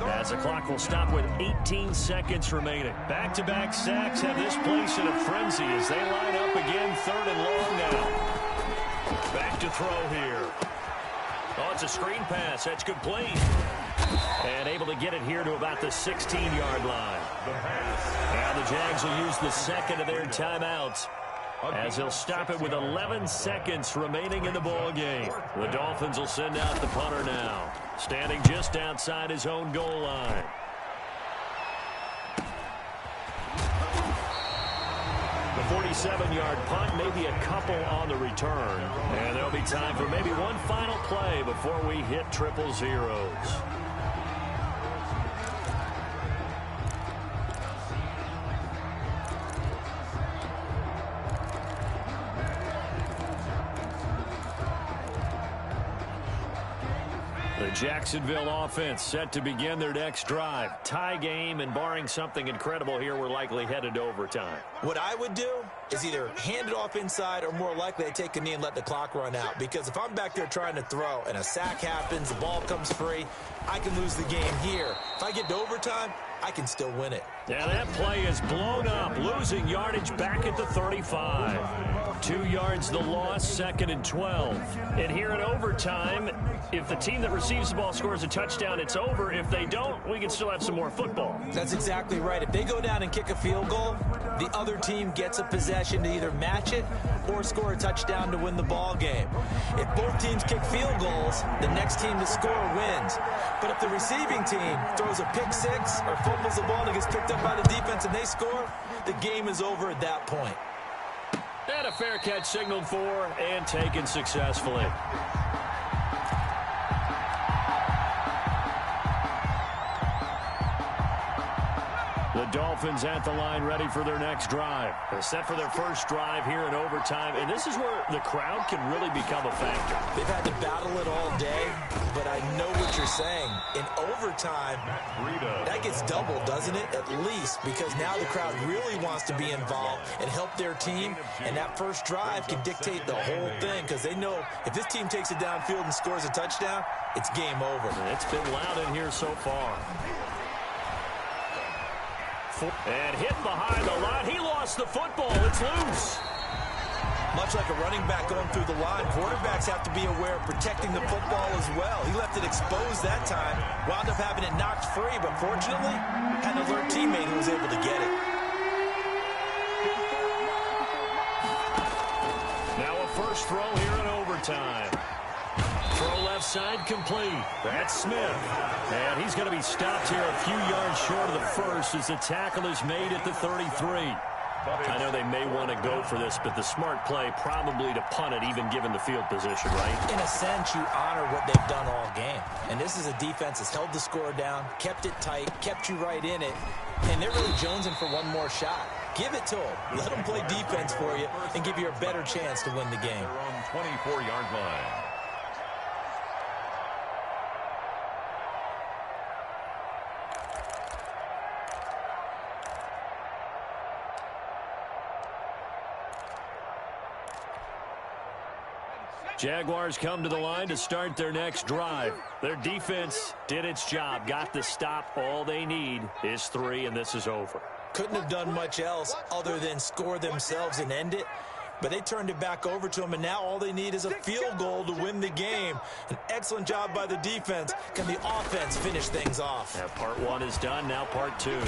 Speaker 4: as the clock will stop with 18 seconds remaining. Back-to-back sacks have this place in a frenzy as they line up again, 3rd and long now. Back to throw here. Oh, it's a screen pass. That's complete. And able to get it here to about the 16-yard line. Now the Jags will use the second of their timeouts, as they'll stop it with 11 seconds remaining in the ball game. The Dolphins will send out the punter now, standing just outside his own goal line. The 47-yard punt, maybe a couple on the return. And there'll be time for maybe one final play before we hit 000. The Jacksonville offense set to begin their next drive. Tie game, and barring something incredible here, we're likely headed to overtime.
Speaker 6: What I would do is either hand it off inside or more likely I take a knee and let the clock run out. Because if I'm back there trying to throw and a sack happens, the ball comes free, I can lose the game here. If I get to overtime, I can still win it.
Speaker 4: Yeah, that play is blown up, losing yardage back at the 35. 2 yards the loss, 2nd and 12. And here in overtime, if the team that receives the ball scores a touchdown, it's over. If they don't, we can still have some more football.
Speaker 6: That's exactly right. If they go down and kick a field goal, the other team gets a possession to either match it or score a touchdown to win the ball game. If both teams kick field goals, the next team to score wins. But if the receiving team throws a pick six or fumbles the ball and gets picked up by the defense and they score, the game is over at that point.
Speaker 4: And a fair catch signaled for and taken successfully. The Dolphins at the line, ready for their next drive. They're set for their first drive here in overtime, and this is where the crowd can really become a factor.
Speaker 6: They've had to battle it all day, but I know what you're saying. In overtime, that gets doubled, doesn't it? At least, because now the crowd really wants to be involved and help their team, and that first drive can dictate the whole thing, because they know if this team takes it downfield and scores a touchdown, it's game over.
Speaker 4: It's been loud in here so far. And hit behind the line. He lost the football. It's loose.
Speaker 6: Much like a running back going through the line, quarterbacks have to be aware of protecting the football as well. He left it exposed that time, wound up having it knocked free, but fortunately, had an alert teammate who was able to get it.
Speaker 4: Now a first throw here in overtime. Throw left side complete. That's Smith. And he's going to be stopped here a few yards short of the first as the tackle is made at the 33. I know they may want to go for this, but the smart play probably to punt it, even given the field position, right?
Speaker 6: In a sense, you honor what they've done all game. And this is a defense that's held the score down, kept it tight, kept you right in it, and they're really jonesing for one more shot. Give it to them. Let them play defense for you and give you a better chance to win the game.
Speaker 5: On 24-yard line.
Speaker 4: Jaguars come to the line to start their next drive. Their defense did its job, got the stop. All they need is 3, and this is over.
Speaker 6: Couldn't have done much else other than score themselves and end it. But they turned it back over to them, and now all they need is a field goal to win the game. An excellent job by the defense. Can the offense finish things off?
Speaker 4: Now part 1 is done, now part 2.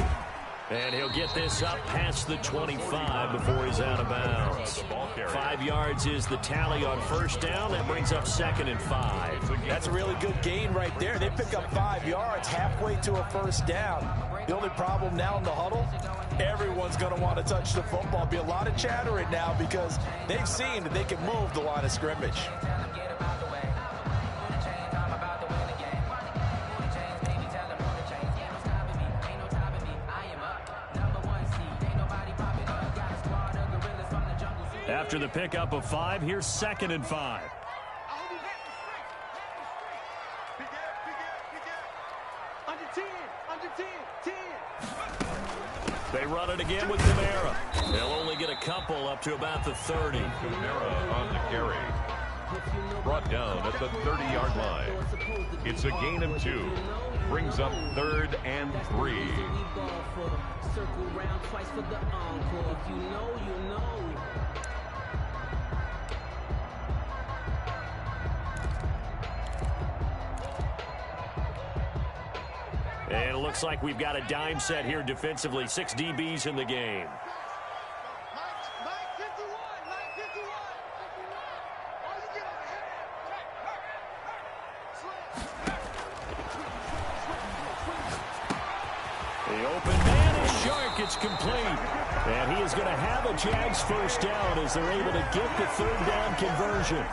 Speaker 4: And he'll get this up past the 25 before he's out of bounds. 5 yards is the tally on first down. That brings up 2nd and 5.
Speaker 6: That's a really good gain right there. They pick up 5 yards halfway to a first down. The only problem now in the huddle, everyone's going to want to touch the football. Be a lot of chattering now because they've seen that they can move the line of scrimmage.
Speaker 4: After the pickup of 5, here's 2nd and 5. They run it again with Kamara. They'll only get a couple up to about the 30.
Speaker 5: Kamara on the carry. Brought down at the 30-yard line. It's a gain of 2. Brings up 3rd and 3.
Speaker 12: Circle round twice for the encore. If you know, you know.
Speaker 4: And it looks like we've got a dime set here defensively. 6 DBs in the game. The open man is Shark. It's complete. And he is going to have a Jags first down as they're able to get the 3rd down conversion.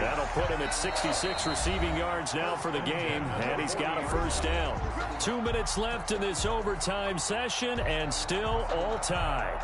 Speaker 4: That'll put him at 66 receiving yards now for the game, and he's got a first down. 2 minutes left in this overtime session, and still all tied.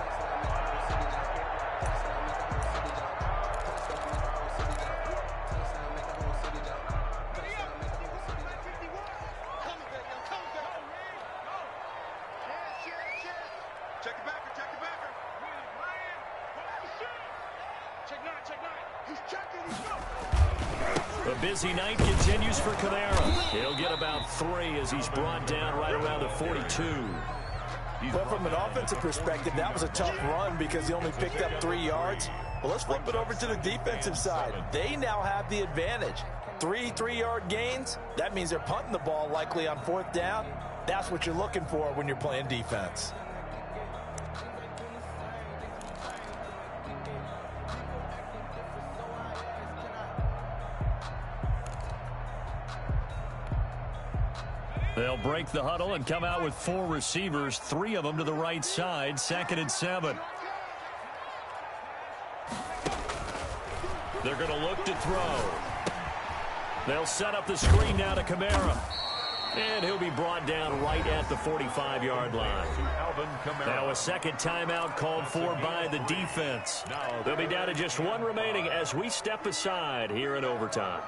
Speaker 4: The busy night continues for Kamara. He'll get about 3 as he's brought down right around the 42.
Speaker 6: But from an offensive perspective, that was a tough run because he only picked up 3 yards. Well, let's flip it over to the defensive side. They now have the advantage. 3 3-yard gains. That means they're punting the ball likely on 4th down. That's what you're looking for when you're playing defense.
Speaker 4: They'll break the huddle and come out with 4 receivers, 3 of them to the right side, 2nd and 7. They're going to look to throw. They'll set up the screen now to Kamara. And he'll be brought down right at the 45-yard line. Now a second timeout called for by the defense. They'll be down to just 1 remaining as we step aside here in overtime.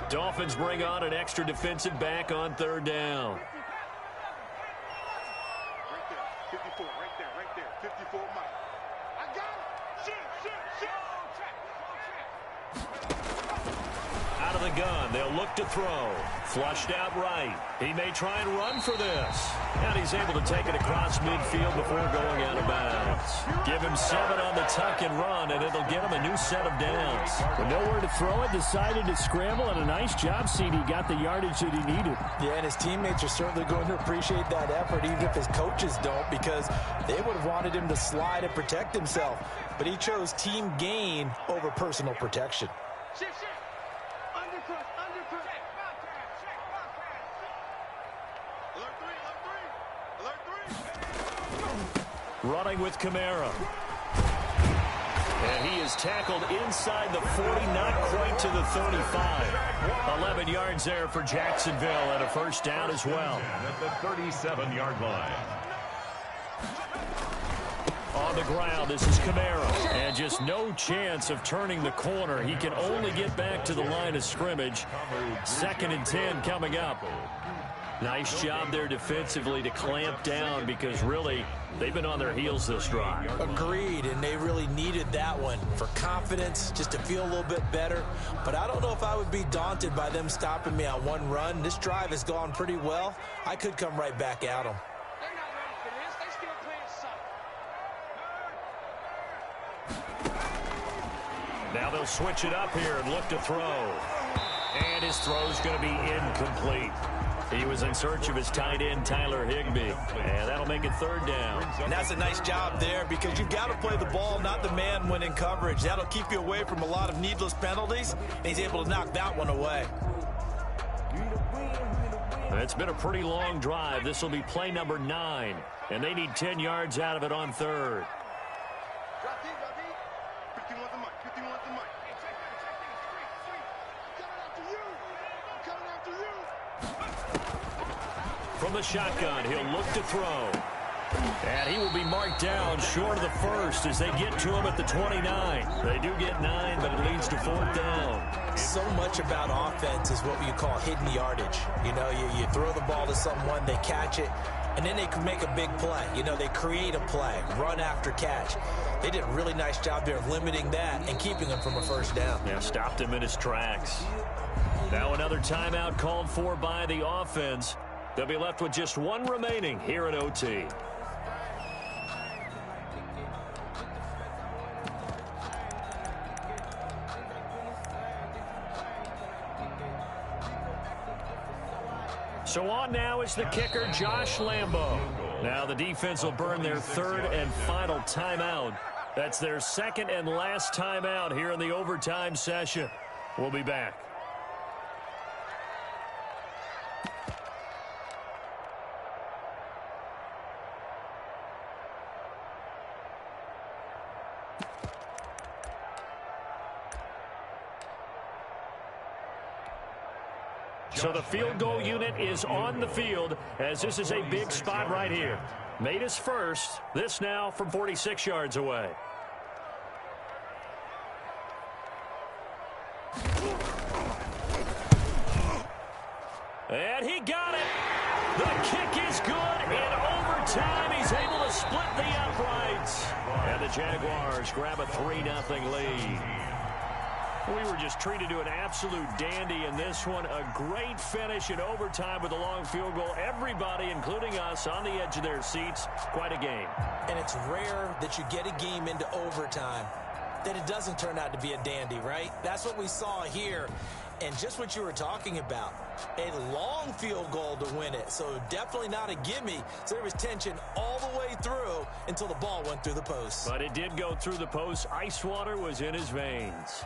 Speaker 4: Dolphins bring on an extra defensive back on 3rd down.
Speaker 8: Right there, 54, right there, 54, Mike. I got it. Shoot.
Speaker 4: Out of the gun, they'll look to throw. Flushed out right. He may try and run for this. And he's able to take it across midfield before going out of bounds. Give him 7 on the tuck and run, and it'll get him a new set of downs.
Speaker 7: With nowhere to throw it, decided to scramble, and a nice job, CD. Got the yardage that he needed.
Speaker 6: Yeah, and his teammates are certainly going to appreciate that effort, even if his coaches don't, because they would have wanted him to slide and protect himself. But he chose team gain over personal protection.
Speaker 4: Running with Kamara. And he is tackled inside the 40, not quite to the 35. 11 yards there for Jacksonville and a first down as well.
Speaker 5: At the 37-yard line.
Speaker 4: On the ground, this is Kamara. And just no chance of turning the corner. He can only get back to the line of scrimmage. 2nd and 10 coming up. Nice job there defensively to clamp down because really they've been on their heels this drive.
Speaker 6: Agreed, and they really needed that one for confidence, just to feel a little bit better. But I don't know if I would be daunted by them stopping me on 1 run. This drive has gone pretty well. I could come right back at them.
Speaker 8: They're not ready for this. They still playing suck.
Speaker 4: Now they'll switch it up here and look to throw. And his throw's going to be incomplete. He was in search of his tight end, Tyler Higbee. And that'll make it 3rd down.
Speaker 6: And that's a nice job there because you've got to play the ball, not the man when in coverage. That'll keep you away from a lot of needless penalties. And he's able to knock that one away.
Speaker 4: It's been a pretty long drive. This will be play number 9. And they need 10 yards out of it on 3rd.
Speaker 8: Drop deep, drop deep. 51's the mic, 51's the mic. Coming after you.
Speaker 4: From the shotgun, he'll look to throw. And he will be marked down short of the first as they get to him at the 29. They do get 9, but it leads to 4th down.
Speaker 6: So much about offense is what you call hidden yardage. You know, you throw the ball to someone, they catch it, and then they can make a big play. You know, they create a play, run after catch. They did a really nice job there of limiting that and keeping him from a first down.
Speaker 4: Yeah, stopped him in his tracks. Now another timeout called for by the offense. They'll be left with just one remaining here in OT. So on now is the kicker, Josh Lambo. Now the defense will burn their 3rd and final timeout. That's their 2nd and last timeout here in the overtime session. We'll be back. So the field goal unit is on the field as this is a big spot right here. Made his first. This now from 46 yards away. And he got it. The kick is good. In overtime, he's able to split the uprights. And the Jaguars grab a 3-0 lead. We were just treated to an absolute dandy in this one. A great finish in overtime with a long field goal. Everybody, including us, on the edge of their seats. Quite a game.
Speaker 6: And it's rare that you get a game into overtime that it doesn't turn out to be a dandy, right? That's what we saw here. And just what you were talking about, a long field goal to win it. So definitely not a gimme. So there was tension all the way through until the ball went through the post.
Speaker 4: But it did go through the post. Ice water was in his veins.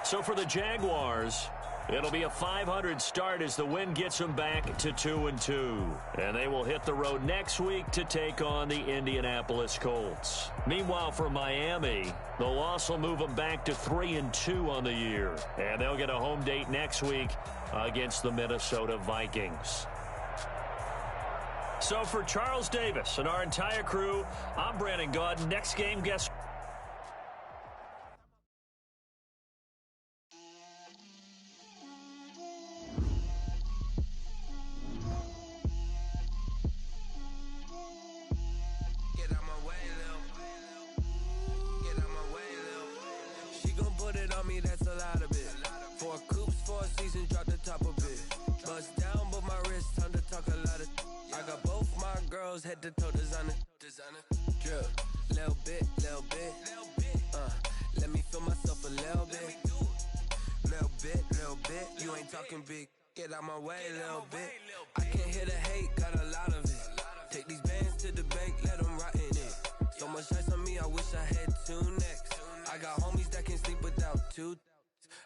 Speaker 4: So for the Jaguars, it'll be a 500 start as the win gets them back to 2-2. And they will hit the road next week to take on the Indianapolis Colts. Meanwhile, for Miami, the loss will move them back to 3-2 on the year. And they'll get a home date next week against the Minnesota Vikings. So for Charles Davis and our entire crew, I'm Brandon Gaudin. Next game, guess
Speaker 1: head to toe designer, drip, little bit, let me feel myself a little bit, you ain't talking big, get out my way, little bit, I can't hear the hate, got a lot of it, take these bands to the bank, let them rot in it, so much ice on me, I wish I had 2 necks, I got homies that can sleep without 2,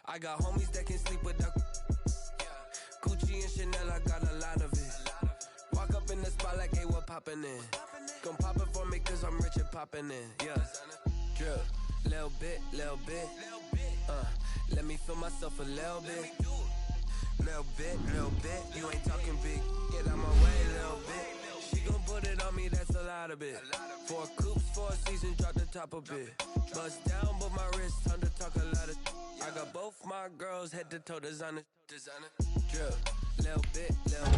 Speaker 1: I got homies that can sleep without, Gucci and Chanel, I got a lot of it. Walk up in the spot like, hey, what poppin' in? Gon' pop it for me cause I'm rich and poppin' in, yeah. Drip, little bit, let me feel myself a little bit. Little bit, you ain't talking big, get out my way, little bit. She gon' put it on me, that's a lot of it. 4 coops, 4 seasons, drop the top a bit. Bust down, but my wrist, time to talk a lot of. I got both my girls, head to toe designer. Drip, little bit, little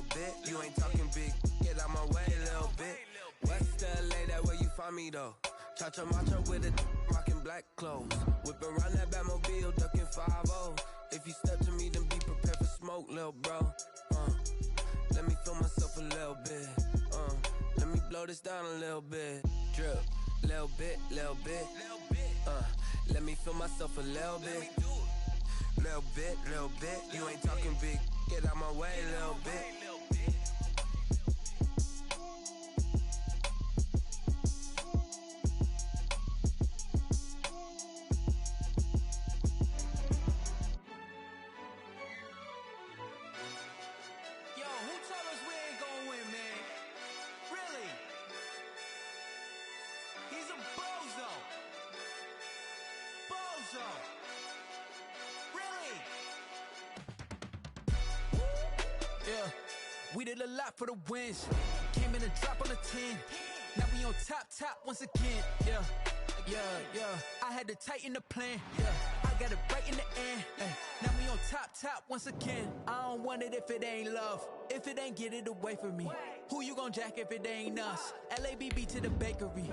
Speaker 1: bit, you ain't talking big, get out my way, little bit. West LA, that where you find me though. Cha-cha macha with a rockin' black clothes. Whip around that Batmobile, ducking 5-0. If you step to me, then be prepared for smoke, little bro. Let me feel myself a little bit. Let me blow this down a little bit. Drip, little bit, let me feel myself a little bit. Little bit, you ain't talking big, get out my way, little bit.
Speaker 13: Yeah, we did a lot for the wins. Came in and drop on the 10. Now we on top once again. Yeah. I had to tighten the plan. Yeah, I got it right in the end. Now we on top once again. I don't want it if it ain't love. If it ain't, get it away from me. Who you gon' jack if it ain't us? LABB to the bakery.